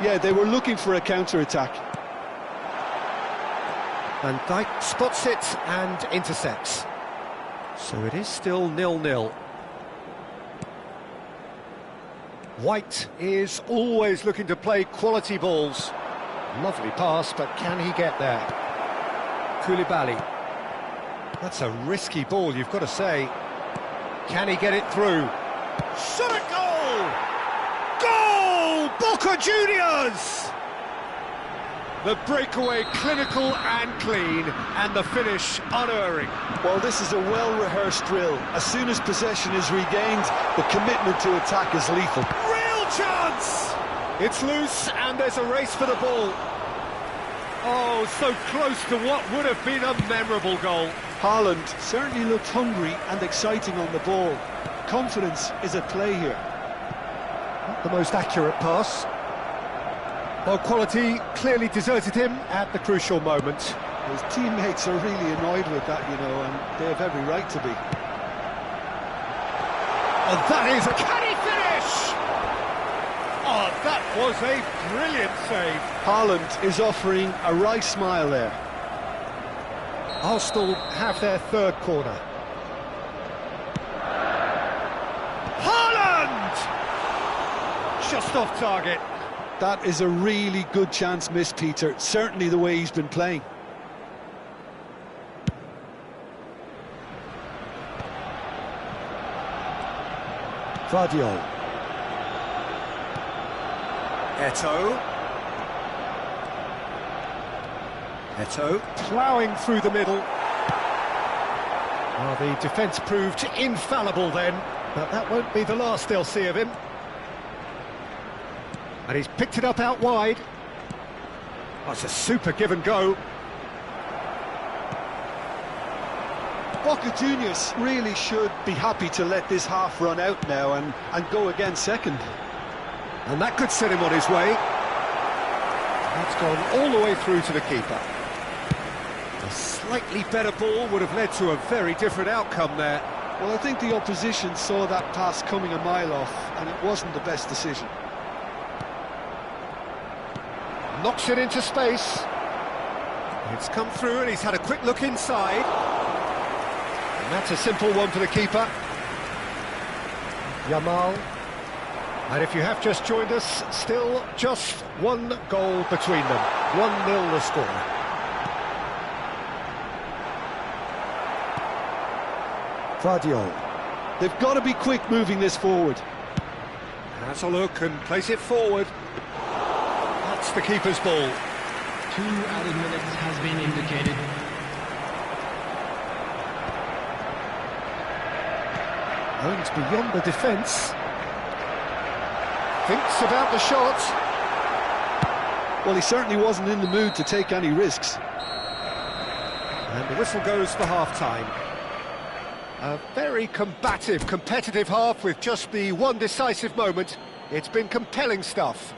Yeah, they were looking for a counter-attack. Van Dijk spots it and intercepts. So it is still 0-0. White is always looking to play quality balls. Lovely pass, but can he get there? Koulibaly. That's a risky ball, you've got to say. Can he get it through? Shot a goal! Goal! Boca Juniors! The breakaway clinical and clean, and the finish unerring. Well, this is a well-rehearsed drill. As soon as possession is regained, the commitment to attack is lethal. Real chance! It's loose, and there's a race for the ball. Oh, so close to what would have been a memorable goal. Haaland certainly looked hungry and exciting on the ball. Confidence is at play here. Not the most accurate pass. Well, quality clearly deserted him at the crucial moment. His teammates are really annoyed with that, you know, and they have every right to be. And that is a... Can he finish? Oh, that was a brilliant save. Haaland is offering a wry smile there. Arsenal have their third corner. Haaland! Just off target. That is a really good chance missed, Peter. Certainly the way he's been playing. Vardiol. Eto'o. Eto'o ploughing through the middle. Well, the defence proved infallible then, but that won't be the last they'll see of him. And he's picked it up out wide. That's a super give and go. Boca Juniors really should be happy to let this half run out now and go again second. And that could set him on his way. That's gone all the way through to the keeper. A slightly better ball would have led to a very different outcome there. Well, I think the opposition saw that pass coming a mile off, and it wasn't the best decision. Knocks it into space. It's come through and he's had a quick look inside. And that's a simple one for the keeper. Yamal. And if you have just joined us, still just one goal between them. 1-0 the score. Vardiol. They've got to be quick moving this forward. Has a look and place it forward. That's the keeper's ball. 2 added minutes has been indicated. Owns beyond the defence. Thinks about the shot. Well, he certainly wasn't in the mood to take any risks. And the whistle goes for half-time. A very combative, competitive half with just the one decisive moment. It's been compelling stuff.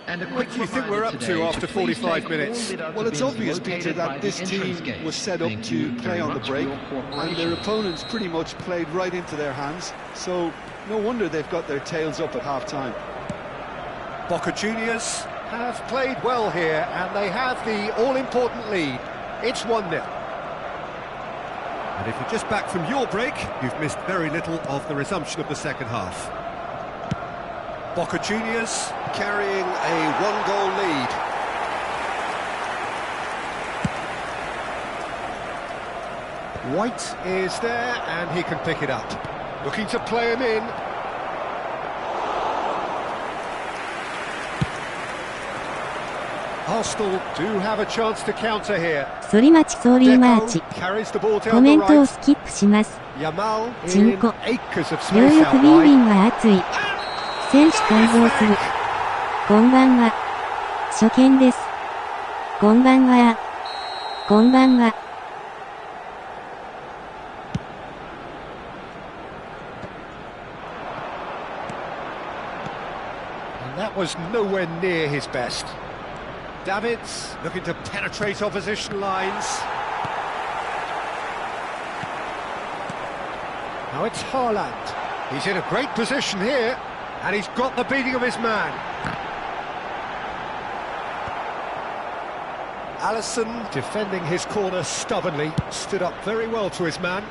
And What do you think we're up to after 45 minutes? Well, it's obvious, Peter, that this team was set up to play on the break, and their opponents pretty much played right into their hands, so no wonder they've got their tails up at half-time. Boca Juniors have played well here, and they have the all-important lead. It's 1-0. And if you're just back from your break, you've missed very little of the resumption of the second half. Boca Juniors carrying a 1-goal lead. White is there, and he can pick it up. Looking to play him in. Arsenal do have a chance to counter here. 反町走塁マーチ。 carries the ball コ down メ the ントを right. スキップします。 Yamal チン in コ。 acres of 両 space 翼 out ビンビ wide. ンは熱い。選手感動する。こんばんは。初見です。こんばんは。こんばんは。And that was nowhere near his best. Davids looking to penetrate opposition lines. Now it's Haaland. He's in a great position here, and he's got the beating of his man. Alisson defending his corner stubbornly, stood up very well to his man.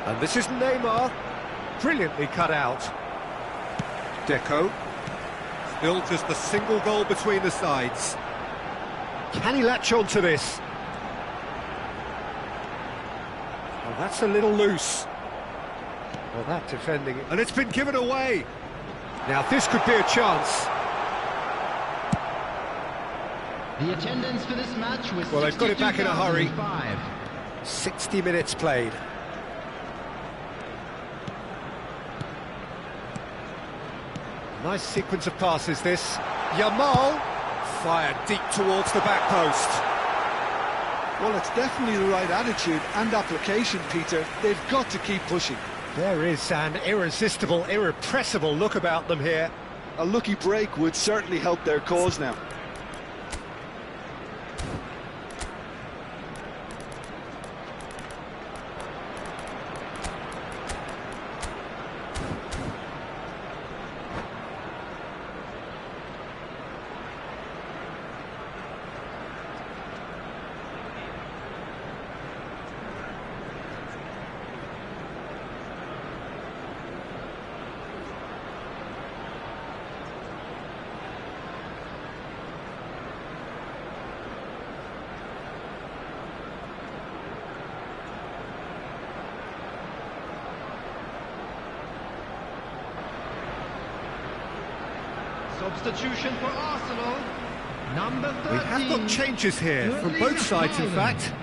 And this is Neymar, brilliantly cut out. Deco, still just the single goal between the sides. Can he latch on to this? Well, that's a little loose. Well, that defending, and it's been given away. Now this could be a chance. The attendance for this match was Well, they've got it back in a hurry. 62,005. 60 minutes played. Nice sequence of passes this. Yamal fired deep towards the back post. Well, it's definitely the right attitude and application, Peter. They've got to keep pushing. There is an irresistible, irrepressible look about them here. A lucky break would certainly help their cause now. Substitution for Arsenal. Number 13. We have got changes here from both sides, in fact.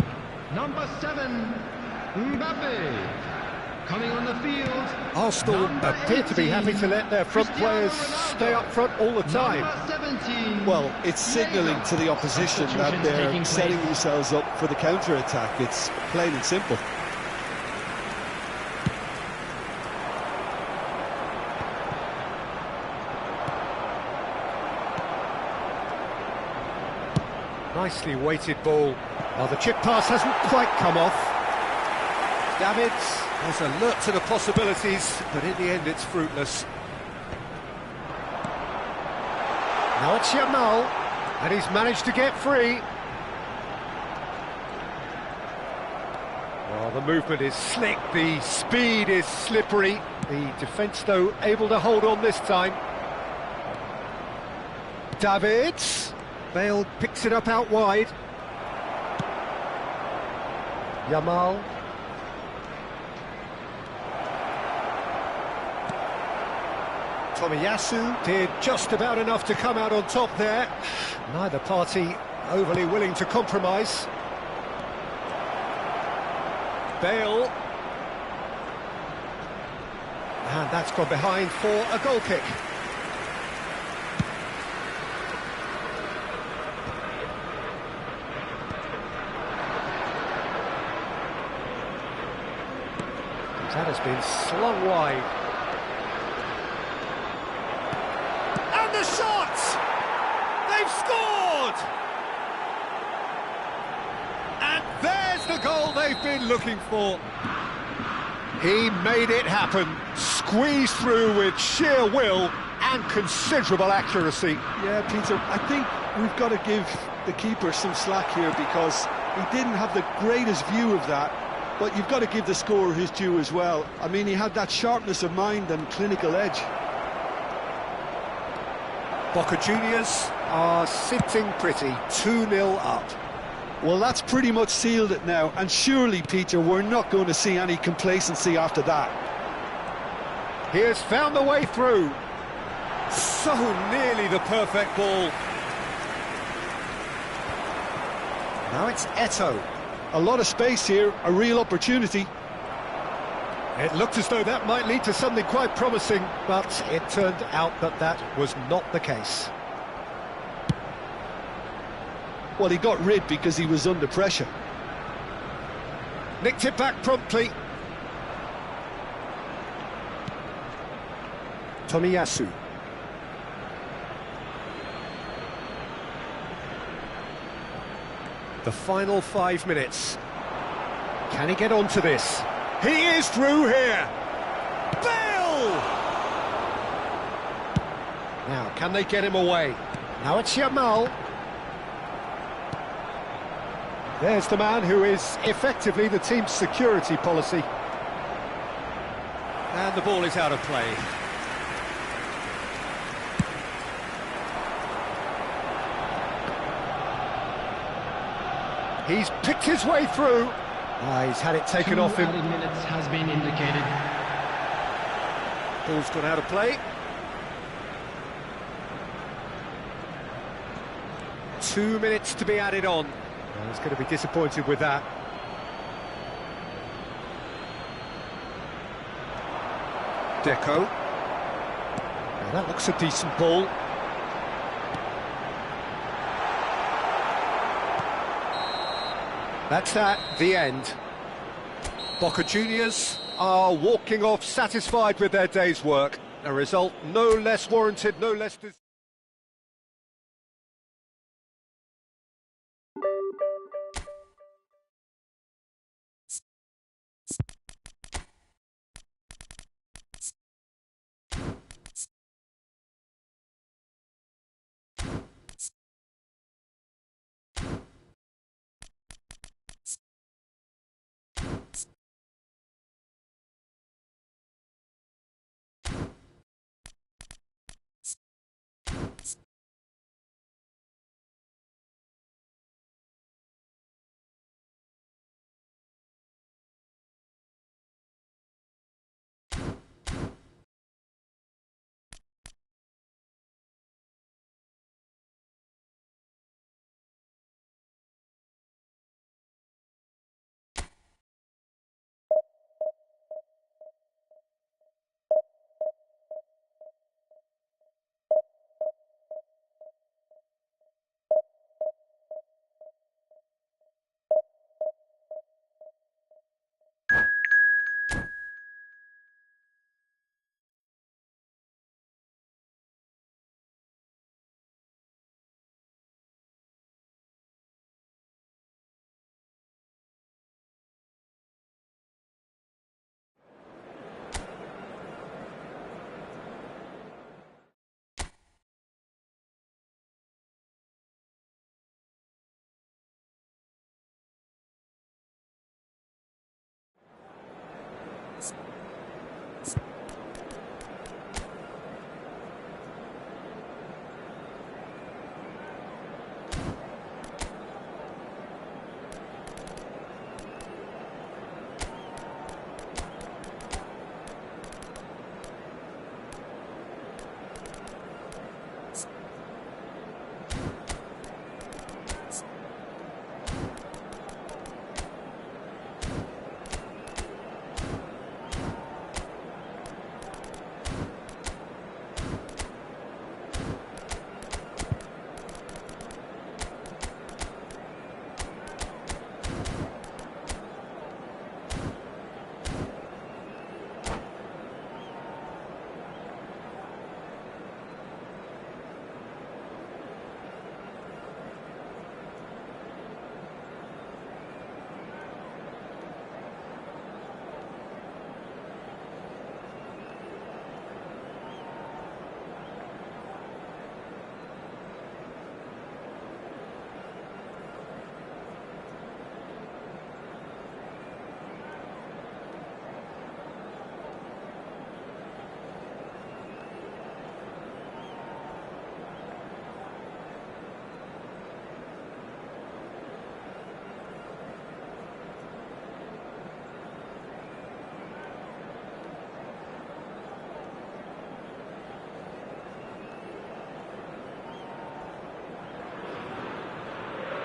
Number 7, Mbappe. Coming on the field. Arsenal appear to be happy to let their front players stay up front all the time. Number 17. Well, it's signalling to the opposition that they're setting themselves up for the counter-attack. It's plain and simple. Nicely weighted ball. Well, the chip pass hasn't quite come off. Davids is alert to the possibilities, but in the end it's fruitless. Now it's Yamal, and he's managed to get free. Well, the movement is slick, the speed is slippery. The defence, though, able to hold on this time. Davids. Bale picks it up out wide. Yamal. Tomiyasu did just about enough to come out on top there. Neither party overly willing to compromise. Bale. And that's gone behind for a goal kick. That has been slung wide. And the shot! They've scored! And there's the goal they've been looking for. He made it happen, squeezed through with sheer will and considerable accuracy. Yeah, Peter, I think we've got to give the keeper some slack here because he didn't have the greatest view of that. But you've got to give the scorer his due as well. I mean, he had that sharpness of mind and clinical edge. Boca Juniors are sitting pretty, 2-0 up. Well, that's pretty much sealed it now. And surely, Peter, we're not going to see any complacency after that. He has found the way through. So nearly the perfect ball. Now it's Eto'o. A lot of space here, a real opportunity. It looked as though that might lead to something quite promising, but it turned out that that was not the case. Well, he got rid because he was under pressure. Nicked it back promptly. Tomiyasu. The final 5 minutes. Can he get onto this? He is through here! Bale! Now, can they get him away? Now it's Yamal. There's the man who is effectively the team's security policy. And the ball is out of play. He's picked his way through. He's had it taken off him. 2 added minutes has been indicated. Ball's gone out of play. 2 minutes to be added on. Well, he's going to be disappointed with that. Deco. Now that looks a decent ball. That's that, the end. Boca Juniors are walking off satisfied with their day's work. A result no less warranted, no less...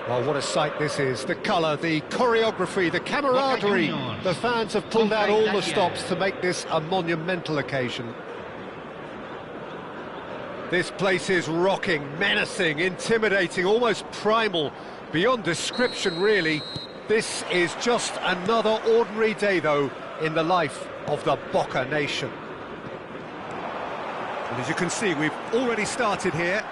Well, what a sight this is. The colour, the choreography, the camaraderie. The fans have pulled out all the stops to make this a monumental occasion. This place is rocking, menacing, intimidating, almost primal, beyond description, really. This is just another ordinary day, though, in the life of the Boca nation. And as you can see, we've already started here.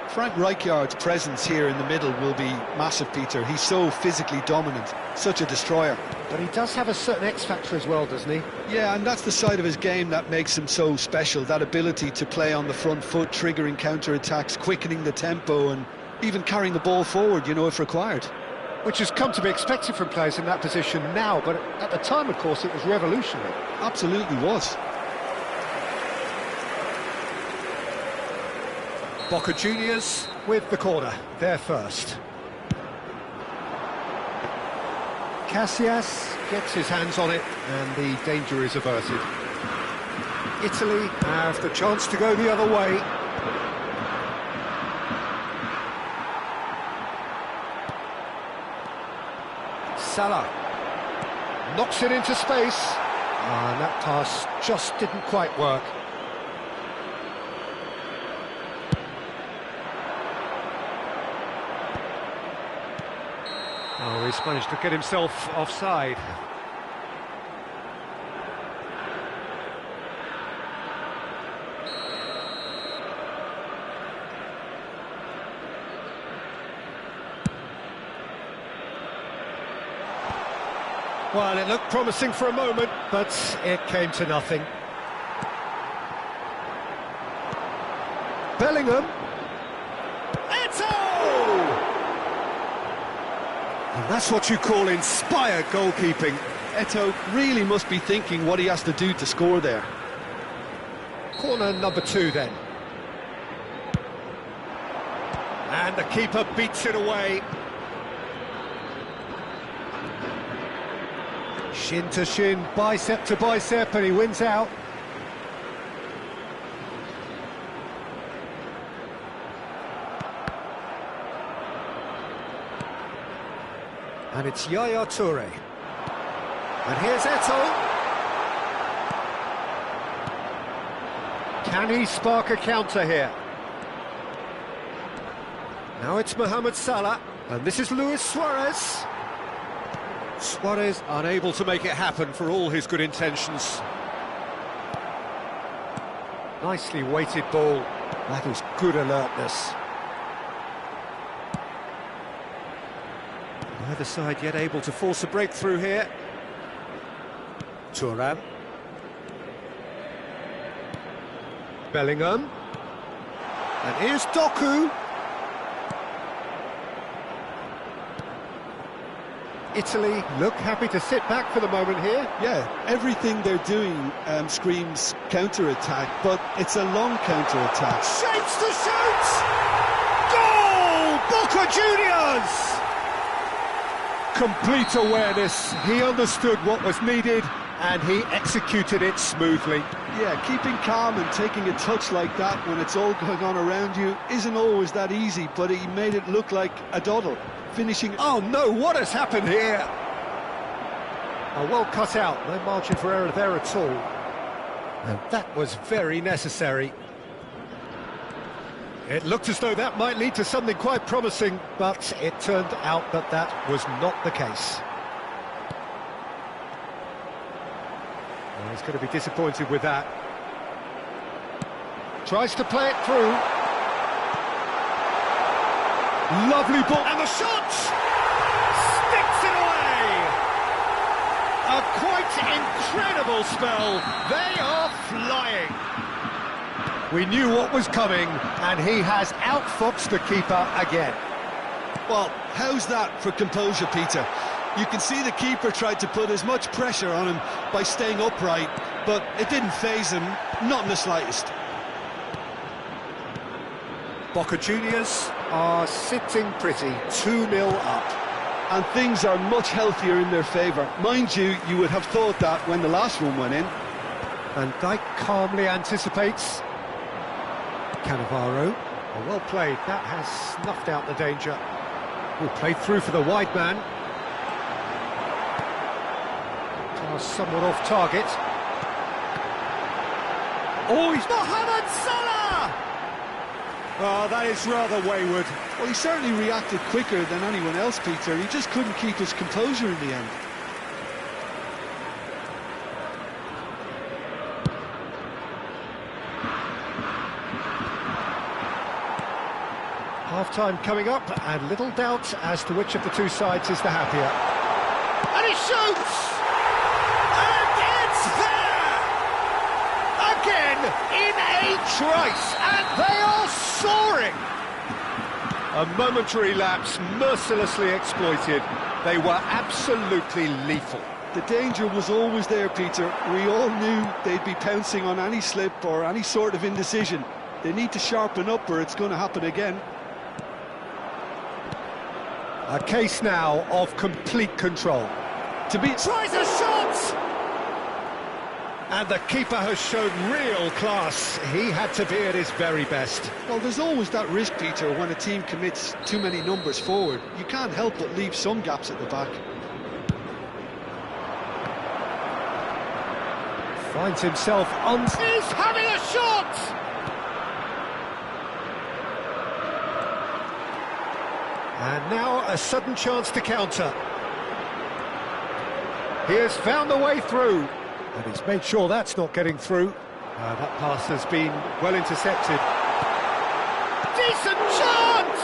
Frank Rijkaard's presence here in the middle will be massive, Peter. He's so physically dominant, such a destroyer. But he does have a certain X-factor as well, doesn't he? Yeah, and that's the side of his game that makes him so special, that ability to play on the front foot, triggering counter-attacks, quickening the tempo, and even carrying the ball forward, you know, if required. Which has come to be expected from players in that position now, but at the time, of course, it was revolutionary. Absolutely was. Boca Juniors with the corner, they're first. Casillas gets his hands on it, and the danger is averted. Italy have the chance to go the other way. Salah knocks it into space, and that pass just didn't quite work. Oh, he's managed to get himself offside. Well, it looked promising for a moment, but it came to nothing. Bellingham. And that's what you call inspired goalkeeping. Eto'o really must be thinking what he has to do to score there. Corner number 2 then. And the keeper beats it away. Shin to shin, bicep to bicep, and he wins out. And it's Yaya Toure. And here's Eto'o. Can he spark a counter here? Now it's Mohamed Salah. And this is Luis Suarez. Suarez unable to make it happen for all his good intentions. Nicely weighted ball. That was good alertness. Neither side yet able to force a breakthrough here. Thuram. Bellingham. And here's Doku. Italy look happy to sit back for the moment here. Yeah, everything they're doing screams counter-attack, but it's a long counter-attack. Shapes to shoot! Goal! Boca Juniors! Complete awareness. He understood what was needed, and he executed it smoothly. Yeah, keeping calm and taking a touch like that when it's all going on around you isn't always that easy, but he made it look like a doddle. Finishing... Oh no, what has happened here? Oh, well cut out, no margin for error there at all. And that was very necessary. It looked as though that might lead to something quite promising, but it turned out that that was not the case. Well, he's going to be disappointed with that. Tries to play it through. Lovely ball, and the shot! Sticks it away! A quite incredible spell. They are flying. We knew what was coming, and he has outfoxed the keeper again. Well, how's that for composure, Peter? You can see the keeper tried to put as much pressure on him by staying upright, but it didn't faze him, not in the slightest. Boca Juniors are sitting pretty, 2-0 up. And things are much healthier in their favour. Mind you, you would have thought that when the last one went in. Van Dijk calmly anticipates. Cannavaro, well played, that has snuffed out the danger. Oh, played through for the wide man. Pass somewhat off target. Oh, he's Mohamed Salah! Oh, that is rather wayward. Well, he certainly reacted quicker than anyone else, Peter. He just couldn't keep his composure in the end. Half-time coming up, and little doubt as to which of the two sides is the happier. And he shoots! And it's there! Again, in a trice, and they are soaring! A momentary lapse, mercilessly exploited. They were absolutely lethal. The danger was always there, Peter. We all knew they'd be pouncing on any slip or any sort of indecision. They need to sharpen up or it's going to happen again. A case now of complete control. To be tries a shot! And the keeper has shown real class. He had to be at his very best. Well, there's always that risk, Peter, when a team commits too many numbers forward. You can't help but leave some gaps at the back. Finds himself on... He's having a shot! And now a sudden chance to counter. He has found the way through. And he's made sure that's not getting through. That pass has been well intercepted. Decent chance!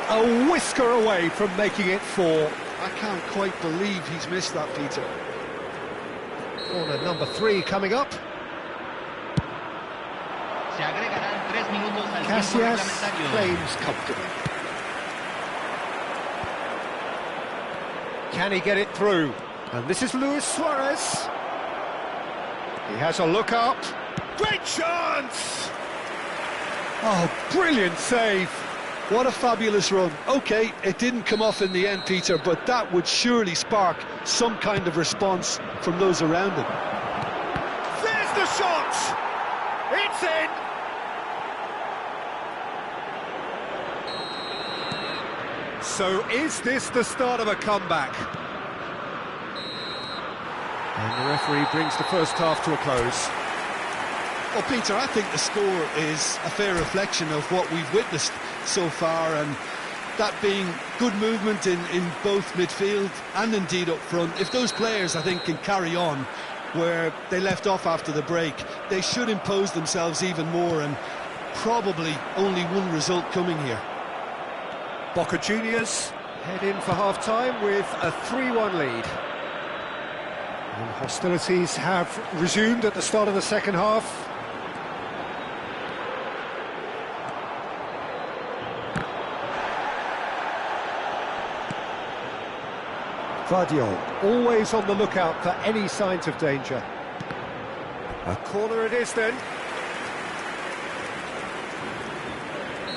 A whisker away from making it 4. I can't quite believe he's missed that, Peter. Corner number 3 coming up. Se agregarán 3 minutos al tiempo Casillas reglamentario. claims comfortably. Can he get it through? And this is Luis Suarez. He has a look up. Great chance! Oh, brilliant save. What a fabulous run. OK, it didn't come off in the end, Peter, but that would surely spark some kind of response from those around him. There's the shot! It's in! So is this the start of a comeback? And the referee brings the first half to a close. Well, Peter, I think the score is a fair reflection of what we've witnessed so far, and that being good movement in both midfield and indeed up front. If those players, I think, can carry on where they left off after the break, they should impose themselves even more, and probably only one result coming here. Boca Juniors head in for half-time with a 3-1 lead. And hostilities have resumed at the start of the second half. Vardiol, always on the lookout for any signs of danger. A corner it is then.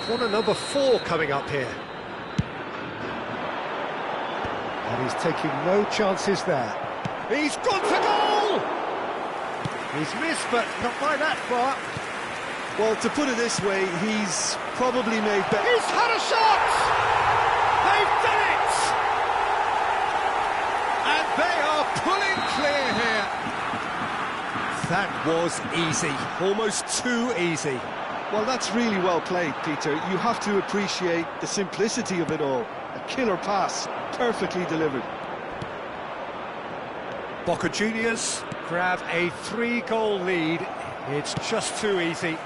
Corner number 4 coming up here. And he's taking no chances there. He's gone to goal! He's missed, but not by that far. Well, to put it this way, he's probably made better. He's had a shot! They've done it! And they are pulling clear here. That was easy, almost too easy. Well, that's really well played, Peter. You have to appreciate the simplicity of it all. A killer pass, perfectly delivered. Boca Juniors grab a 3-goal lead. It's just too easy.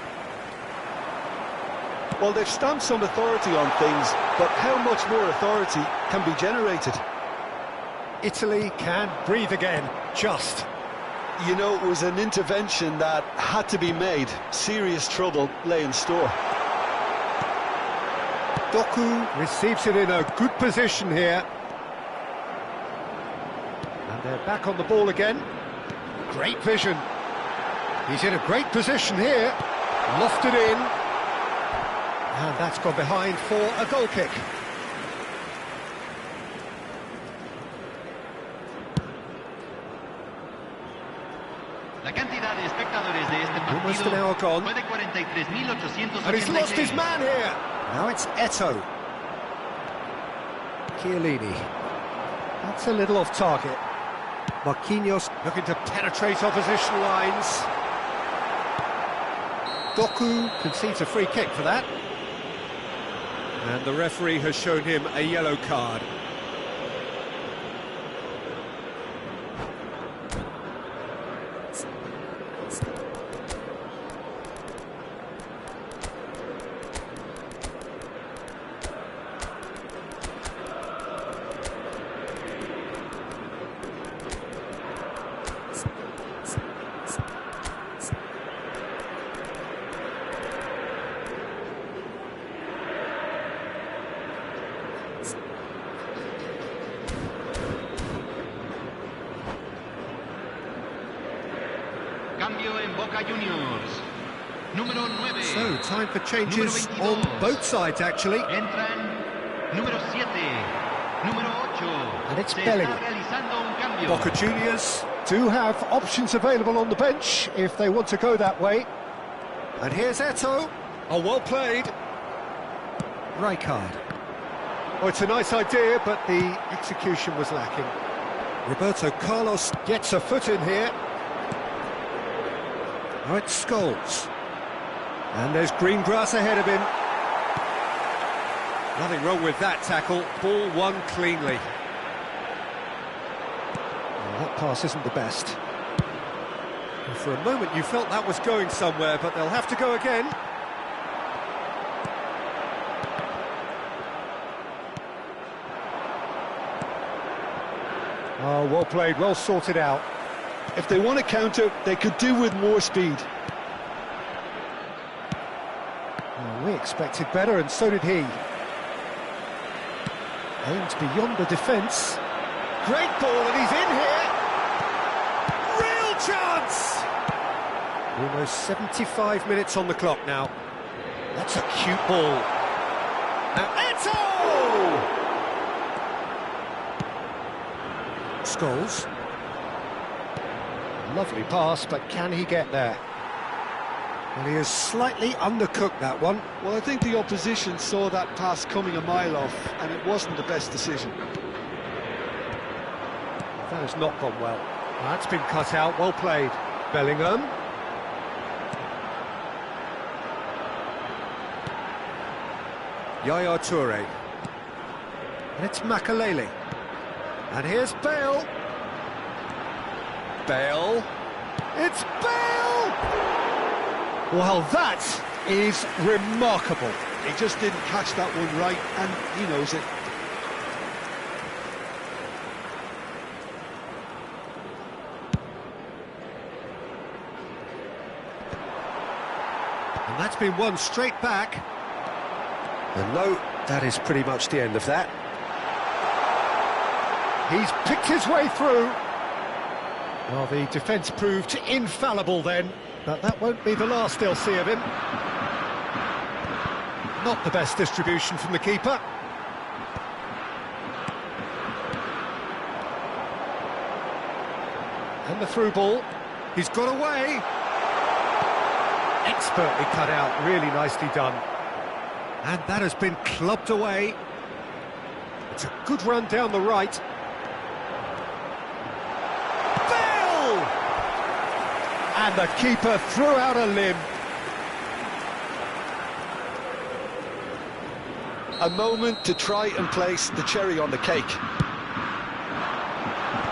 Well, they've stamped some authority on things, but how much more authority can be generated? Italy can breathe again, just. You know, it was an intervention that had to be made. Serious trouble lay in store. Doku receives it in a good position here. And they're back on the ball again. Great vision. He's in a great position here. Lofted in. And that's gone behind for a goal kick. La cantidad de espectadores de este Almost an partido hour gone. fue de 43.886. And he's lost his man here. Now it's Eto'o. Chiellini. That's a little off target. Marquinhos looking to penetrate opposition lines. Doku concedes a free kick for that. And the referee has shown him a yellow card. Cambio en Boca Juniors. Número 9. So, time for changes on both sides, actually. Entran número 7, número 8. And it's Se Bellingham. está realizando un cambio. Boca Juniors do have options available on the bench if they want to go that way. And here's Eto'o. Oh, well played. Rijkaard. Oh, it's a nice idea, but the execution was lacking. Roberto Carlos gets a foot in here. Now it's Scholes. And there's green grass ahead of him. Nothing wrong with that tackle. Ball won cleanly. Well, that pass isn't the best. And for a moment you felt that was going somewhere, but they'll have to go again. Oh, well played, well sorted out. If they want to counter, they could do with more speed. Well, we expected better, and so did he. Aims beyond the defence. Great ball, and he's in here. Real chance! Almost 75 minutes on the clock now. That's a cute ball. Now Eto'o! Scholes. Lovely pass, but can he get there? Well, he has slightly undercooked that one. Well, I think the opposition saw that pass coming a mile off, and it wasn't the best decision. That has not gone well. That's been cut out, well played. Bellingham. Yaya Toure. And it's Makalele. And here's Bale. Bale. It's Bale! Well, that is remarkable. He just didn't catch that one right, and he knows it. And that's been won straight back. And no, that is pretty much the end of that. He's picked his way through. Well, the defence proved infallible then, but that won't be the last they'll see of him. Not the best distribution from the keeper. And the through ball. He's got away. Expertly cut out, really nicely done. And that has been clubbed away. It's a good run down the right. Bale! And the keeper threw out a limb. A moment to try and place the cherry on the cake.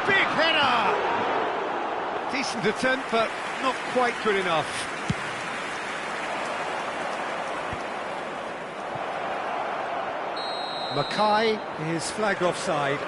Big header! Decent attempt, but not quite good enough. Mackay is flagged offside.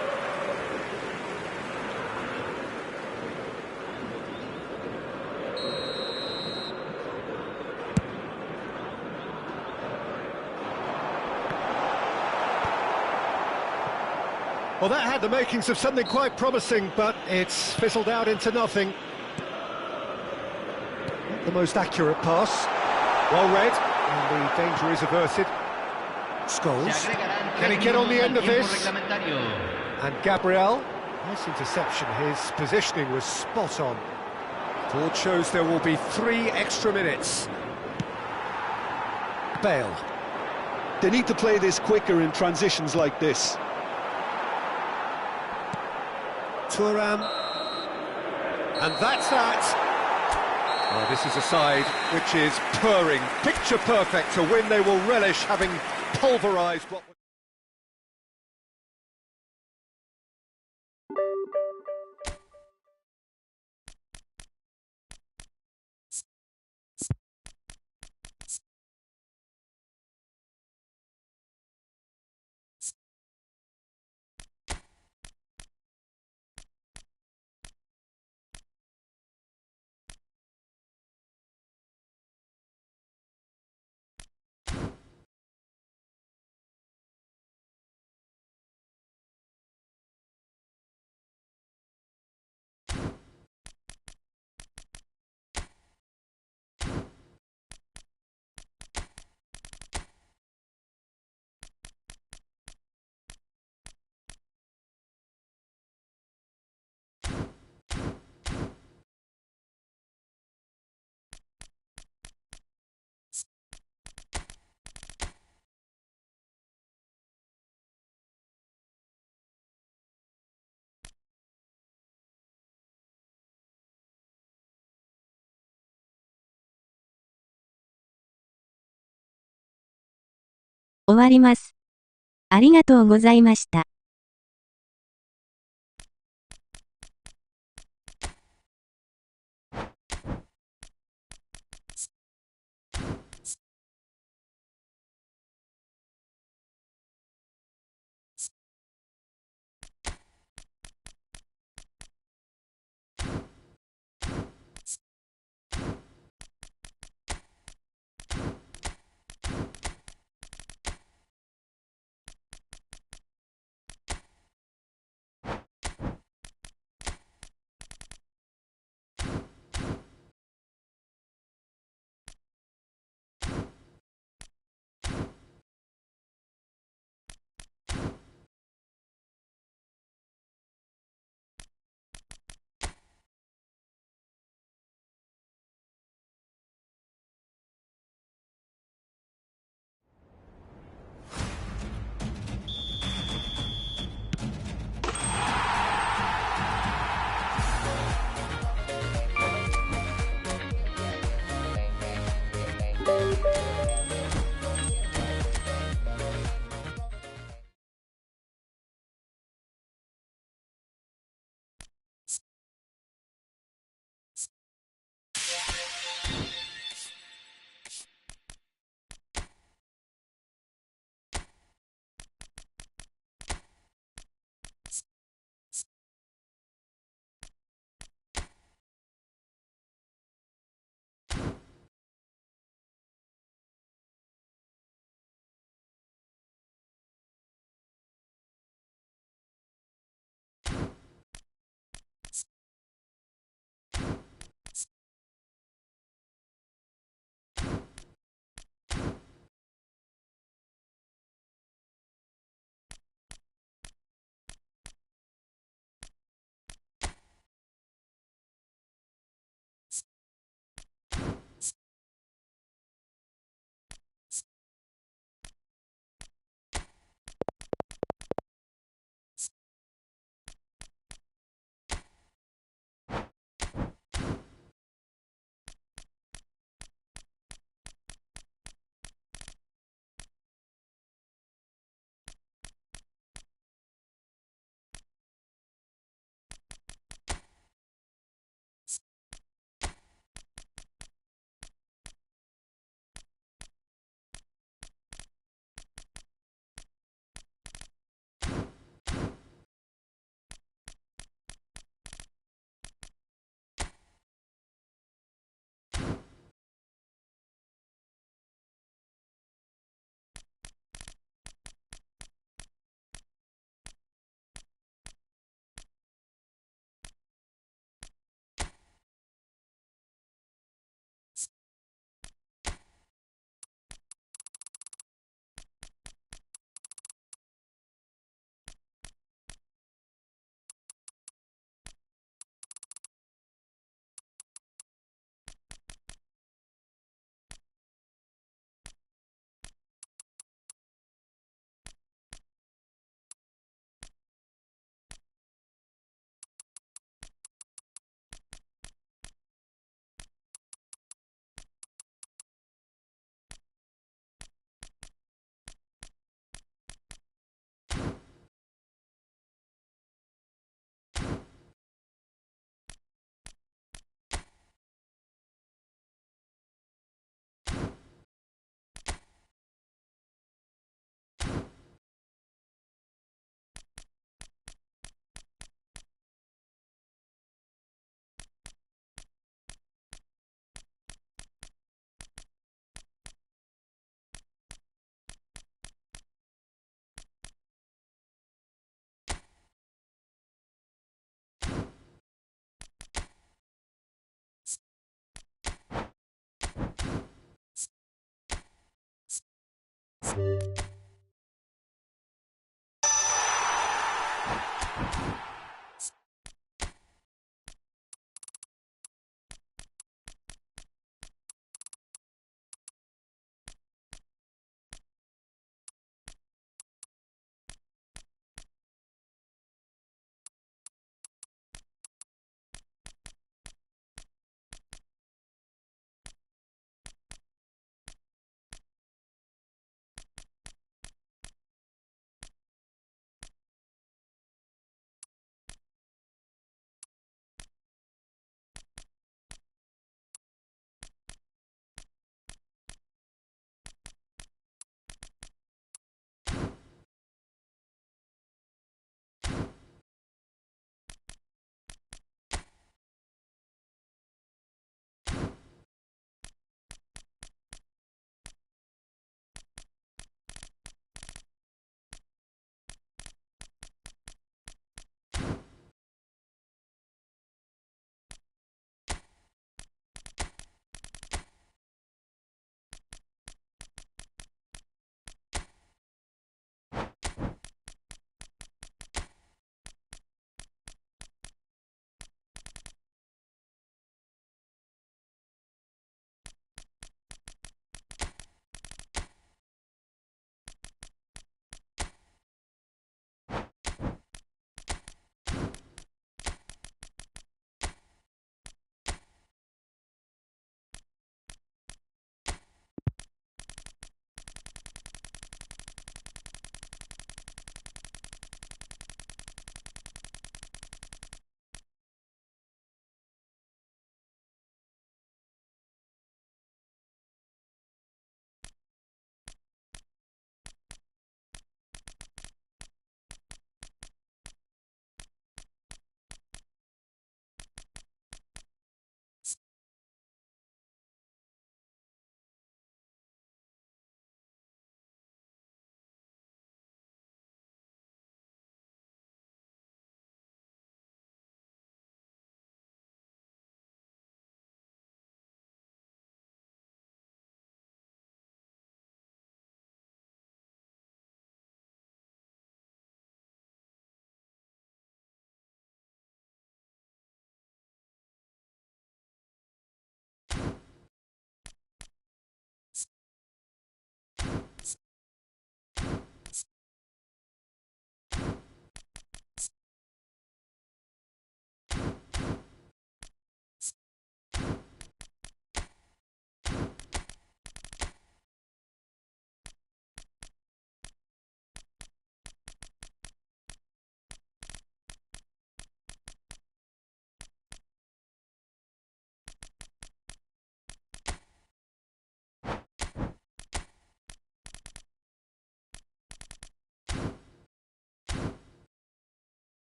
Well, that had the makings of something quite promising, but it's fizzled out into nothing. Not the most accurate pass. Well read, and the danger is averted. Scholes. Can he get on the end of this? And Gabriel. Nice interception. His positioning was spot on. Board shows there will be 3 extra minutes. Bale. They need to play this quicker in transitions like this. Thuram. And that's that. Oh, this is a side which is purring, picture perfect, a win they will relish, having pulverised what...終わります。ありがとうございました。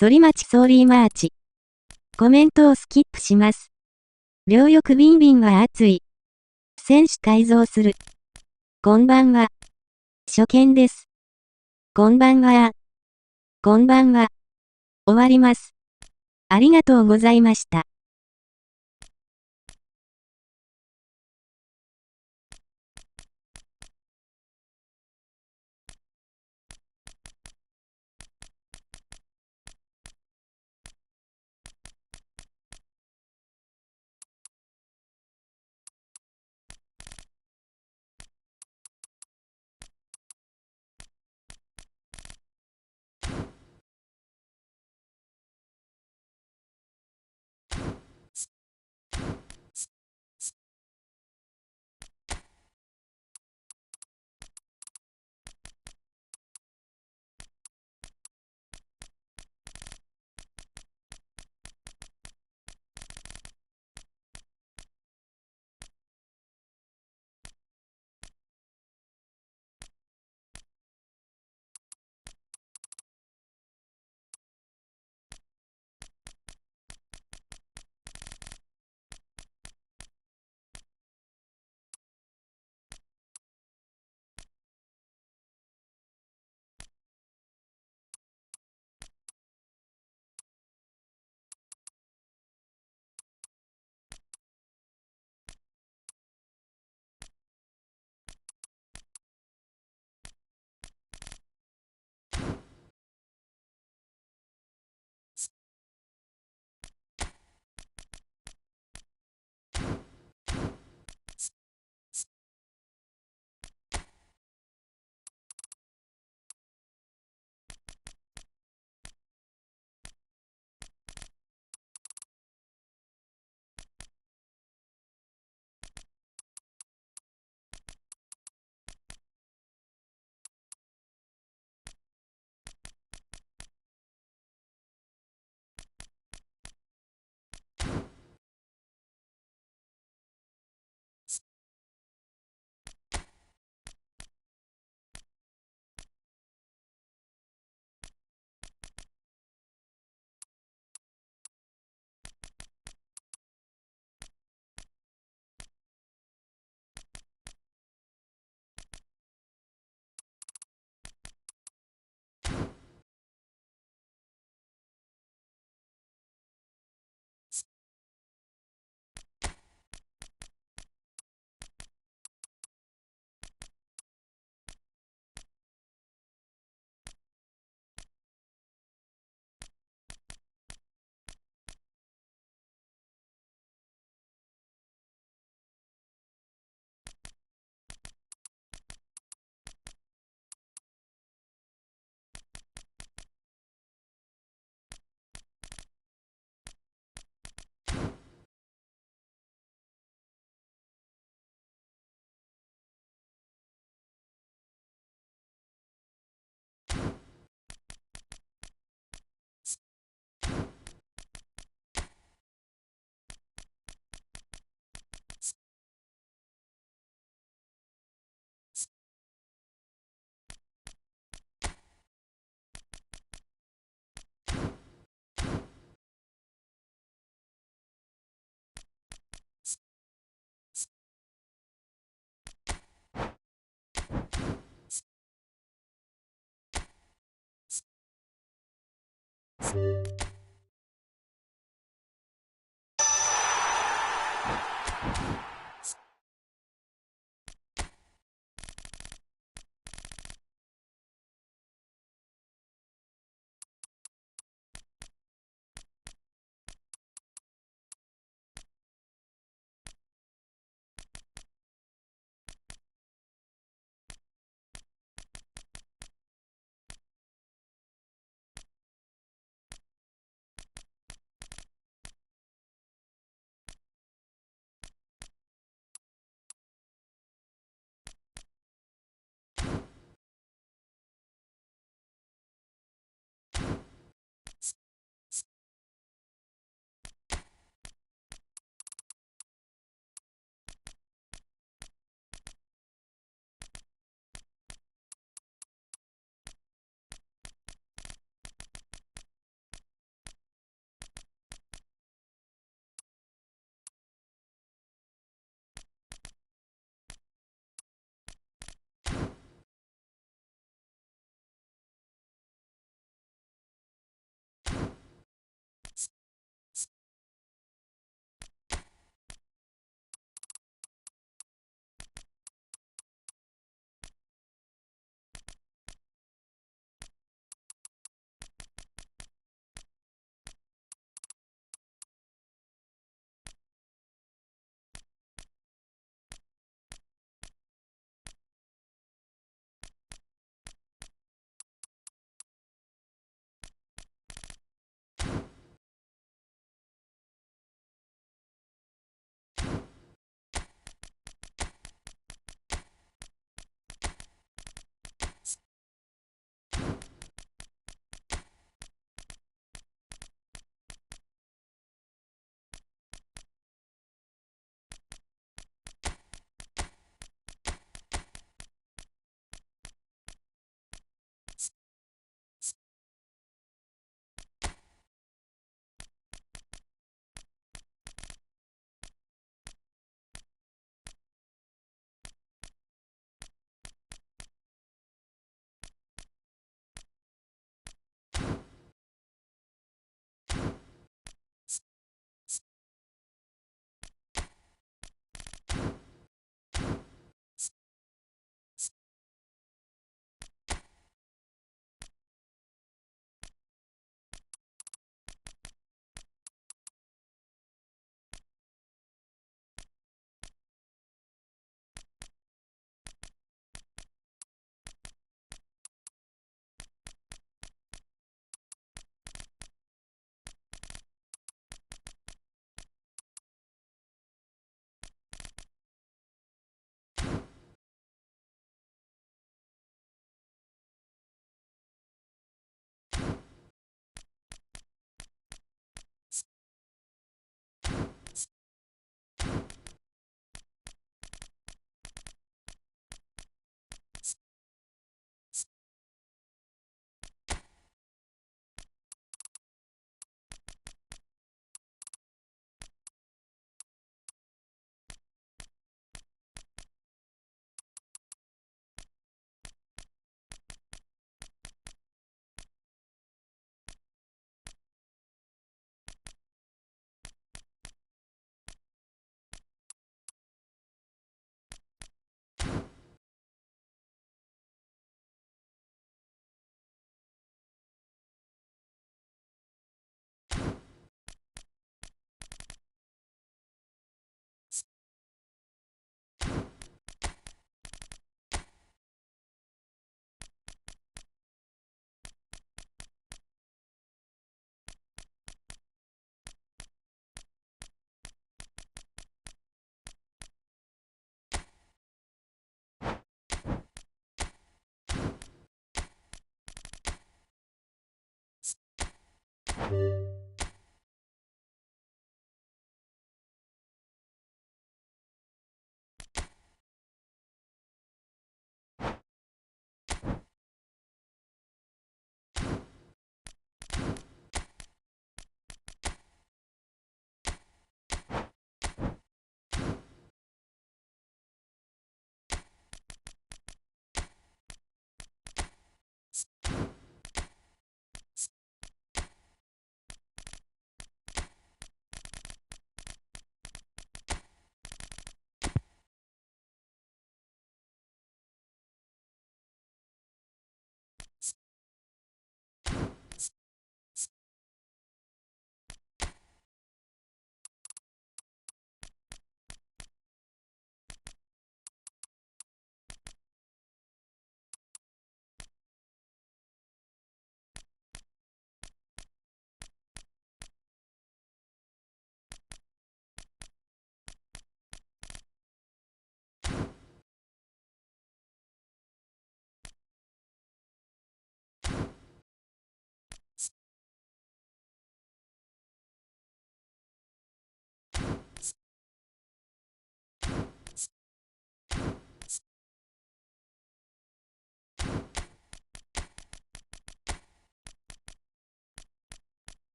反町ソーリーマーチ。コメントをスキップします。両翼ビンビンは熱い。選手改造する。こんばんは。初見です。こんばんは。こんばんは。終わります。ありがとうございました。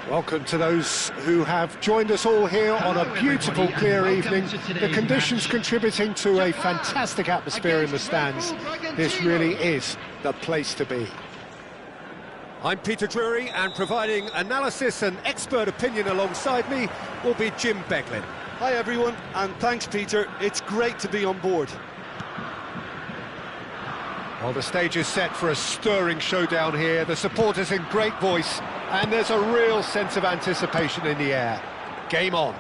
Welcome to those who have joined us all here on a beautiful, clear evening. The conditions contributing to a fantastic atmosphere in the stands. This really is the place to be. I'm Peter Drury, and providing analysis and expert opinion alongside me will be Jim Beglin. Hi everyone, and thanks Peter. It's great to be on board. Well, the stage is set for a stirring showdown here. The supporters in great voice, and there's a real sense of anticipation in the air. Game on.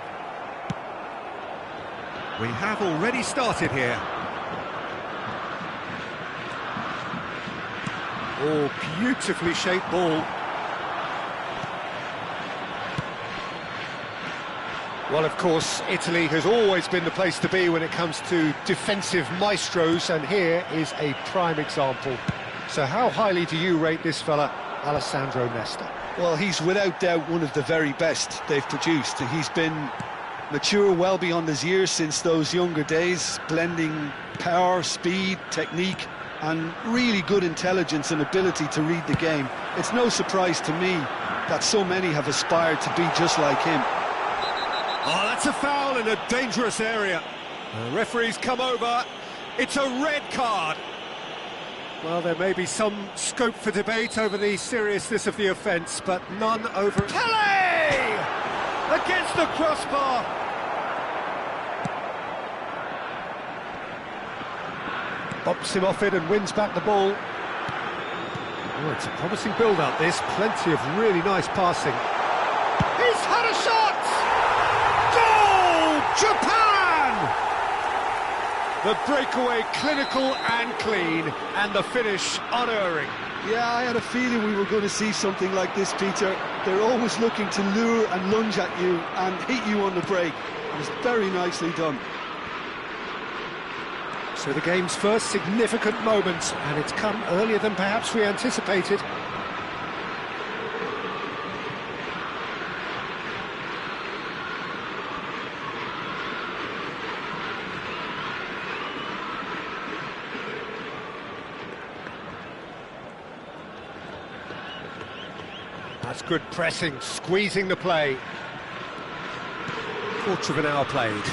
We have already started here. Oh, beautifully shaped ball. Well, of course, Italy has always been the place to be when it comes to defensive maestros, and here is a prime example. So how highly do you rate this fella, Alessandro Nesta? Well, he's without doubt one of the very best they've produced. He's been mature well beyond his years since those younger days, blending power, speed, technique, and really good intelligence and ability to read the game. It's no surprise to me that so many have aspired to be just like him. Oh, that's a foul in a dangerous area. The referee's come over. It's a red card. Well, there may be some scope for debate over the seriousness of the offence, but none over... Pele! Against the crossbar. Bops him off it and wins back the ball. Oh, it's a promising build-up, this. Plenty of really nice passing. He's had a shot! Goal! Japan! The breakaway clinical and clean, and the finish unerring. Yeah, I had a feeling we were going to see something like this, Peter. They're always looking to lure and lunge at you and hit you on the break. It was very nicely done. So the game's first significant moment, and it's come earlier than perhaps we anticipated. That's good pressing, squeezing the play. Quarter of an hour played.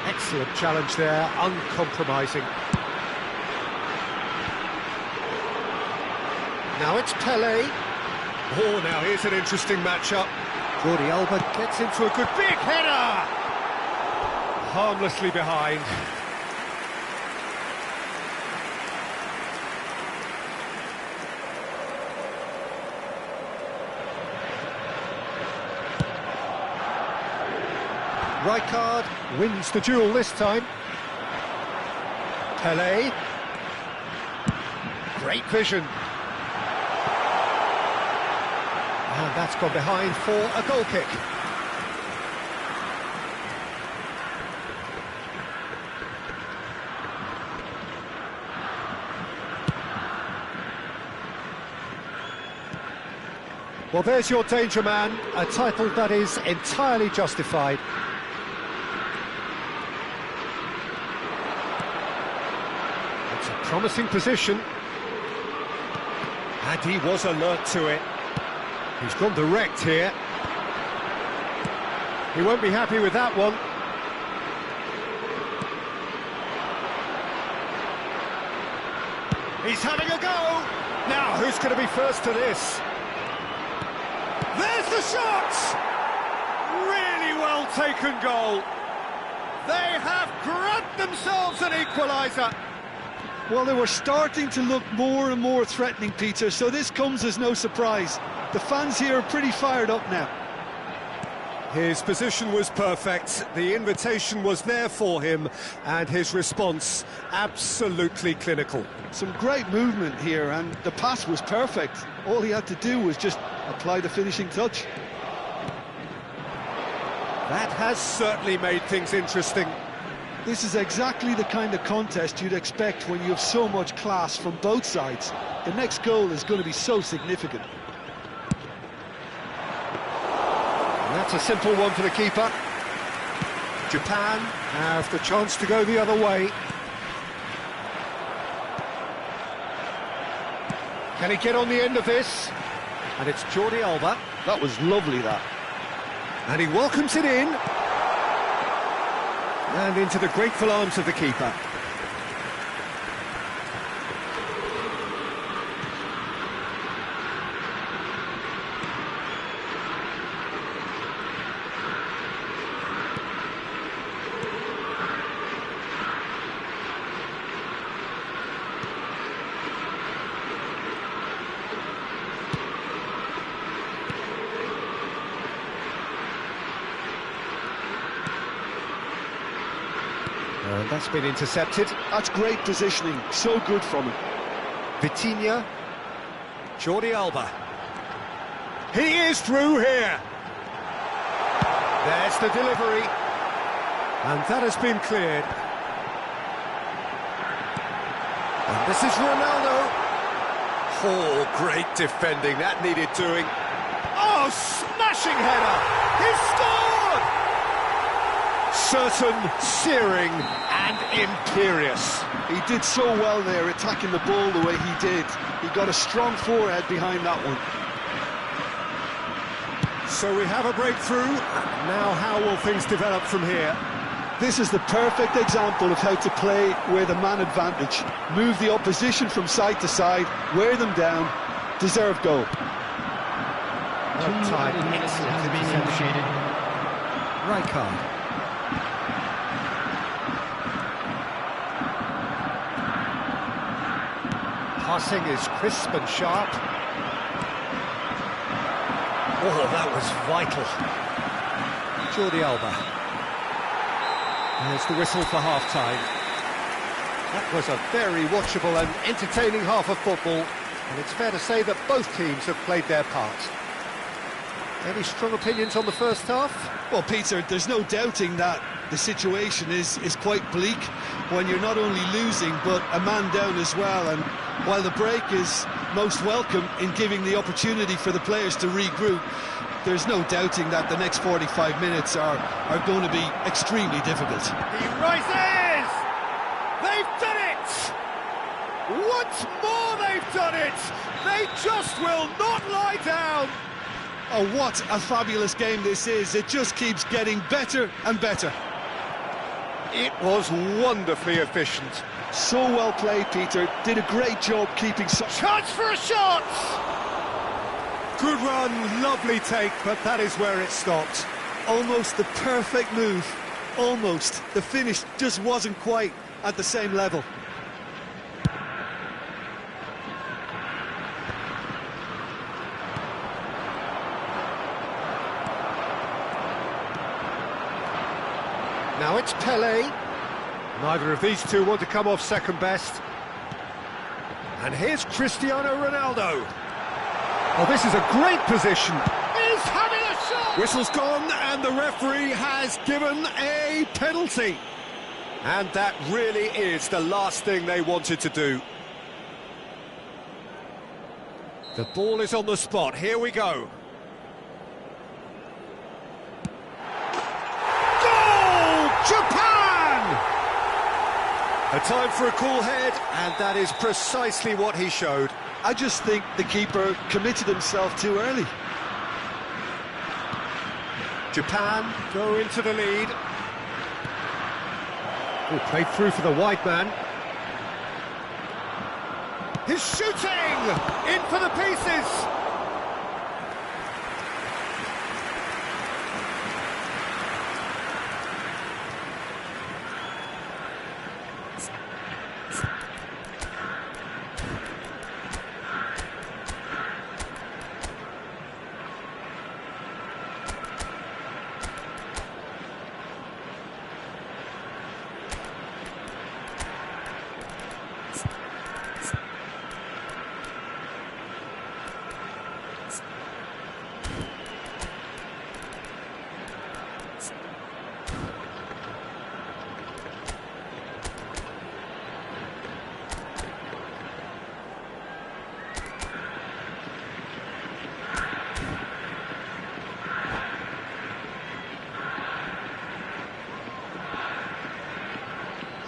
Excellent challenge there, uncompromising. Now it's Pele. Oh, now here's an interesting matchup. Jordi Alba gets into a good big header! Harmlessly behind. Rijkaard wins the duel this time. Pele. Great vision. And that's gone behind for a goal kick. Well, there's your danger man, a title that is entirely justified. Promising position, and he was alert to it. He's gone direct here. He won't be happy with that one. He's having a go. Now, who's going to be first to this? There's the shot! Really well taken goal. They have grabbed themselves an equaliser. Well, they were starting to look more and more threatening, Peter, so this comes as no surprise. The fans here are pretty fired up now. His position was perfect, the invitation was there for him, and his response absolutely clinical. Some great movement here, and the pass was perfect. All he had to do was just apply the finishing touch. That has certainly made things interesting. This is exactly the kind of contest you'd expect when you have so much class from both sides. The next goal is going to be so significant. And that's a simple one for the keeper. Japan have the chance to go the other way. Can he get on the end of this? And it's Jordi Alba. That was lovely, that. And he welcomes it in. And into the grateful arms of the keeper. And that's been intercepted. That's great positioning, so good from him. Vitinha. Jordi Alba. He is through here. There's the delivery. And that has been cleared. And this is Ronaldo. Oh, great defending. That needed doing. Oh, smashing header. He scored! Certain, searing and imperious. He did so well there, attacking the ball the way he did. He got a strong forehead behind that one. So we have a breakthrough. Now how will things develop from here? This is the perfect example of how to play with a man advantage. Move the opposition from side to side, wear them down, deserve goal. Time, excellent interception. Rijkaard. Passing is crisp and sharp. Oh, that was vital. Jordi Alba. There's the whistle for half-time. That was a very watchable and entertaining half of football, and it's fair to say that both teams have played their part. Any strong opinions on the first half? Well, Peter, there's no doubting that the situation is quite bleak when you're not only losing, but a man down as well. And while the break is most welcome in giving the opportunity for the players to regroup, there's no doubting that the next 45 minutes are going to be extremely difficult. He rises! They've done it! Once more they've done it! They just will not lie down! Oh, what a fabulous game this is. It just keeps getting better and better. It was wonderfully efficient. So well played, Peter. Did a great job keeping... Chance for a shot! Good run, lovely take, but that is where it stopped. Almost the perfect move. Almost. The finish just wasn't quite at the same level. Now it's Pelé. Neither of these two want to come off second best. And here's Cristiano Ronaldo. Oh, this is a great position. He's having a shot! Whistle's gone, and the referee has given a penalty. And that really is the last thing they wanted to do. The ball is on the spot. Here we go. Japan! A time for a cool head, and that is precisely what he showed. I just think the keeper committed himself too early. Japan go into the lead. Oh, played through for the wide man. He's shooting! In for the pieces!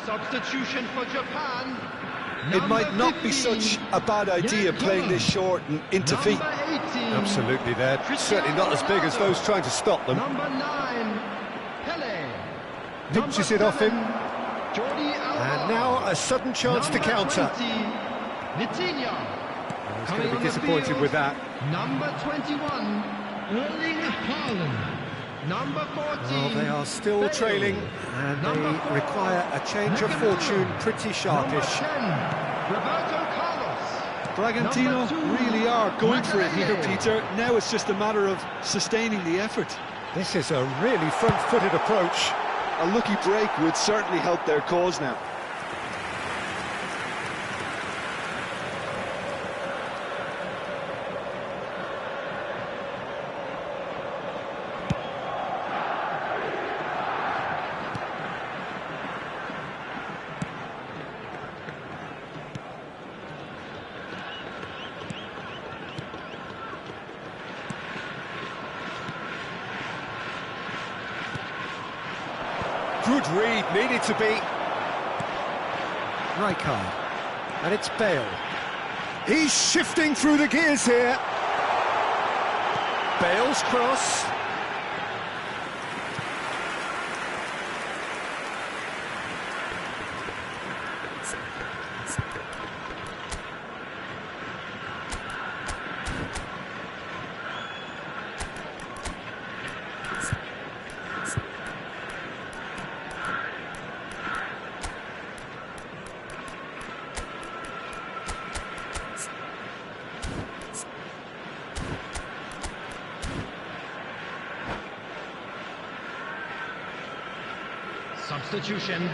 Substitution for Japan. It might not be such a bad idea playing this short and into feet. Absolutely, they're certainly not as big as those trying to stop them. Number 9, Pele. Pinches it off him, Jordi Alba. and now a sudden chance to counter. 20, Vitinha. He's going to be disappointed with that. Number 21, Erling Haaland. Number 14, Well, they are still Bale. trailing, and Number they 4, require a change of fortune pretty sharpish. Number 10, Roberto Carlos. Bragantino Number 2, really are going for it here, Magalhaes. Peter. Now it's just a matter of sustaining the effort. This is a really front-footed approach. A lucky break would certainly help their cause now. Good read, needed to be. Rijkaard, and it's Bale. He's shifting through the gears here. Bale's cross. Substitution.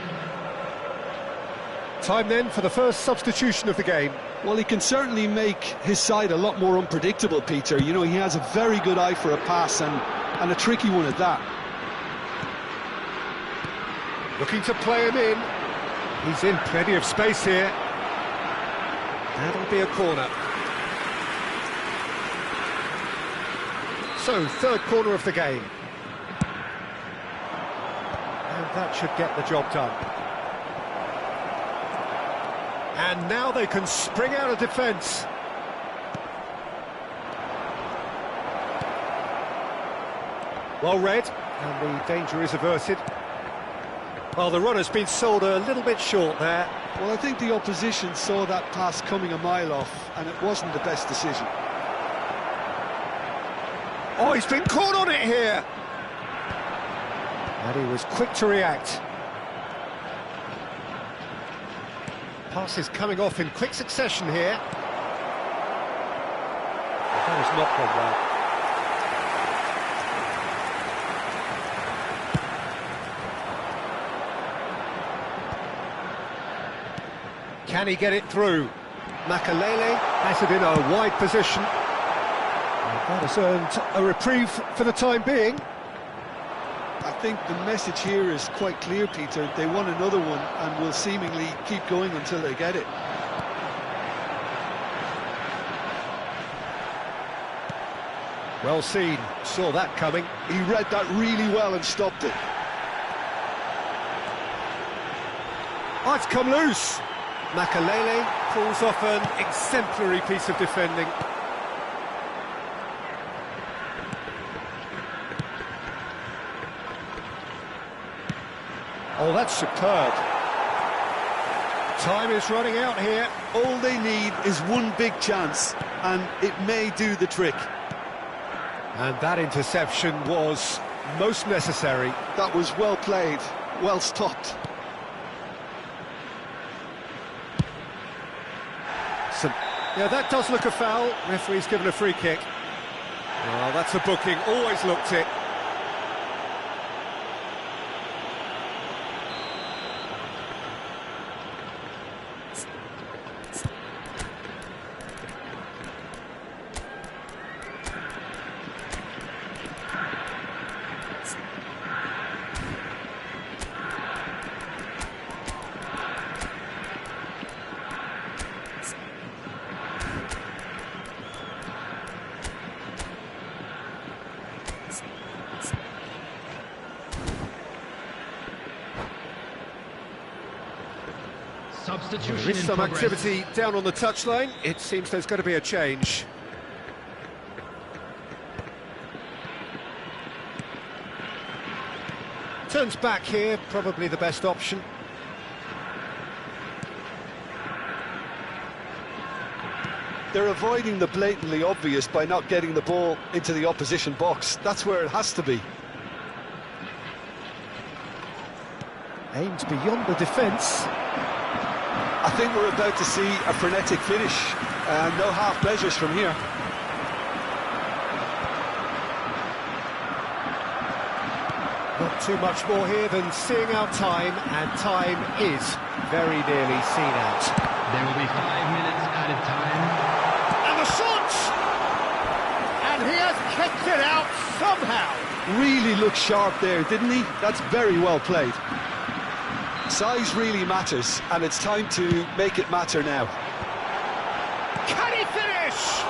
Time then for the first substitution of the game. Well, he can certainly make his side a lot more unpredictable, Peter. You know, he has a very good eye for a pass and a tricky one at that. Looking to play him in. He's in plenty of space here. That'll be a corner. So, third corner of the game. And that should get the job done. And now they can spring out of defence. Well read, and the danger is averted. Well, the run has been sold a little bit short there. Well, I think the opposition saw that pass coming a mile off, and it wasn't the best decision. Oh, he's been caught on it here! And he was quick to react. Pass is coming off in quick succession here. That has not gone well. Can he get it through? Magalhaes has it in a wide position. And that has earned a reprieve for the time being. I think the message here is quite clear, Peter. They want another one and will seemingly keep going until they get it. Well seen, saw that coming. He read that really well and stopped it. Oh, it's come loose. Magalhaes pulls off an exemplary piece of defending. Oh, that's superb. Time is running out here. All they need is one big chance, and it may do the trick. And that interception was most necessary. That was well played, well stopped. Yeah, that does look a foul. Referee's given a free kick. Well, that's a booking, always looked it. Substitution There is in some progress. activity down on the touchline. It seems there's going to be a change. Turns back here, probably the best option. They're avoiding the blatantly obvious by not getting the ball into the opposition box. That's where it has to be. Aimed beyond the defence. I think we're about to see a frenetic finish. No half pleasures from here. Not too much more here than seeing out time, and time is very nearly seen out. There will be 5 minutes added time. And the shot! And he has kicked it out somehow. Really looked sharp there, didn't he? That's very well played. Size really matters, and it's time to make it matter now. Can he finish?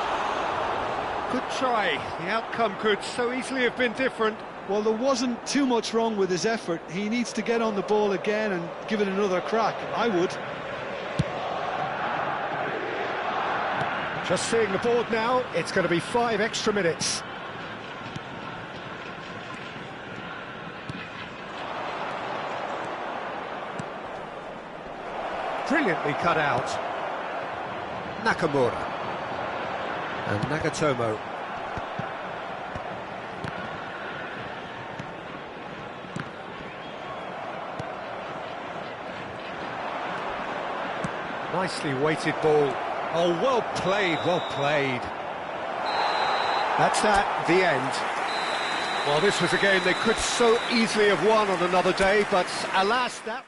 Good try. The outcome could so easily have been different. Well, there wasn't too much wrong with his effort. He needs to get on the ball again and give it another crack. I would. Just seeing the board now, it's going to be 5 extra minutes. Brilliantly cut out. Nakamura. And Nagatomo. Nicely weighted ball. Oh, well played, well played. That's that, the end. Well, this was a game they could so easily have won on another day, but alas, that...